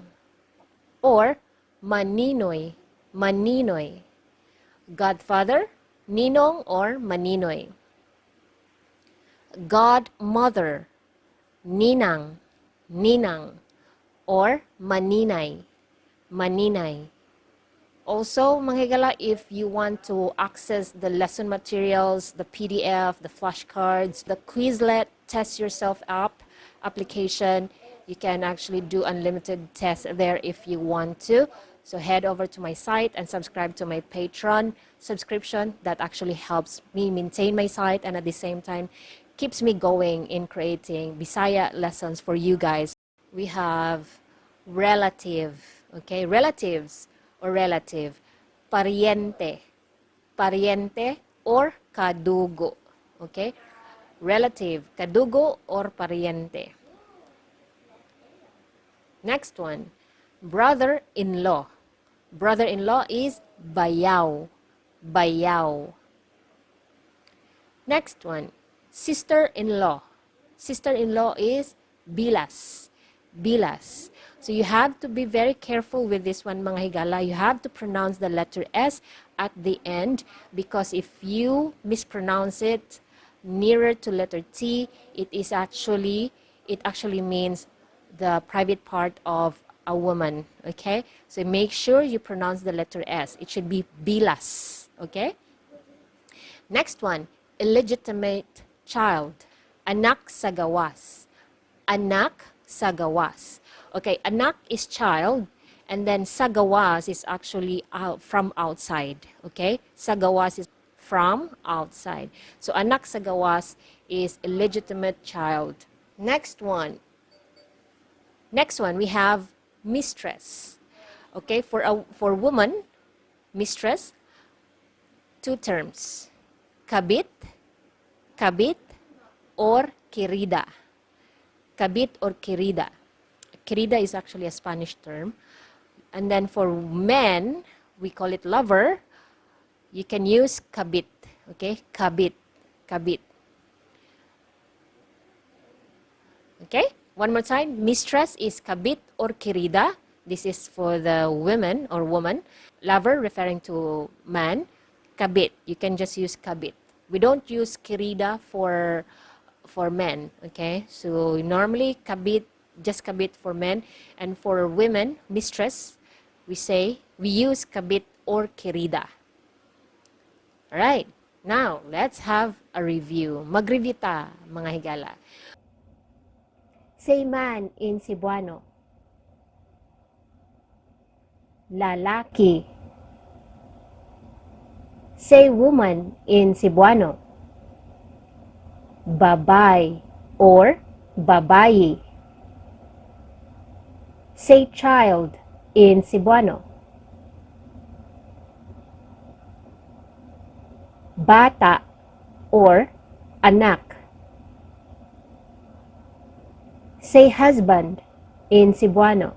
[SPEAKER 1] or maninoy, maninoy. Godfather, ninong, or maninoy. Godmother, ninang, ninang, or maninay, maninay. Also, mga higala, if you want to access the lesson materials, the PDF, the flashcards, the Quizlet Test Yourself app application, you can actually do unlimited tests there if you want to. So head over to my site and subscribe to my Patreon subscription. That actually helps me maintain my site and at the same time keeps me going in creating Bisaya lessons for you guys. We have relative, okay? Relatives or relative. Pariente, pariente or kadugo, okay? Relative, kadugo or pariente. Next one, brother-in-law. Brother-in-law is bayaw, bayaw. Next one, sister-in-law. Sister-in-law is bilas, bilas. So you have to be very careful with this one, mga higala. You have to pronounce the letter S at the end because if you mispronounce it nearer to letter T, it actually means the private part of a woman, okay? So make sure you pronounce the letter S. It should be bilas, okay? Next one, illegitimate child. Anak sa gawas. Anak sa gawas. Okay, anak is child, and then sa gawas is actually from outside. Okay, sa gawas is from outside. So anak sa gawas is illegitimate child. Next one we have mistress. Okay, for woman, mistress, two terms. Kabit, kabit, or kirida. Kabit or kirida. Querida is actually a Spanish term. And then for men, we call it lover. You can use kabit. Okay? Kabit. Kabit. Okay? One more time. Mistress is kabit or querida. This is for the women or woman. Lover referring to man. Kabit. You can just use kabit. We don't use querida for men. Okay? So normally kabit, just kabit for men. And for women, mistress, we use kabit or querida. Alright. Now, let's have a review. Mag-review ta, mga higala.
[SPEAKER 2] Say man in Cebuano. Lalaki. Say woman in Cebuano. Babay or babayi. Say child in Cebuano. Bata or anak. Say husband in Cebuano.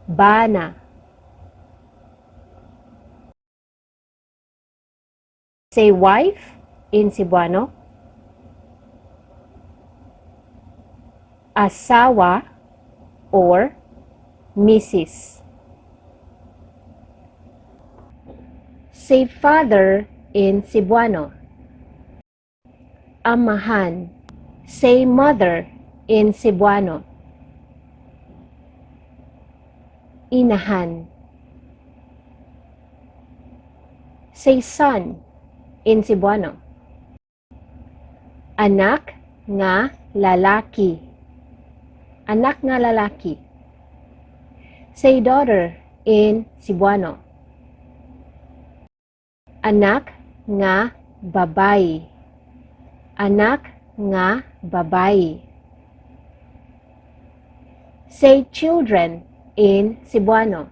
[SPEAKER 2] Bana. Say wife in Cebuano. Asawa or Mrs. Say father in Cebuano. Amahan. Say mother in Cebuano. Inahan. Say son in Cebuano. Anak nga lalaki. Anak nga lalaki. Say daughter in Cebuano. Anak nga babayi. Anak nga babayi. Say children in Cebuano.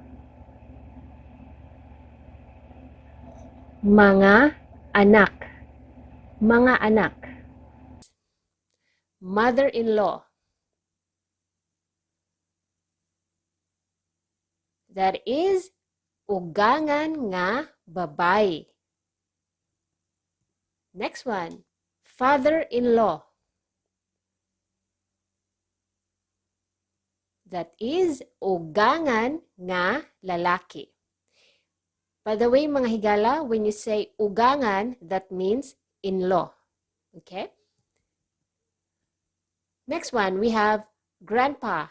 [SPEAKER 2] Mga anak. Mga anak.
[SPEAKER 1] Mother-in-law. That is ugangan nga babay. Next one. Father-in-law. That is ugangan nga lalaki. By the way, mga higala, when you say ugangan, that means in-law. Okay? Next one, we have grandpa.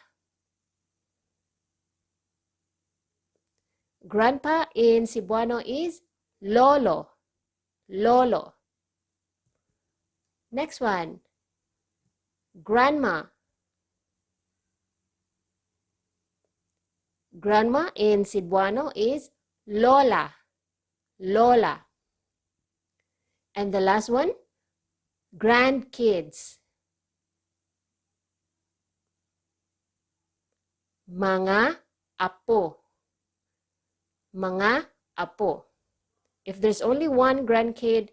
[SPEAKER 1] Grandpa in Cebuano is lolo. Lolo. Next one, grandma. Grandma in Cebuano is lola. Lola. And the last one, grandkids. Mga apo. Mga apo. If there's only one grandkid,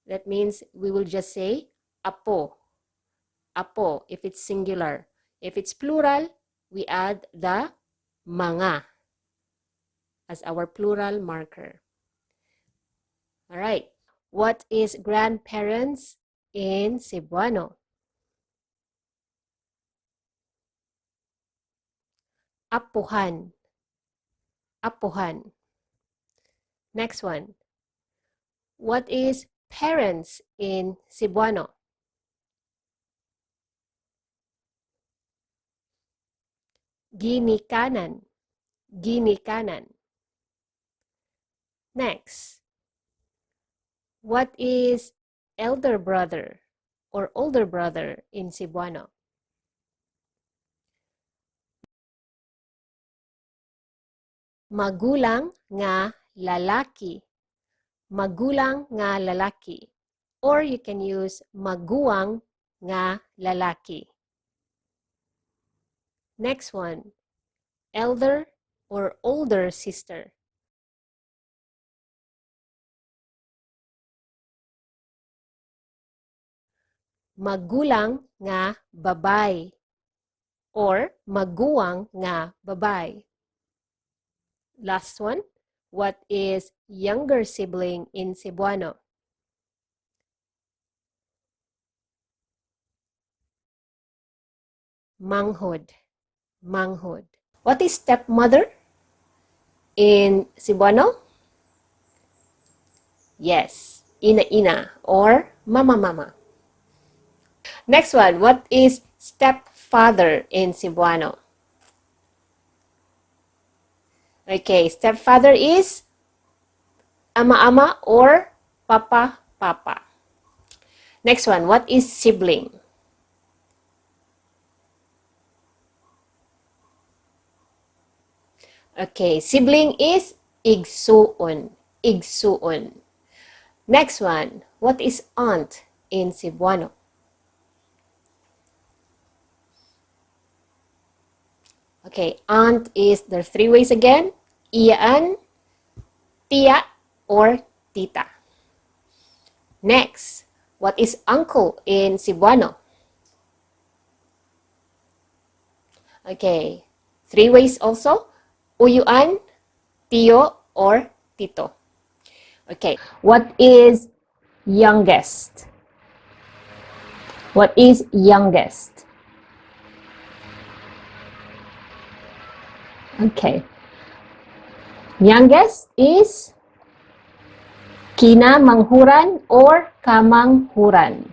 [SPEAKER 1] that means we will just say apo. Apo if it's singular. If it's plural, we add the mga as our plural marker. All right. What is grandparents in Cebuano? Apuhan. Apuhan. Next one. What is parents in Cebuano? Ginikanan. Ginikanan. Next. What is elder brother or older brother in Cebuano? Magulang nga lalaki. Magulang nga lalaki. Or you can use maguwang nga lalaki. Next one, elder or older sister. Magulang nga babay. or maguwang nga babay. Last one, what is younger sibling in Cebuano? Manghod. Manghod. What is stepmother in Cebuano? Yes, ina-ina or mama-mama. Next one, what is stepfather in Cebuano? Okay, stepfather is ama-ama or papa-papa. Next one, what is sibling? Okay, sibling is igsuon. Igsuon. Next one, what is aunt in Cebuano? Okay, aunt is, there's three ways again. Iyaan, tia, or tita. Next, what is uncle in Cebuano? Okay, three ways also. Uyuan, tio, or tito. Okay,
[SPEAKER 2] What is youngest? What is youngest? Okay. Youngest is kinamanghuran or kamanghuran.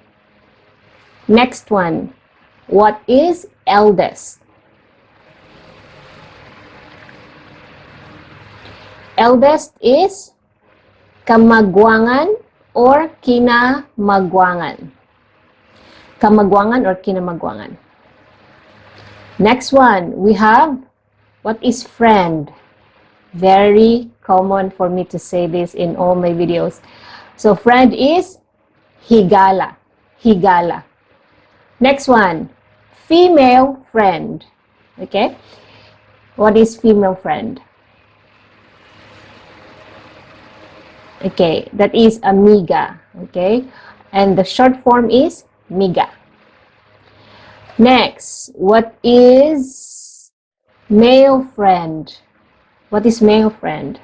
[SPEAKER 2] Next one. What is eldest? Eldest is kamagwangan or kinamagwangan. Kamagwangan or kinamagwangan. Next one, we have what is friend? Very common for me to say this in all my videos. So friend is higala. Higala. Next one, female friend. Okay? What is female friend? Okay, that is amiga. Okay? And the short form is miga. Next, what is male friend? What is male friend?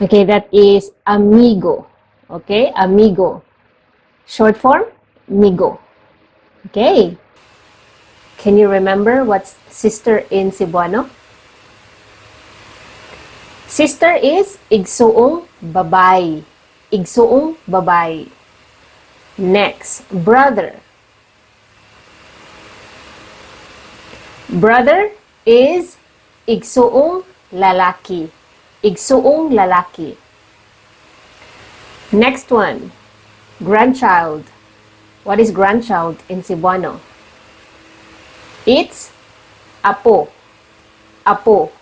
[SPEAKER 2] Okay, that is amigo. Okay, amigo. Short form, migo. Okay. Can you remember what's sister in Cebuano? Sister is igsuong babay. Igsuong babay. Next, brother. Brother is igsuong lalaki. Igsuong lalaki. Next one, grandchild. What is grandchild in Cebuano? It's apo. Apo.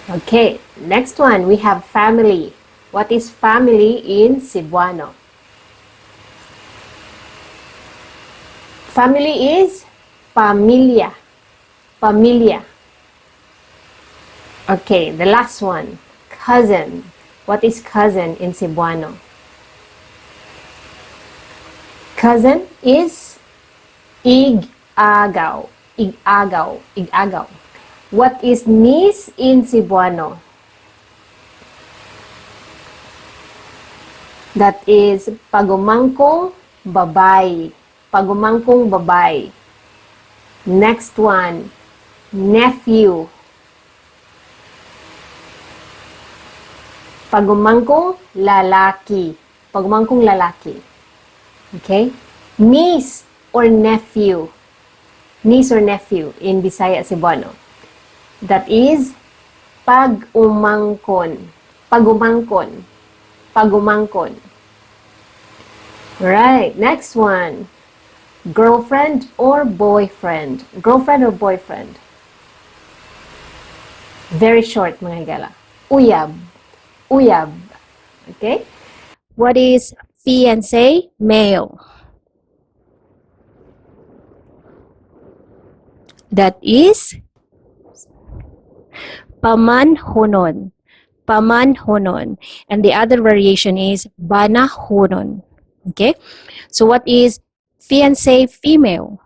[SPEAKER 2] Okay, next one, we have family. What is family in Cebuano? Family is pamilya. Pamilya. Okay, the last one, cousin. What is cousin in Cebuano? Cousin is ig-agaw. Ig-agaw. Ig-agaw. What is niece in Cebuano? That is pagumangkong babay. Pagumangkong babay. Next one, nephew. Pagumangkong lalaki. Pagumangkong lalaki. Okay? Niece or nephew. Niece or nephew in Bisaya Cebuano. That is pag-umangkon. Pagumangkon. Pagumangkon. Right, next one. Girlfriend or boyfriend? Girlfriend or boyfriend? Very short, mga higala. Uyab. Uyab. Okay? What is fiancé male? That is pamanhonon. Pamanhonon. And the other variation is banahonon. Okay? So what is fiancé female.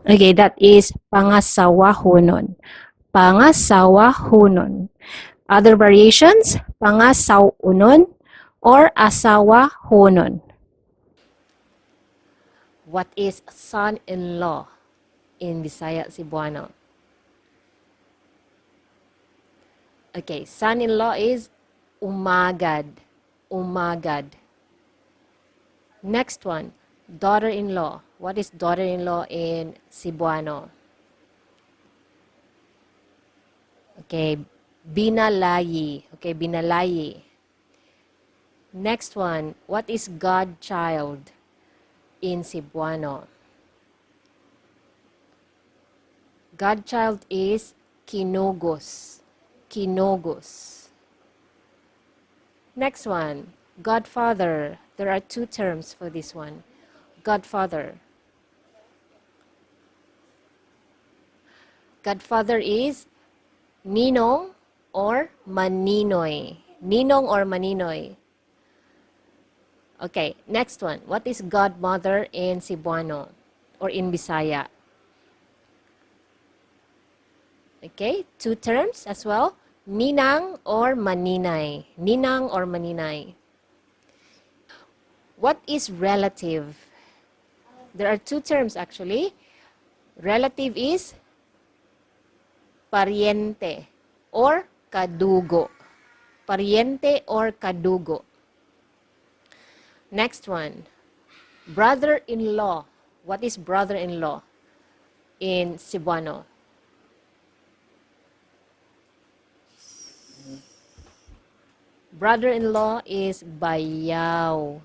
[SPEAKER 2] Okay, that is pangasawahonon. Pangasawahonon. Other variations, pangasawunon or asawahonon.
[SPEAKER 1] What is son-in-law in Bisaya Cebuano? Okay, son-in-law is umagad. Umagad. Next one, daughter-in-law. What is daughter-in-law in Cebuano? Okay, binalayi. Okay, binalayi. Next one, what is godchild in Cebuano? Godchild is kinogos. Kinogos. Next one, godfather. There are two terms for this one. Godfather. Godfather is ninong or maninoy. Ninong or maninoy. Okay, next one. What is godmother in Cebuano or in Bisaya? Okay, two terms as well. Ninang or maninay. Ninang or maninay. What is relative? There are two terms actually. Relative is pariente or kadugo. Pariente or kadugo. Next one. Brother-in-law. What is brother-in-law in Cebuano? Brother-in-law is bayaw.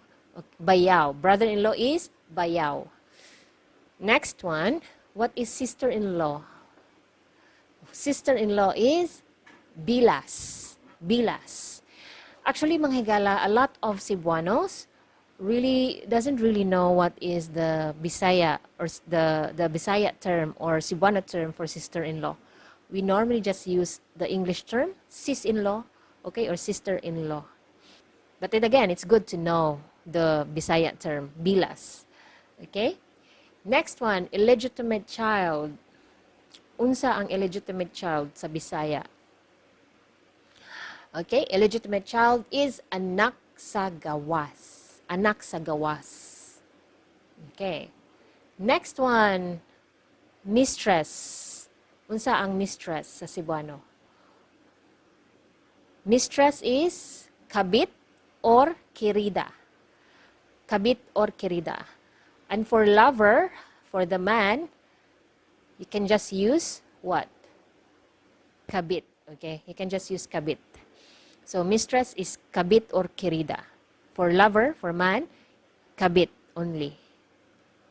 [SPEAKER 1] Bayaw. Brother-in-law is bayaw. Next one, what is sister-in-law? Sister-in-law is bilas. Bilas. Actually, mga higala, a lot of Cebuanos really doesn't really know what is the Bisaya or the Bisaya term or Cebuano term for sister-in-law. We normally just use the English term, sis-in-law, okay, or sister-in-law. But then again, it's good to know the Bisaya term, bilas. Okay? Next one, illegitimate child. Unsa ang illegitimate child sa Bisaya? Okay, illegitimate child is anak sa gawas. Anak sa gawas. Okay. Next one, mistress. Unsa ang mistress sa Cebuano? Mistress is kabit or kirida. Kabit or kirida. And for lover, for the man, you can just use what? Kabit. Okay? You can just use kabit. So, mistress is kabit or kirida. For lover, for man, kabit only.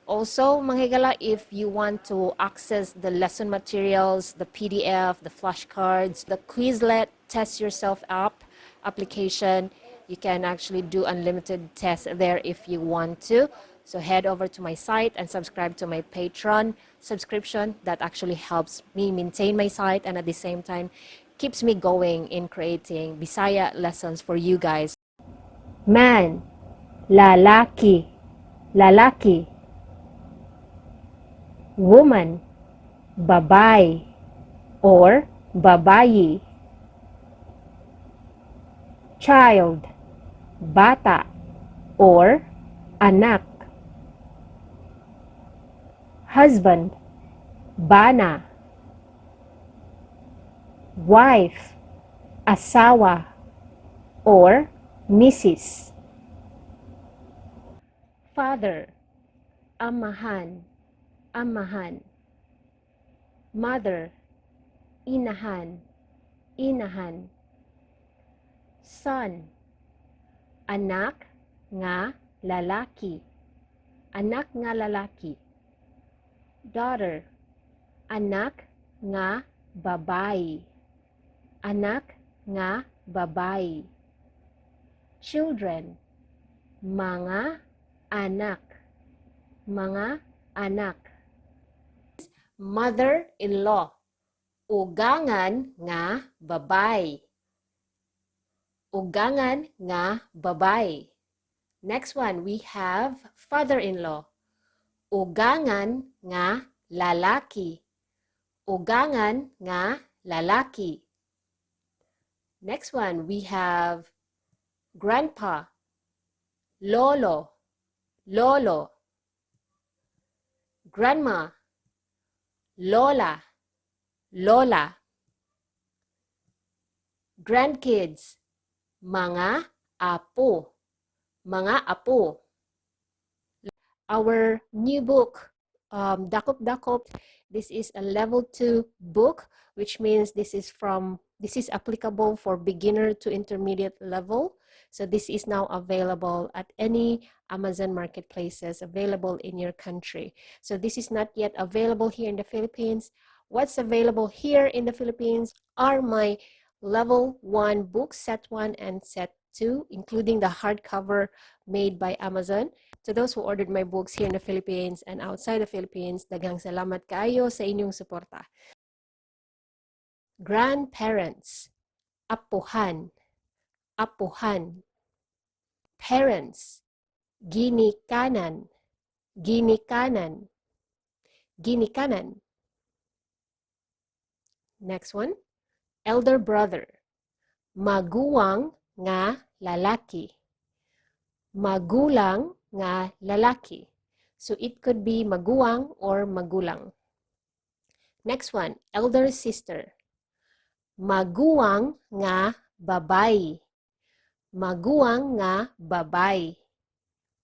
[SPEAKER 1] Also, mga higala, if you want to access the lesson materials, the PDF, the flashcards, the Quizlet Test Yourself app application, you can actually do unlimited tests there if you want to. So head over to my site and subscribe to my Patreon subscription. That actually helps me maintain my site and at the same time keeps me going in creating Bisaya lessons for you guys.
[SPEAKER 2] Man, lalaki, lalaki. Woman, babae or babayi. Child, bata or anak. Husband, bana. Wife, asawa or misis. Father, amahan, amahan. Mother, inahan, inahan. Son, anak nga lalaki, anak nga lalaki. Daughter, anak nga babae, anak nga babae. Children, mga anak, mga anak.
[SPEAKER 1] Mother-in-law. Ugangan nga babay. Ugangan nga babay. Next one, we have father-in-law. Ugangan nga lalaki. Ugangan nga lalaki. Next one, we have grandpa. Lolo. Lolo. Grandma. Lola. Lola. Grandkids. Mga apo. Mga apo. Our new book, Dakop Dakop. This is a level 2 book, which means this is applicable for beginner to intermediate level. So this is now available at any Amazon marketplaces available in your country. So this is not yet available here in the Philippines. What's available here in the Philippines are my level 1 books, set 1 and set 2, including the hardcover made by Amazon. To those who ordered my books here in the Philippines and outside the Philippines, daghang salamat kaayo sa inyong suporta. Grandparents, apuhan, apuhan. Parents, ginikanan, ginikanan, ginikanan. Next one, elder brother, maguwang nga lalaki. Magulang nga lalaki. So it could be maguwang or magulang. Next one, elder sister. Maguwang nga babay. Maguwang nga babay.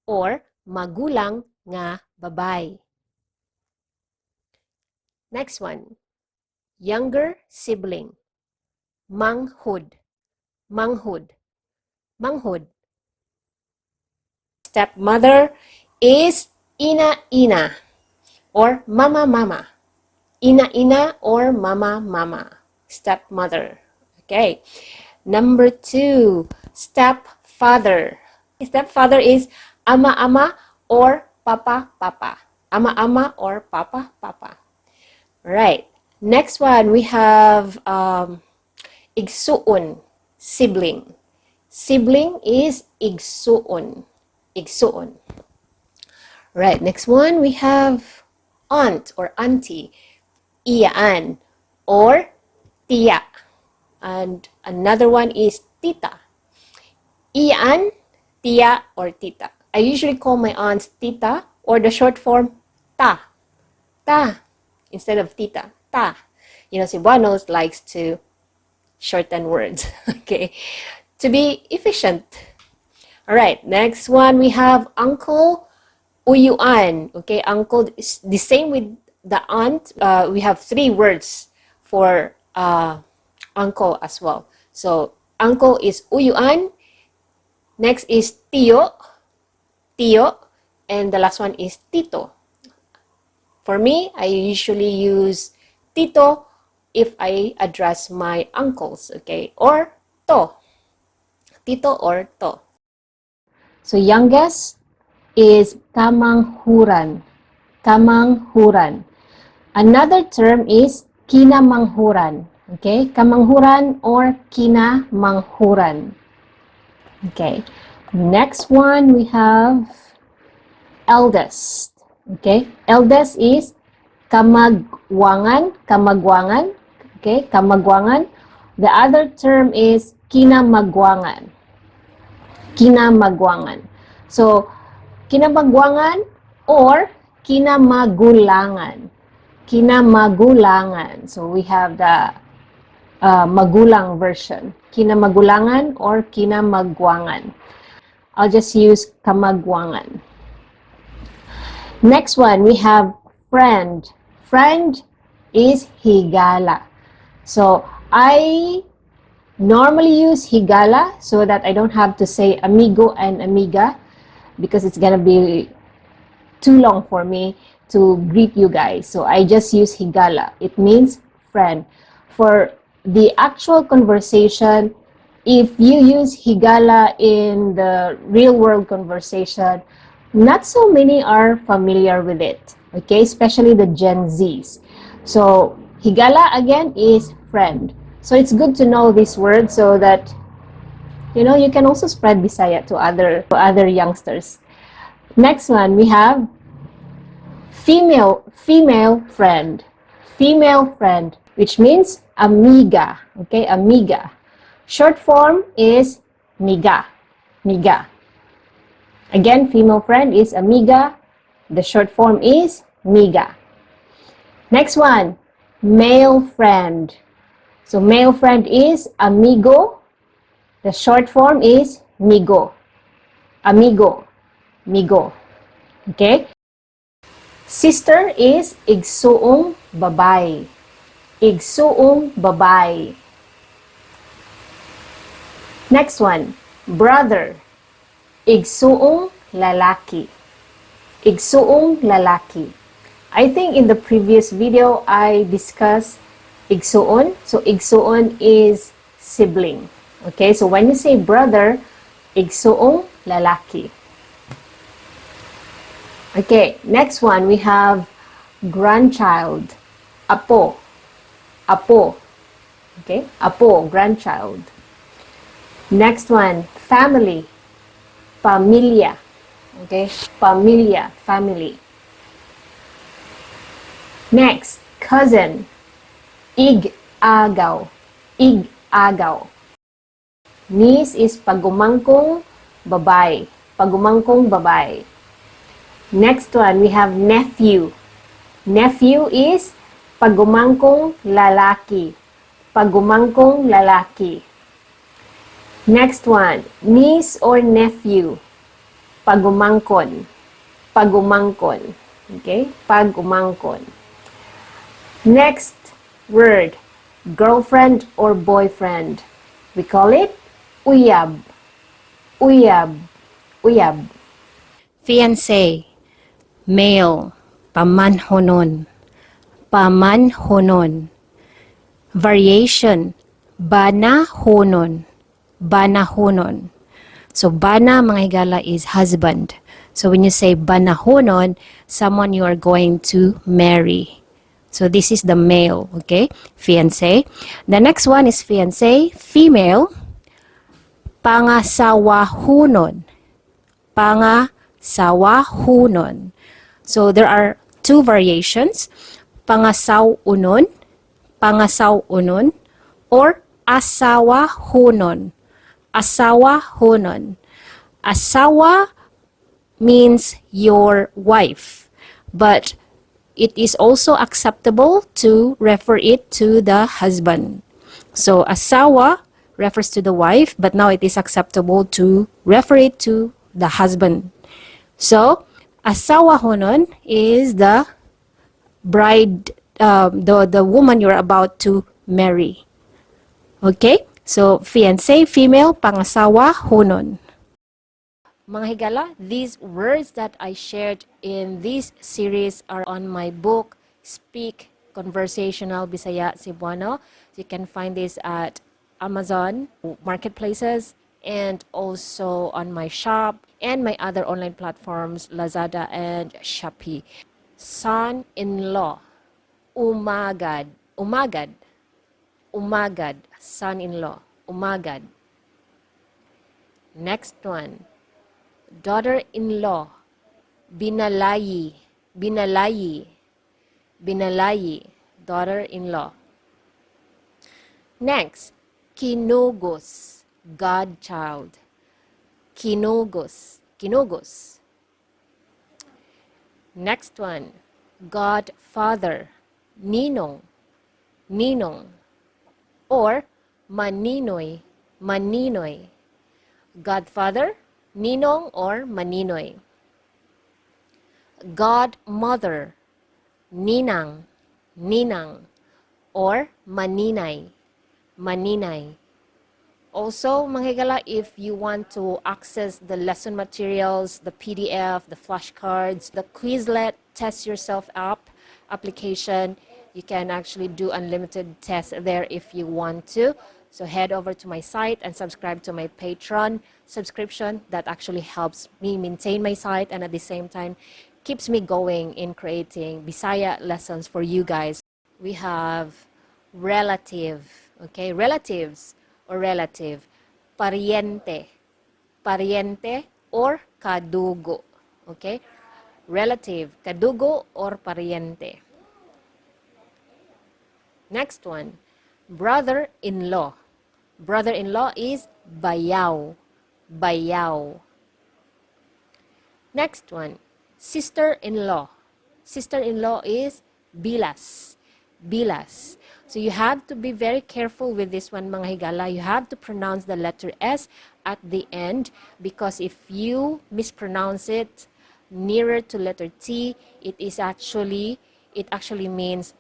[SPEAKER 1] Or magulang nga babay. Next one, younger sibling. Manghud. Manghud. Manghud. Stepmother is ina-ina or mama-mama. Ina-ina or mama-mama. Stepmother. Okay. Number 2, stepfather. Stepfather is ama-ama or papa-papa. Ama-ama or papa-papa. Right. Next one, we have igsuon, sibling. Sibling is igsuon. Igsuon. Right, next one we have aunt or auntie, iyaan or tia. And another one is tita. Iyaan, tia, or tita. I usually call my aunts tita or the short form ta. Ta instead of tita. Ta. You know, Cebuanos likes to shorten words. Okay, to be efficient. All right, next one we have uncle, uyuan. Okay, uncle is the same with the aunt. We have 3 words for uncle as well. So uncle is uyuan. Next is tio, tio, and the last one is tito. For me, I usually use tito if I address my uncles, okay, or to, tito or to.
[SPEAKER 2] So youngest is kamanghuran. Kamanghuran. Another term is kinamanghuran. Okay, kamanghuran or kinamanghuran. Okay, next one we have eldest. Okay, eldest is kamagwangan. Kamagwangan. Okay, kamagwangan. The other term is kinamagwangan. Kinamagwangan. So, kinamagwangan or kinamagulangan. Kinamagulangan. So, we have the magulang version. Kinamagulangan or kinamagwangan. I'll just use kamagwangan. Next one, we have friend. Friend is higala. So, I normally use higala so that I don't have to say amigo and amiga because it's gonna be too long for me to greet you guys. So I just use higala. It means friend. For the actual conversation, if you use higala in the real world conversation, not so many are familiar with it, okay? Especially the Gen Zs. So higala again is friend. So it's good to know this word so that You know, you can also spread Bisaya to other youngsters. Next one, we have female friend. Female friend, which means amiga. Okay, amiga. Short form is miga. Miga. Again, female friend is amiga. The short form is miga. Next one, male friend. So male friend is amigo. The short form is migo. Amigo. Migo. Okay? Sister is igsuong babay. Igsuong babay. Next one, brother. Igsuong lalaki. Igsuong lalaki. I think in the previous video, I discussed igsuon. So, igsuon is sibling. Okay, so when you say brother, igsuong lalaki. Okay, next one, we have grandchild. Apo. Apo. Okay, apo, grandchild. Next one, family. Pamilya. Okay, pamilya, family. Next, cousin. Ig-agaw. Ig-agaw. Niece is pagumangkong babay. Pagumangkong babay. Next one, we have nephew. Nephew is pagumangkong lalaki. Pagumangkong lalaki. Next one, niece or nephew. Pagumangkon. Pagumangkon. Okay? Pagumangkon. Next word, girlfriend or boyfriend. We call it uyab. Uyab. Uyab.
[SPEAKER 1] Fiancé, male, pamanhonon. Pamanhonon. Variation, banahonon. Banahonon. So, bana, mga higala, is husband. So, when you say banahonon, someone you are going to marry. So, this is the male, okay? Fiancé. The next one is fiancé, female, pangasawahunon. Pangasawahunon. So, there are two variations, pangasawunon, pangasawunon, or asawahunon. Asawahunon. Asawa means your wife, but it is also acceptable to refer it to the husband. So asawa refers to the wife, but now it is acceptable to refer it to the husband. So asawahunon is the bride, the woman you're about to marry. Okay? So, fiancé, female, pangasawa, hunon. Mga higala, these words that I shared in this series are on my book, Speak Conversational Bisaya Cebuano. You can find this at Amazon, marketplaces, and also on my shop and my other online platforms, Lazada and Shopee. Son-in-law, umagad, umagad. Umagad, son-in-law, umagad. Next one, daughter-in-law, binalayi, binalayi, binalayi, daughter-in-law. Next, kinugos, godchild, kinugos, kinugos. Next one, godfather, ninong, ninong. Or maninoy, maninoy. Godfather, ninong or maninoy. Godmother, ninang, ninang. Or maninay, maninay. Also, mga higala, if you want to access the lesson materials, the PDF, the flashcards, the Quizlet Test Yourself app application, you can actually do unlimited tests there if you want to. So head over to my site and subscribe to my Patreon subscription. That actually helps me maintain my site and at the same time keeps me going in creating Bisaya lessons for you guys. We have relative, okay? Relatives or relative. pariente. Pariente or kadugo. Okay? Relative, kadugo or pariente. Next one, brother-in-law. Brother-in-law is bayaw. Bayaw. Next one, sister-in-law. Sister-in-law is bilas. Bilas. So you have to be very careful with this one, mga higala. You have to pronounce the letter S at the end because if you mispronounce it nearer to letter T, it actually means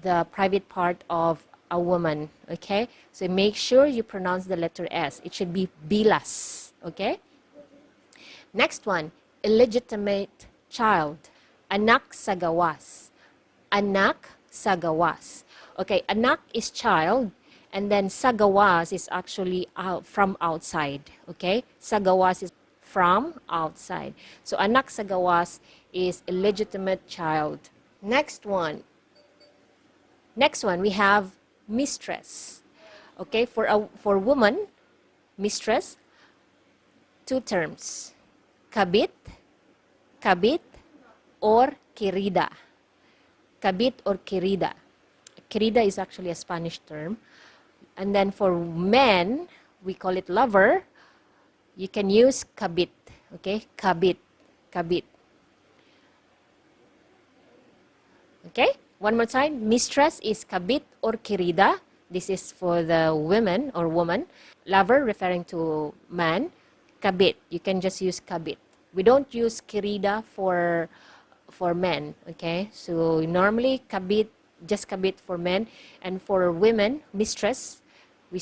[SPEAKER 1] the private part of a woman, okay? So make sure you pronounce the letter S. It should be bilas, okay? Next one, illegitimate child. Anak sa gawas. Anak sa gawas. Okay, anak is child, and then sa gawas is actually from outside. Okay, sa gawas is from outside. So anak sa gawas is illegitimate child. Next one we have mistress. Okay, for woman, mistress, two terms. Kabit, kabit, or querida. Kabit or querida. Querida is actually a Spanish term. And then for men, we call it lover. You can use kabit. Okay, kabit, kabit. Okay, one more time. Mistress is kabit or querida. This is for the women or woman. Lover referring to man. Kabit, you can just use kabit. We don't use querida for men, okay? So normally kabit, just kabit for men, and for women, mistress, we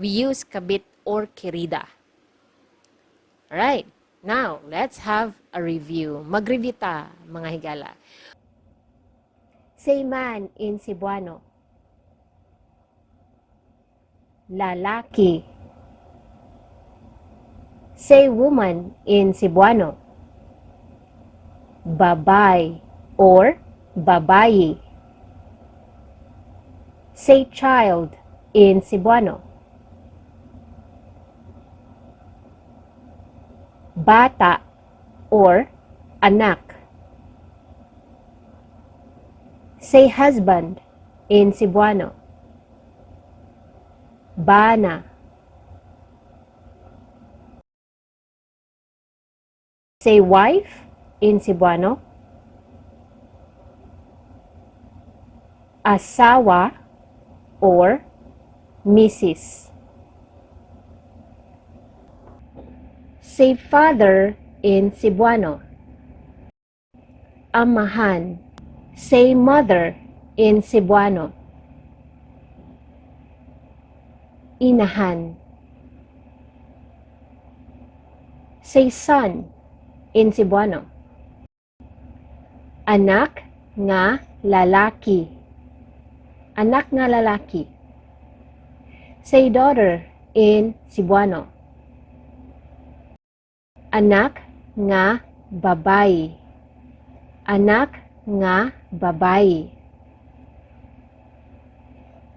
[SPEAKER 1] use kabit or querida. All right, now let's have a review. Mag-review ta, mga higala.
[SPEAKER 2] Say man in Cebuano. Lalaki. Say woman in Cebuano. Babay or babayi. Say child in Cebuano. Bata or anak. Say husband in Cebuano. Bana. Say wife in Cebuano. Asawa or Mrs. Say father in Cebuano. Amahan. Say mother in Cebuano. Inahan. Say son in Cebuano. Anak nga lalaki. Anak nga lalaki. Say daughter in Cebuano. Anak nga babayi. Anak nga babayi.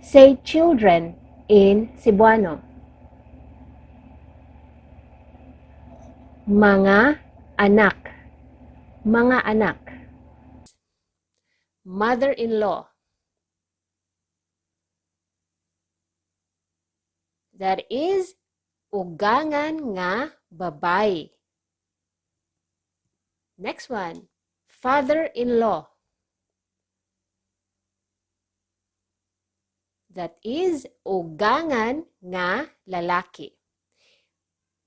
[SPEAKER 2] Say children in Cebuano. Mga anak. Mga anak.
[SPEAKER 1] Mother-in-law. That is ugangan nga babay. Next one, father-in-law. That is ugangan nga lalaki.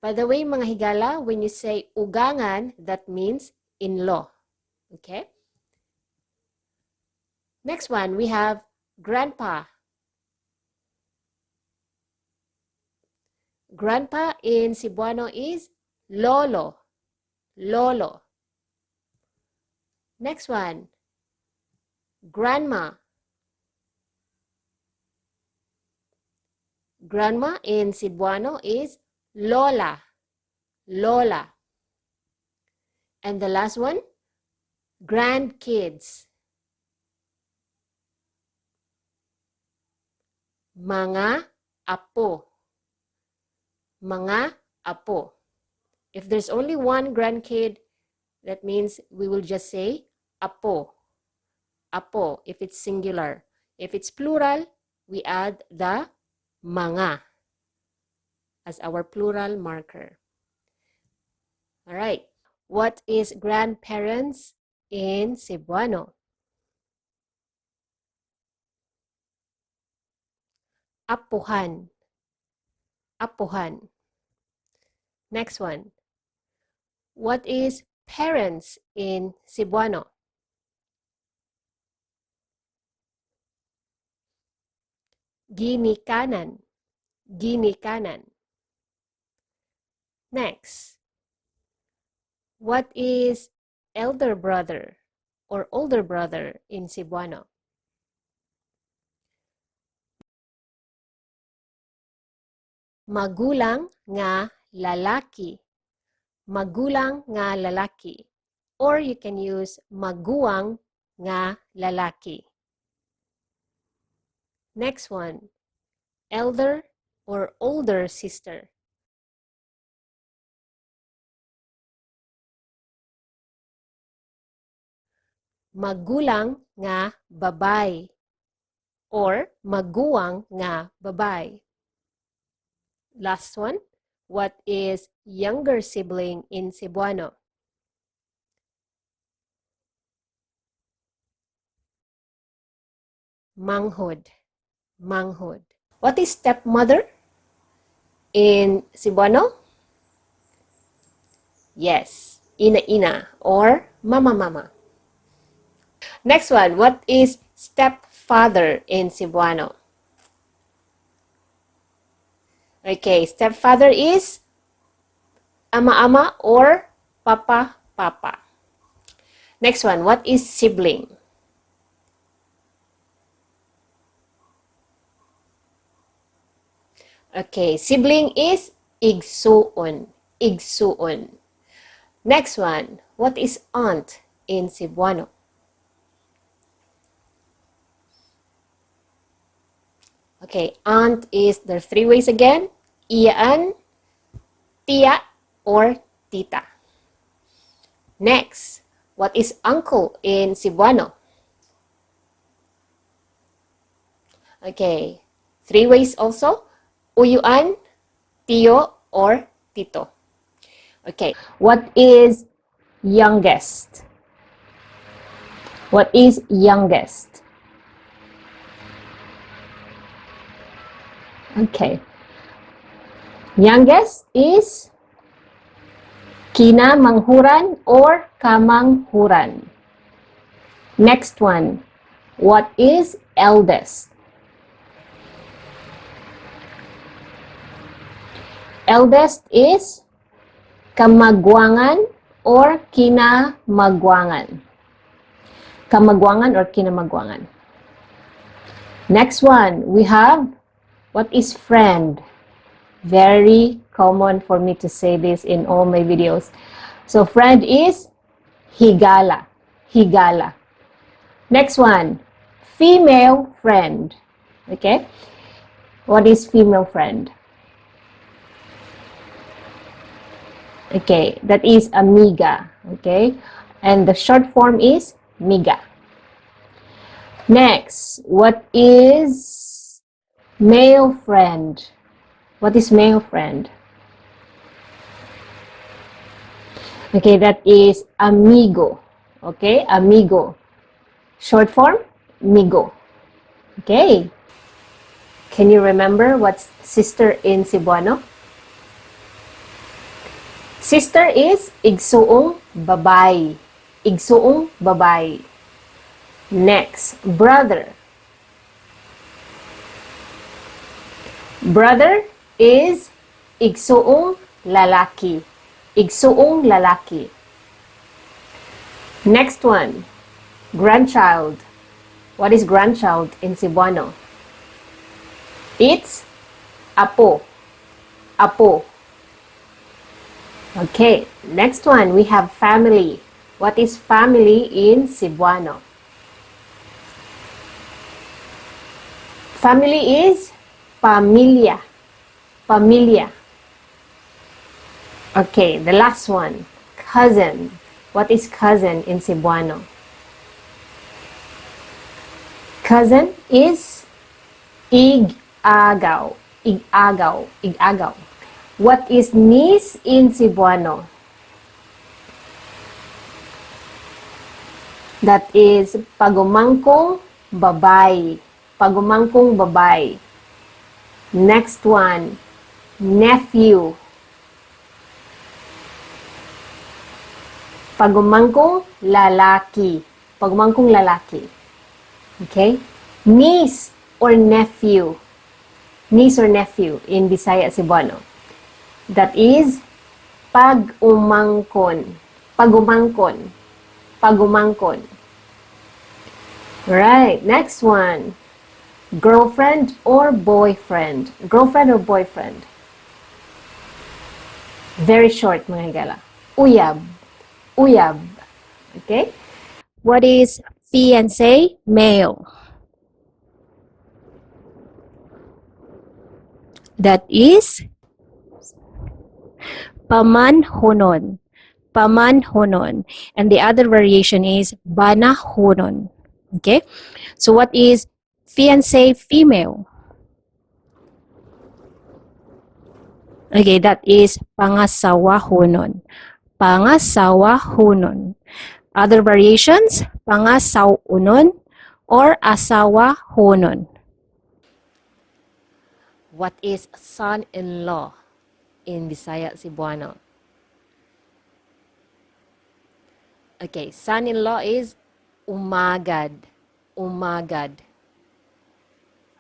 [SPEAKER 1] By the way, mga higala, when you say ugangan, that means in-law. Okay? Next one, we have grandpa. Grandpa in Cebuano is lolo. Lolo. Next one, grandma. Grandma in Cebuano is lola. Lola. And the last one, grandkids. Mga apo. mga apo. If there's only one grandkid, that means we will just say apo. Apo, if it's singular. If it's plural, we add the mga as our plural marker. All right. What is grandparents in Cebuano? Apuhan. Apuhan. Next one. What is parents in Cebuano? Ginikanan. Ginikanan. Next. What is elder brother or older brother in Cebuano? Magulang nga lalaki. Magulang nga lalaki. Or you can use maguwang nga lalaki. Next one, elder or older sister. Magulang nga babay or maguwang nga babay. Last one, what is younger sibling in Cebuano? Manghod. Manghod. What is stepmother in Cebuano? Yes, ina-ina or mama-mama. Next one, what is stepfather in Cebuano? Okay, stepfather is ama-ama or papa-papa. Next one, what is sibling? Okay, sibling is igsuon. Igsuon. Next one, what is aunt in Cebuano? Okay, aunt is, there are three ways again. Iyaan, tia, or tita. Next, what is uncle in Cebuano? Okay, three ways also. Uyuan, tiyo, or tito. Okay,
[SPEAKER 2] What is youngest? What is youngest? Okay. Youngest is kinamanghuran or kamanghuran. Next one. What is eldest? Eldest is kamagwangan or kinamagwangan. Kamagwangan or kinamagwangan. Next one, we have what is friend? Very common for me to say this in all my videos. So friend is higala. Higala. Next one, female friend. Okay? What is female friend? Okay, that is amiga. Okay? And the short form is miga. Next, what is male friend? What is male friend? Okay, that is amigo. Okay, amigo. Short form, migo. Okay. Can you remember what's sister in Cebuano? Sister is igsuong babay. Igsuong babay. Next, brother. Brother is igsuong lalaki. Igsuong lalaki. Next one, grandchild. What is grandchild in Cebuano? It's apo. Apo. Okay, next one, we have family. What is family in Cebuano? Family is pamilya. Pamilya. Okay, the last one. Cousin. What is cousin in Cebuano? Cousin is ig-agaw. Ig-agaw. Ig-agaw. What is niece in Cebuano? That is pagumangkong babay. Pagumangkong babay. Next one, nephew. Pagumangkong lalaki. Pagumangkong lalaki. Okay? Niece or nephew. Niece or nephew in Bisaya Cebuano. That is pag-umangkon. Pagumangkon. Pagumangkon. Right, next one. Girlfriend or boyfriend? Girlfriend or boyfriend? Very short, mga higala. Uyab. Uyab. Okay? What is fiancé male? That is pamanhonon. Pamanhonon. And the other variation is banahonon. Okay? So what is fiancé female? Okay, that is pangasawahonon. Pangasawahonon. Other variations, pangasawunon or asawahonon.
[SPEAKER 1] What is son-in-law in Bisaya Cebuano? Okay, son-in-law is umagad. Umagad.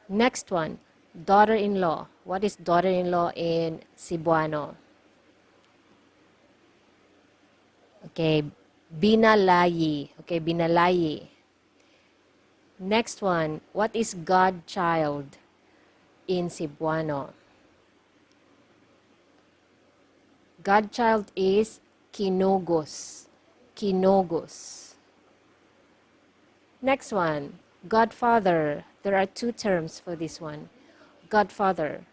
[SPEAKER 1] Next one, daughter-in-law. What is daughter-in-law in Cebuano? Okay, binalayi. Okay, binalayi. Next one, what is godchild in Cebuano? Godchild is kinogos. Kinogos. Next one, godfather. There are two terms for this one. Godfather.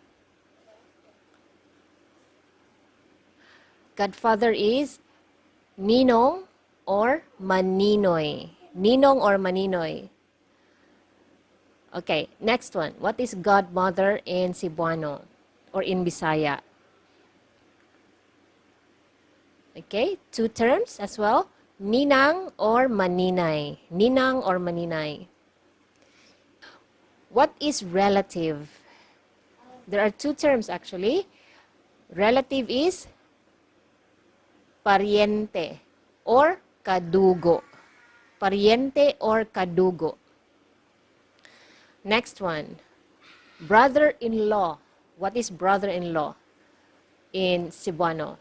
[SPEAKER 1] Godfather is ninong or maninoy. Ninong or maninoy. Okay, next one. What is godmother in Cebuano or in Bisaya? Okay, two terms as well. Ninang or maninay. Ninang or maninay. What is relative? There are two terms actually. Relative is pariente or kadugo. Pariente or kadugo. Next one. Brother-in-law. What is brother-in-law in Cebuano?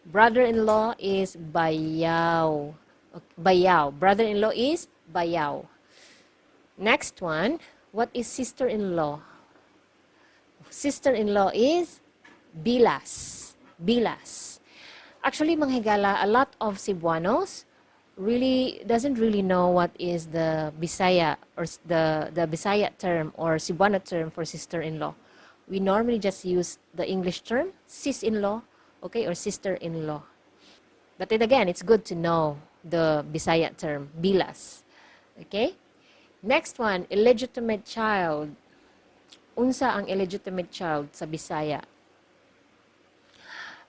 [SPEAKER 1] Brother-in-law is bayaw. Bayaw. Brother-in-law is bayaw. Next one, what is sister-in-law? Sister-in-law is bilas. Bilas. Actually, mga higala, a lot of Cebuanos really doesn't really know what is the Bisaya or the Bisaya term or Cebuano term for sister-in-law. We normally just use the English term, sis-in-law, okay, or sister-in-law. But then again, it's good to know the Bisaya term, bilas. Okay? Next one, illegitimate child. Unsa ang illegitimate child sa Bisaya?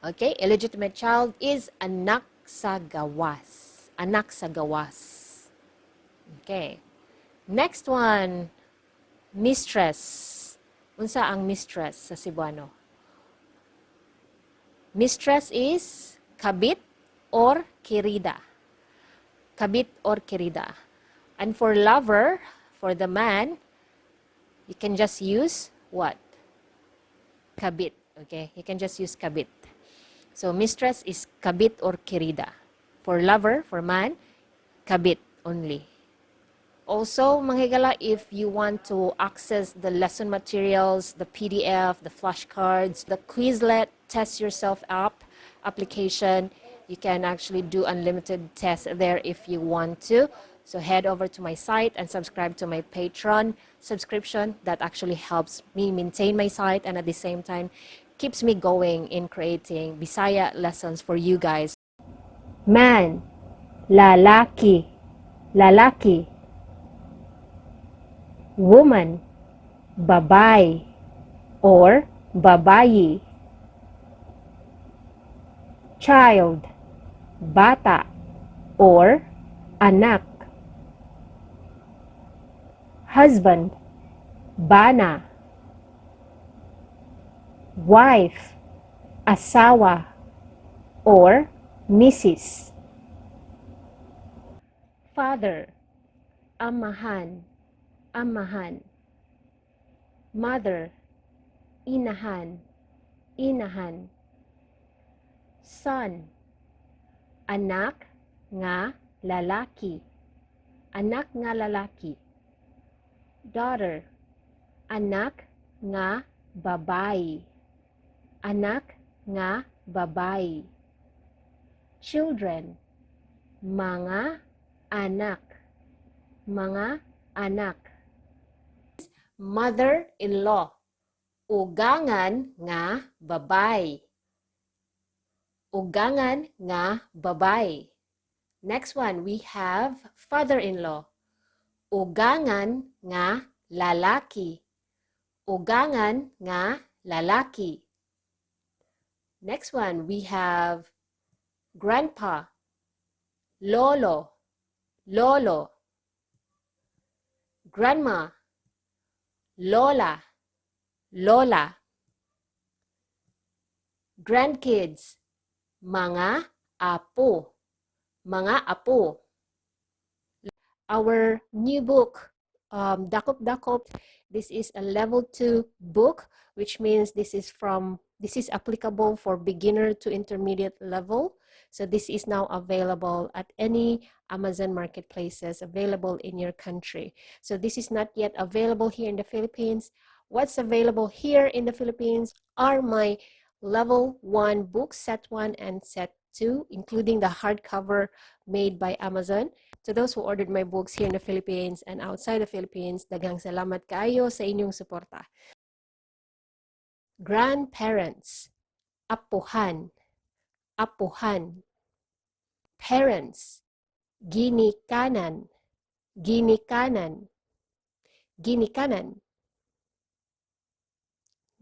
[SPEAKER 1] Okay, illegitimate child is anak sa gawas. Anak sa gawas. Okay. Next one, mistress. Unsa ang mistress sa Cebuano? Mistress is kabit or kirida. Kabit or kirida. And for lover, for the man, you can just use what? Kabit. Okay? You can just use kabit. So, mistress is kabit or kirida. For lover, for man, kabit only. Also, mga higala, if you want to access the lesson materials, the PDF, the flashcards, the Quizlet Test Yourself app application, you can actually do unlimited tests there if you want to. So head over to my site and subscribe to my Patreon subscription. That actually helps me maintain my site and at the same time keeps me going in creating Bisaya lessons for you guys.
[SPEAKER 2] Man, lalaki, lalaki. Woman, babae or babayi. Child, bata or anak. Husband, bana. Wife, asawa or misis. Father, amahan, amahan. Mother, inahan, inahan. Son, anak nga lalaki, anak nga lalaki. Daughter, anak nga babae, anak nga babae. Children, mga anak, mga anak.
[SPEAKER 1] Mother-in-law, ugangan nga babay. Ugangan nga babay. Next one, we have father-in-law. Ugangan nga lalaki. Ugangan nga lalaki. Next one, we have grandpa. Lolo. Lolo. Grandma. Lola. Lola. Grandkids. Mga apo. Mga apo. Our new book, Dakop Dakop. This is a level 2 book, which means this is applicable for beginner to intermediate level. So this is now available at any Amazon marketplaces available in your country. So this is not yet available here in the Philippines. What's available here in the Philippines are my level 1 books, set 1 and set 2, including the hardcover made by Amazon. To those who ordered my books here in the Philippines and outside the Philippines, daghang salamat kaayo sa inyong suporta. Grandparents, apuhan, apuhan. Parents, ginikanan, ginikanan, ginikanan.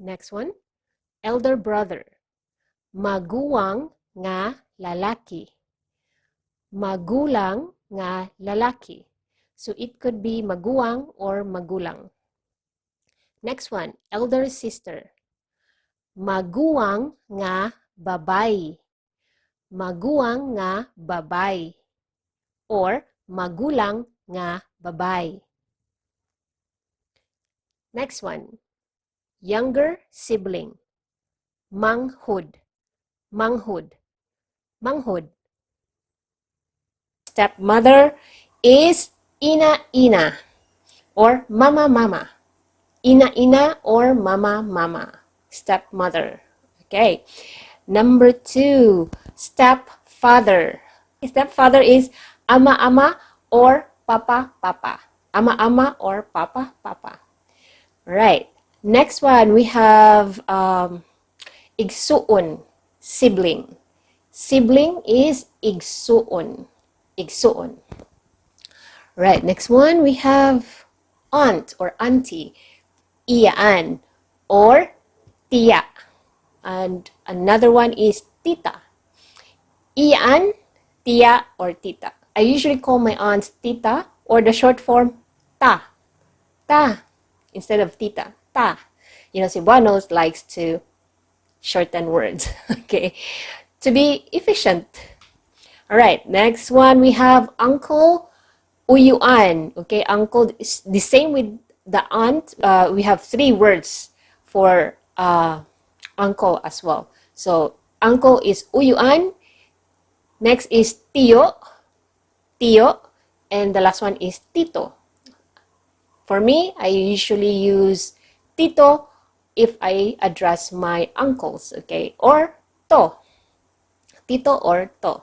[SPEAKER 1] Next one, elder brother, maguwang nga lalaki, magulang nga lalaki. So it could be maguwang or magulang. Next one, elder sister, maguwang nga babay, maguwang nga babay, or magulang nga babay. Next one, younger sibling, manghud, manghud, manghud. Stepmother is ina-ina or mama-mama. Ina-ina or mama-mama. Stepmother. Okay. Number 2, stepfather. Stepfather is ama-ama or papa-papa. Ama-ama or papa-papa. Right. Next one, we have igsuon, sibling. Sibling is igsuon. Igsuon. Right. Next one, we have aunt or auntie. Iyaan or tia. And another one is tita. Iyaan, tia, or tita. I usually call my aunts tita or the short form ta. Ta. Instead of tita. Ta. You know, Cebuanos likes to shorten words. Okay. To be efficient. All right. Next one, we have uncle, uyuan. Okay. Uncle is the same with the aunt. We have 3 words for uncle as well. So, uncle is uyuan. Next is tio, tio. And the last one is tito. For me, I usually use tito if I address my uncles, okay? Or to. Tito or to.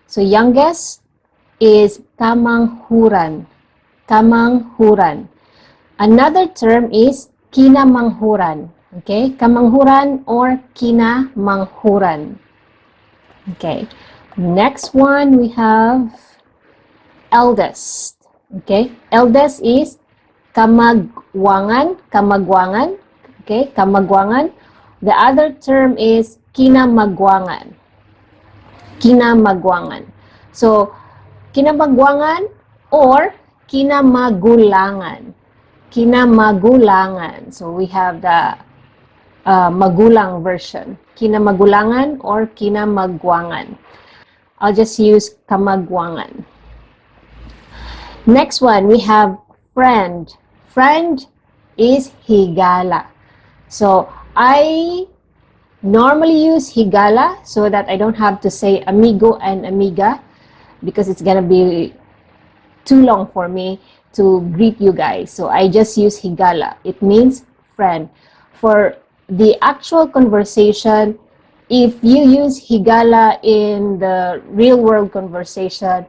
[SPEAKER 2] So youngest, is kamanghuran. Kamanghuran. Another term is kinamanghuran. Okay, kamanghuran or kinamanghuran. Okay, next one we have eldest. Okay, eldest is kamagwangan, kamagwangan. Okay, kamagwangan. The other term is kinamagwangan. Kinamagwangan. So, kinamagwangan or kinamagulangan. Kinamagulangan. So, we have the magulang version. Kinamagulangan or kinamagwangan. I'll just use kamagwangan. Next one, we have friend. Friend is higala. So, I normally use higala so that I don't have to say amigo and amiga because it's gonna be too long for me to greet you guys. So, I just use higala. It means friend. For the actual conversation, if you use higala in the real world conversation,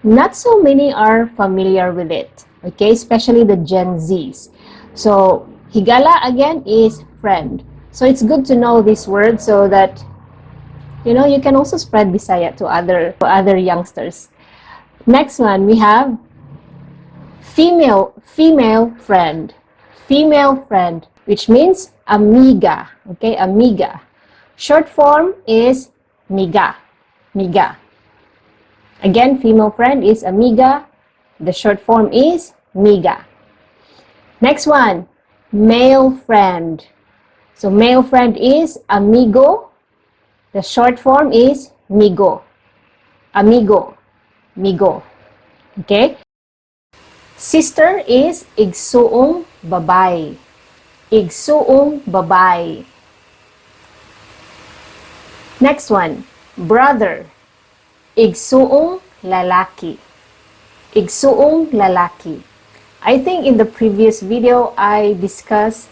[SPEAKER 2] not so many are familiar with it, okay? Especially the Gen Zs. So, higala again is friend. So, it's good to know this word so that, you know, you can also spread Bisaya to other youngsters. Next one, we have female friend. Female friend, which means amiga, okay? Amiga. Short form is miga. Miga. Again, female friend is amiga. The short form is miga. Next one, male friend. So, male friend is amigo. The short form is migo. Amigo. Migo. Okay? Sister is igsuong babay. Igsuong babay. Next one, brother. Igsuong lalaki. Igsuong lalaki. I think in the previous video, I discussed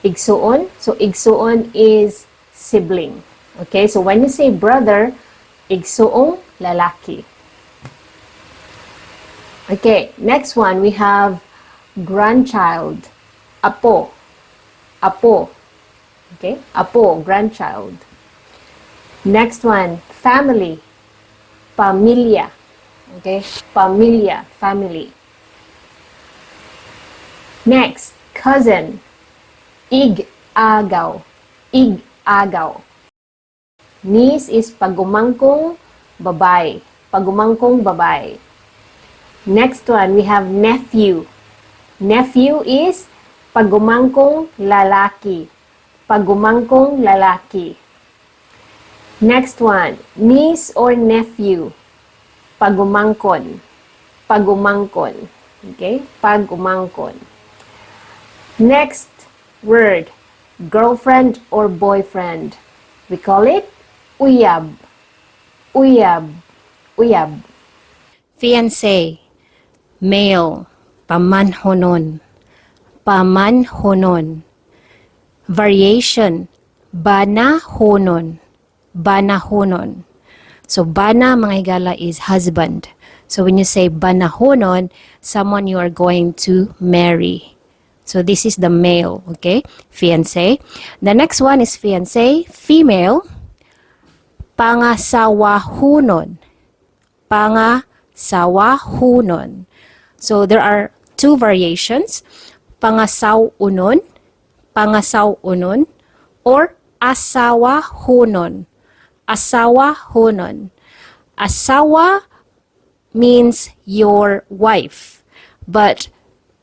[SPEAKER 2] igsuon. So, igsuon is sibling. Okay, so when you say brother, igsuong lalaki. Okay, next one, we have grandchild. Apo. Apo. Okay, apo, grandchild. Next one, family. Pamilya. Okay, pamilya, family. Next, cousin. Ig-agaw. Ig-agaw. Niece is pagumangkong babay. Pagumangkong babay. Next one, we have nephew. Nephew is pagumangkong lalaki. Pagumangkong lalaki. Next one, niece or nephew. Pagumangkon. Pagumangkon. Okay? Pagumangkon. Next word, girlfriend or boyfriend. We call it uyab. Uyab. Uyab.
[SPEAKER 1] Fiancé, male, pamanhonon. Pamanhonon. Variation, banahonon. Banahonon. So, bana, mga higala, is husband. So, when you say banahonon, someone you are going to marry. So, this is the male, okay? Fiancé. The next one is fiancé, female, pangasawahunon. Pangasawahunon. So, there are two variations, pangasawunon, pangasawunon, or asawahunon. Asawahunon. Asawa means your wife, but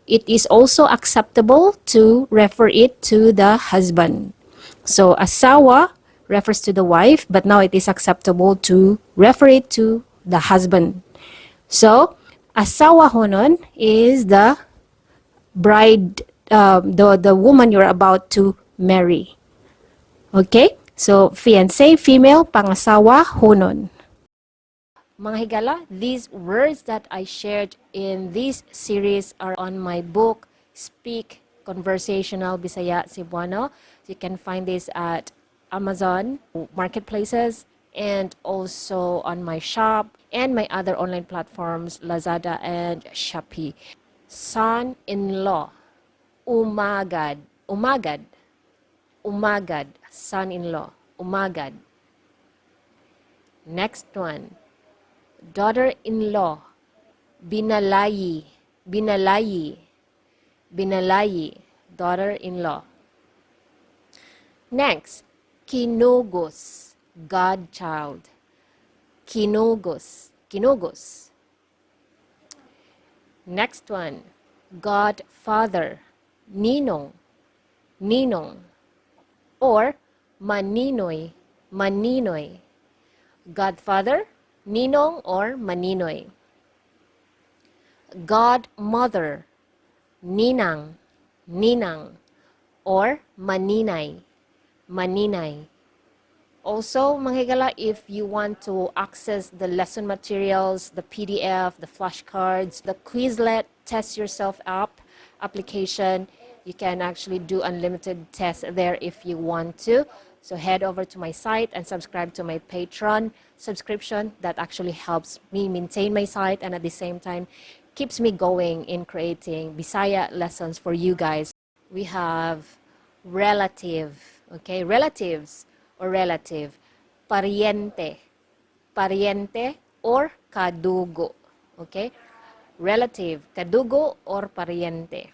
[SPEAKER 1] it is also acceptable to refer it to the husband. So, asawa refers to the wife, but now it is acceptable to refer it to the husband. So, asawahunon is the bride, the woman you're about to marry. Okay? So, fiancé, female, pangasawa, hunon. Mga higala, these words that I shared in this series are on my book, Speak Conversational Bisaya Cebuano. You can find this at Amazon, marketplaces, and also on my shop and my other online platforms, Lazada and Shopee. Son-in-law, umagad, umagad, umagad, son-in-law, umagad. Next one, daughter-in-law, binalayi, binalayi, binalayi, daughter-in-law. Next, kinugos, godchild, kinugos, kinugos. Next one, godfather, ninong, ninong, or maninoy, maninoy. Godfather, ninong, or maninoy. Godmother, ninang, ninang, or maninay, maninay. Also, mga higala, if you want to access the lesson materials, the PDF, the flashcards, the Quizlet Test Yourself app application, you can actually do unlimited tests there if you want to. So head over to my site and subscribe to my Patreon subscription. That actually helps me maintain my site and at the same time keeps me going in creating Bisaya lessons for you guys. We have relative, okay? Relatives or relative. Pariente, pariente or kadugo, okay? Relative, kadugo or pariente.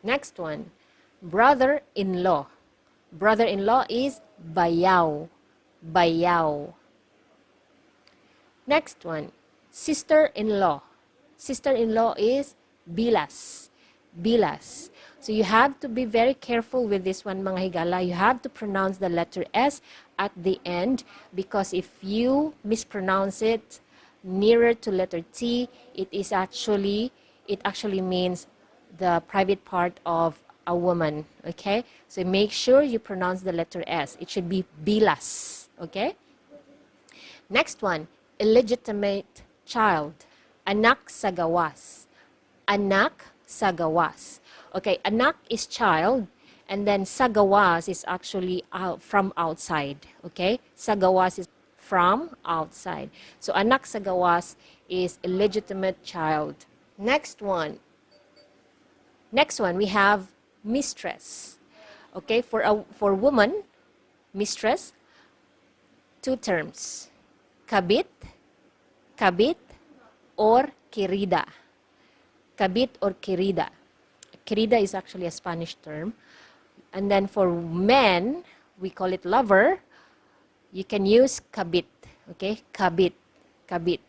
[SPEAKER 1] Next one, brother-in-law. Brother-in-law is bayaw, bayaw. Next one, sister-in-law. Sister-in-law is bilas, bilas. So you have to be very careful with this one, mga higala. You have to pronounce the letter S at the end because if you mispronounce it nearer to letter T, it actually means the private part of a woman, okay? So make sure you pronounce the letter S. It should be bilas, okay? Next one, illegitimate child, anak sa gawas, anak sa gawas. Okay, anak is child, and then sa gawas is actually from outside, okay? Sa gawas is from outside. So anak sa gawas is illegitimate child. Next one we have mistress. Okay, for woman, mistress, two terms. Kabit, kabit, or querida. Kabit or querida. Querida is actually a Spanish term. And then for men, we call it lover. You can use kabit. Okay, kabit, kabit.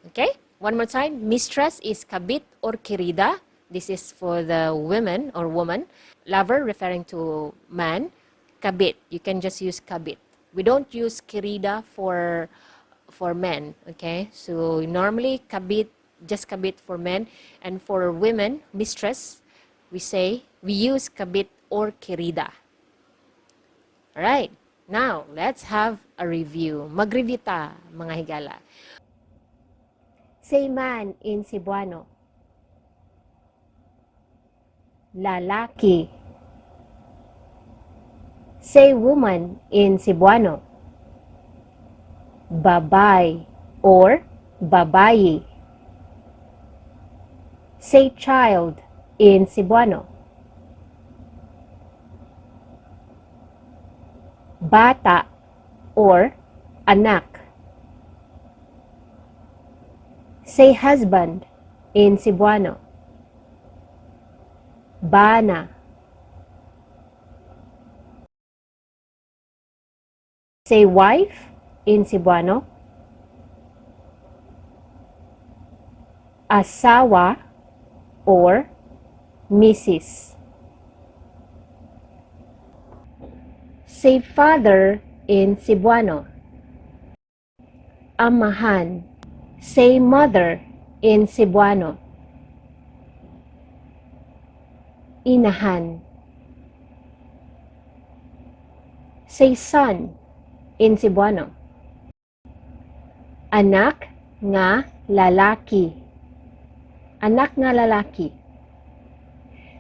[SPEAKER 1] Okay, one more time. Mistress is kabit or querida. This is for the women or woman. Lover referring to man. Kabit. You can just use kabit. We don't use querida for men. Okay, so normally kabit, just kabit for men, and for women, mistress, we use kabit or querida. All right. Now, let's have a review. Mag-review ta, mga higala.
[SPEAKER 2] Say man in Cebuano. Lalaki. Say woman in Cebuano. Babay or babayi. Say child in Cebuano. Bata or anak. Say husband in Cebuano. Bana. Say wife in Cebuano. Asawa or Mrs. Say father in Cebuano. Amahan. Say mother in Cebuano. Inahan. Say son in Cebuano. Anak nga lalaki. Anak nga lalaki.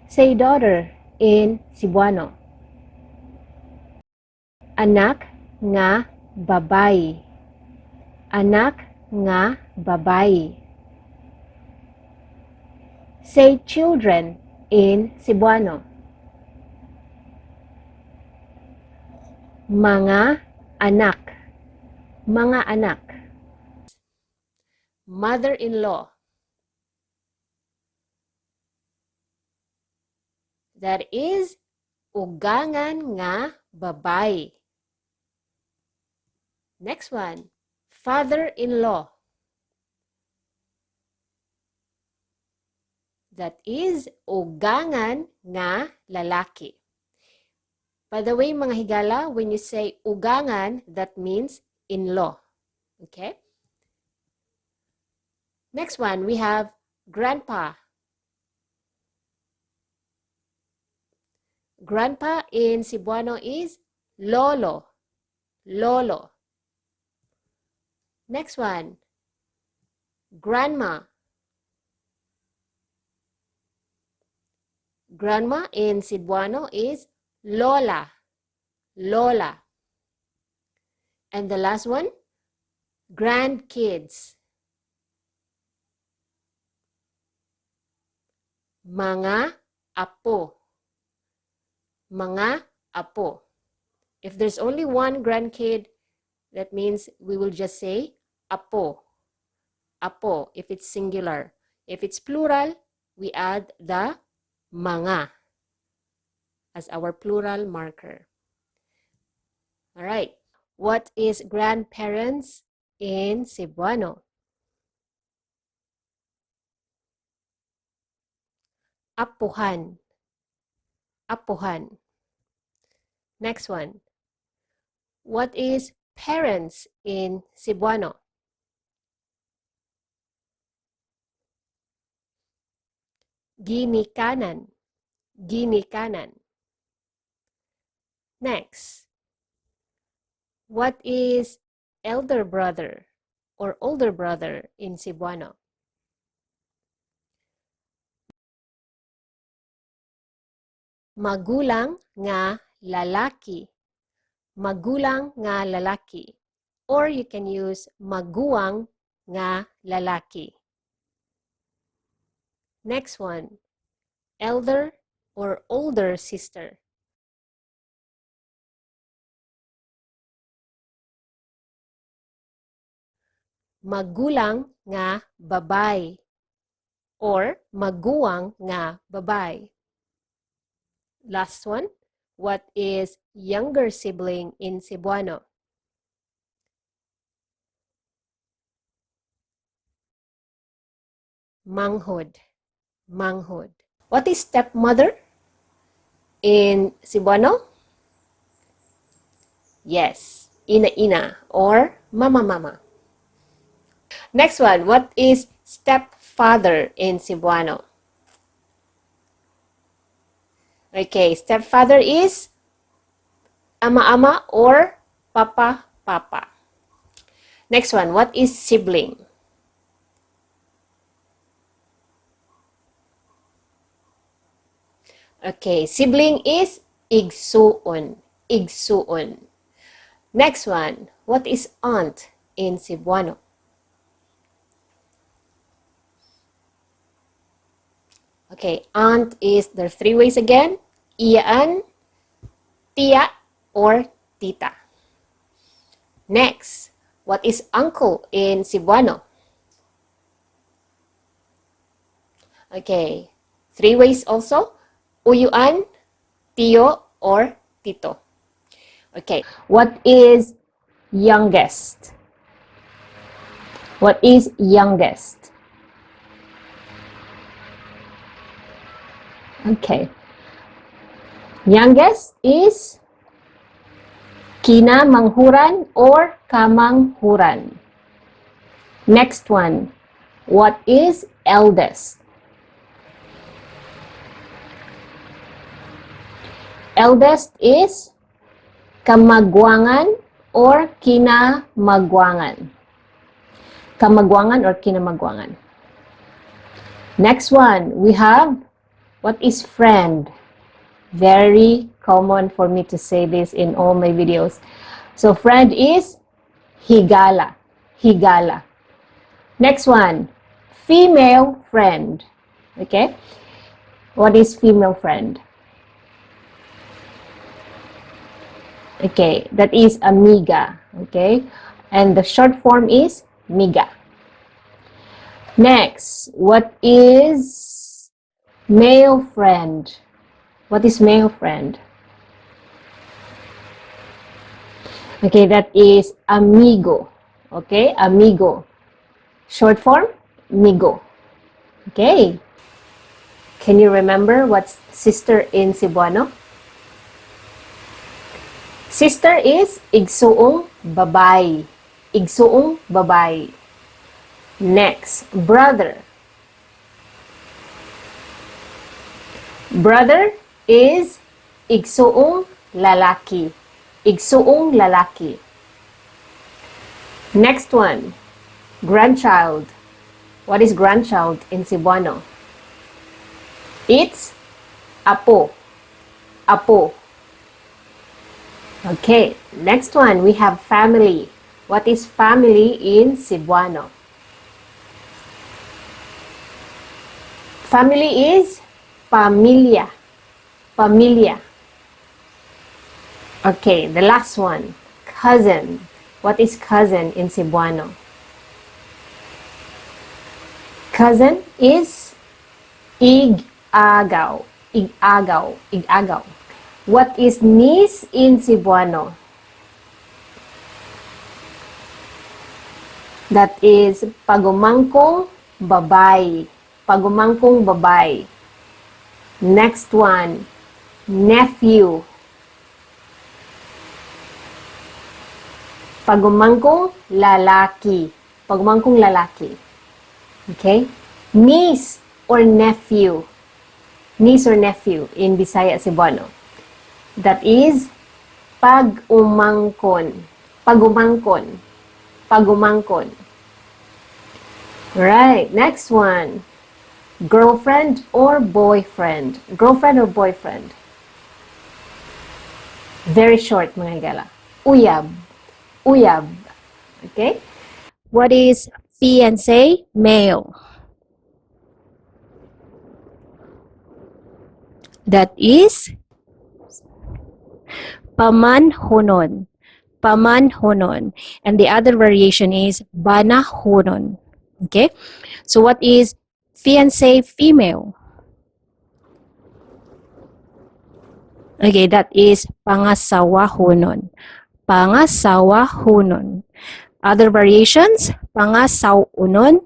[SPEAKER 2] Say daughter in Cebuano. Anak nga babae. Anak nga babae. Say children in Cebuano. Mga anak. Mga anak.
[SPEAKER 1] Mother-in-law. That is ugangan nga babae. Next one, father-in-law. That is ugangan nga lalaki. By the way, mga higala, when you say ugangan, that means in-law. Okay? Next one, we have grandpa. Grandpa in Cebuano is lolo. Lolo. Next one, grandma. Grandma in Cebuano is lola. Lola. And the last one, grandkids. Mga apo. Mga apo. If there's only one grandkid, that means we will just say apo. Apo, if it's singular. If it's plural, we add the mga as our plural marker. All right. What is grandparents in Cebuano? Apuhan. Apuhan. Next one. What is parents in Cebuano? Ginikanan. Ginikanan. Next. What is elder brother or older brother in Cebuano? Magulang nga lalaki. Magulang nga lalaki. Or you can use maguwang nga lalaki. Next one, elder or older sister. Magulang nga babay or maguwang nga babay. Last one, what is younger sibling in Cebuano? Manghod. Manghod. What is stepmother in Cebuano? Yes, ina-ina or mama-mama. Next one, what is stepfather in Cebuano? Okay, stepfather is ama-ama or papa-papa. Next one, what is sibling? Okay, sibling is igsuon. Igsuon. Next one, what is aunt in Cebuano? Okay, aunt is, there are three ways again. Iyaan, tia, or tita. Next, what is uncle in Cebuano? Okay, three ways also. Uyuan, tio, or tito. Okay,
[SPEAKER 2] What is youngest? What is youngest? Okay. Youngest is kinamanghuran or kamanghuran. Next one. What is eldest? Eldest is kamagwangan or kinamagwangan. Kamagwangan or kinamagwangan. Next one, we have what is friend? Very common for me to say this in all my videos. So friend is higala. Higala. Next one, female friend. Okay? What is female friend? Okay, that is amiga. Okay? And the short form is miga. Next, what is male friend? What is male friend? Okay, that is amigo. Okay, amigo. Short form, migo. Okay. Can you remember what's sister in Cebuano? Sister is igsuong babay. Igsuong babay. Next, brother. Brother is igsuong lalaki. Igsuong lalaki. Next one, grandchild. What is grandchild in Cebuano? It's apo. Apo. Okay, next one, we have family. What is family in Cebuano? Family is pamilya. Pamilya. Okay, the last one, cousin. What is cousin in Cebuano? Cousin is ig-agaw. Ig-agaw. Ig-agaw. What is niece in Cebuano? That is pagumangkong babay. Pagumangkong babay. Next one, nephew. Pagumangkong lalaki. Pagumangkong lalaki. Okay? Niece or nephew. Niece or nephew in Bisaya Cebuano. That is pag-umangkon. Pag-umangkon. Pag-umangkon. Right, next one. Girlfriend or boyfriend? Girlfriend or boyfriend? Very short, mga gala. Uyab. Uyab. Okay? What is fiancé male? That is pamanhonon. Pamanhonon. And the other variation is banahonon. Okay? So what is fiancé female? Okay, that is pangasawahonon. Pangasawahonon. Other variations, pangasawunon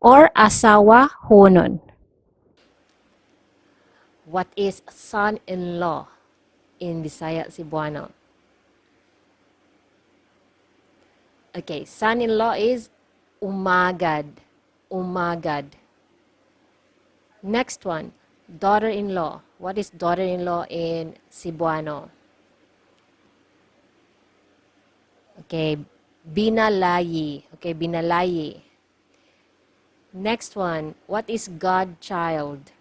[SPEAKER 2] or asawahonon.
[SPEAKER 1] What is son-in-law in Bisaya Cebuano? Okay, son-in-law is umagad. Umagad. Next one, daughter-in-law. What is daughter-in-law in Cebuano? Okay, binalayi. Okay, binalayi. Next one, what is godchild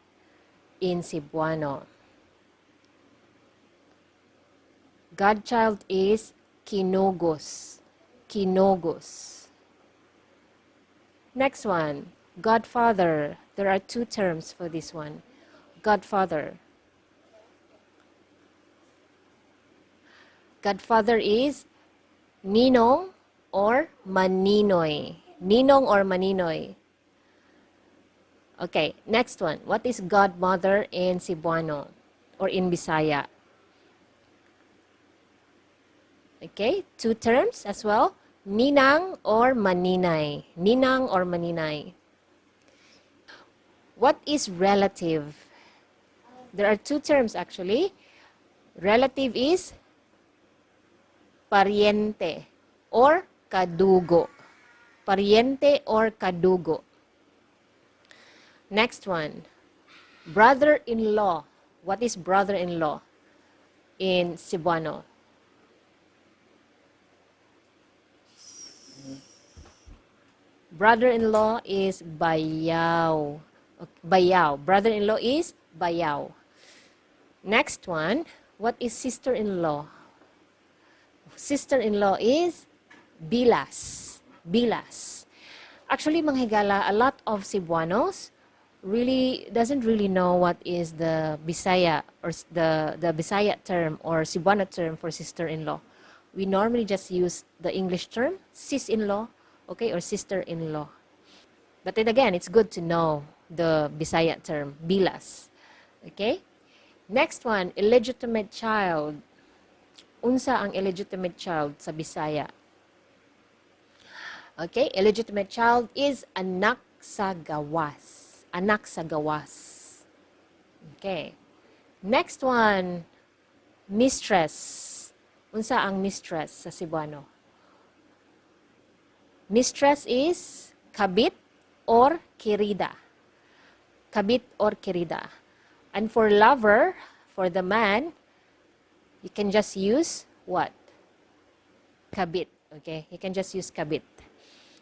[SPEAKER 1] in Cebuano? Godchild is kinogos. Kinogos. Next one, godfather. There are two terms for this one. Godfather. Godfather is ninong or maninoy. Ninong or maninoy. Okay, next one. What is godmother in Cebuano or in Bisaya? Okay, two terms as well. Ninang or maninay. Ninang or maninay. What is relative? There are two terms actually. Relative is pariente or kadugo. Pariente or kadugo. Next one. Brother-in-law. What is brother-in-law in Cebuano? Brother-in-law is bayaw. Bayaw. Brother-in-law is bayaw. Next one, what is sister-in-law? Sister-in-law is bilas. Bilas. Actually, mga higala, a lot of Cebuanos doesn't really know what is the Bisaya or the Bisaya term or Cebuano term for sister-in-law. We normally just use the English term, sis-in-law, okay, or sister-in-law. But then again, it's good to know the Bisaya term, bilas. Okay? Next one, illegitimate child. Unsa ang illegitimate child sa Bisaya? Okay, illegitimate child is anak sa gawas. Anak sa gawas. Okay. Next one, mistress. Unsa ang mistress sa Cebuano? Mistress is kabit or kirida. Kabit or kirida. And for lover, for the man, you can just use what? Kabit. Okay? You can just use kabit.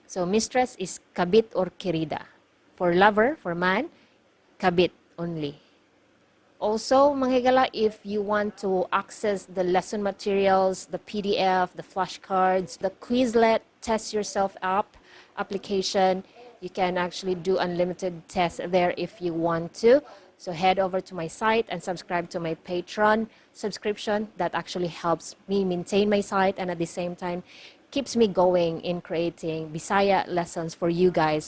[SPEAKER 1] So, mistress is kabit or kirida. For lover, for man, kabit only. Also, mga higala, if you want to access the lesson materials, the PDF, the flashcards, the Quizlet Test Yourself app application, you can actually do unlimited tests there if you want to. So head over to my site and subscribe to my Patreon subscription. That actually helps me maintain my site and at the same time keeps me going in creating Bisaya lessons for you guys.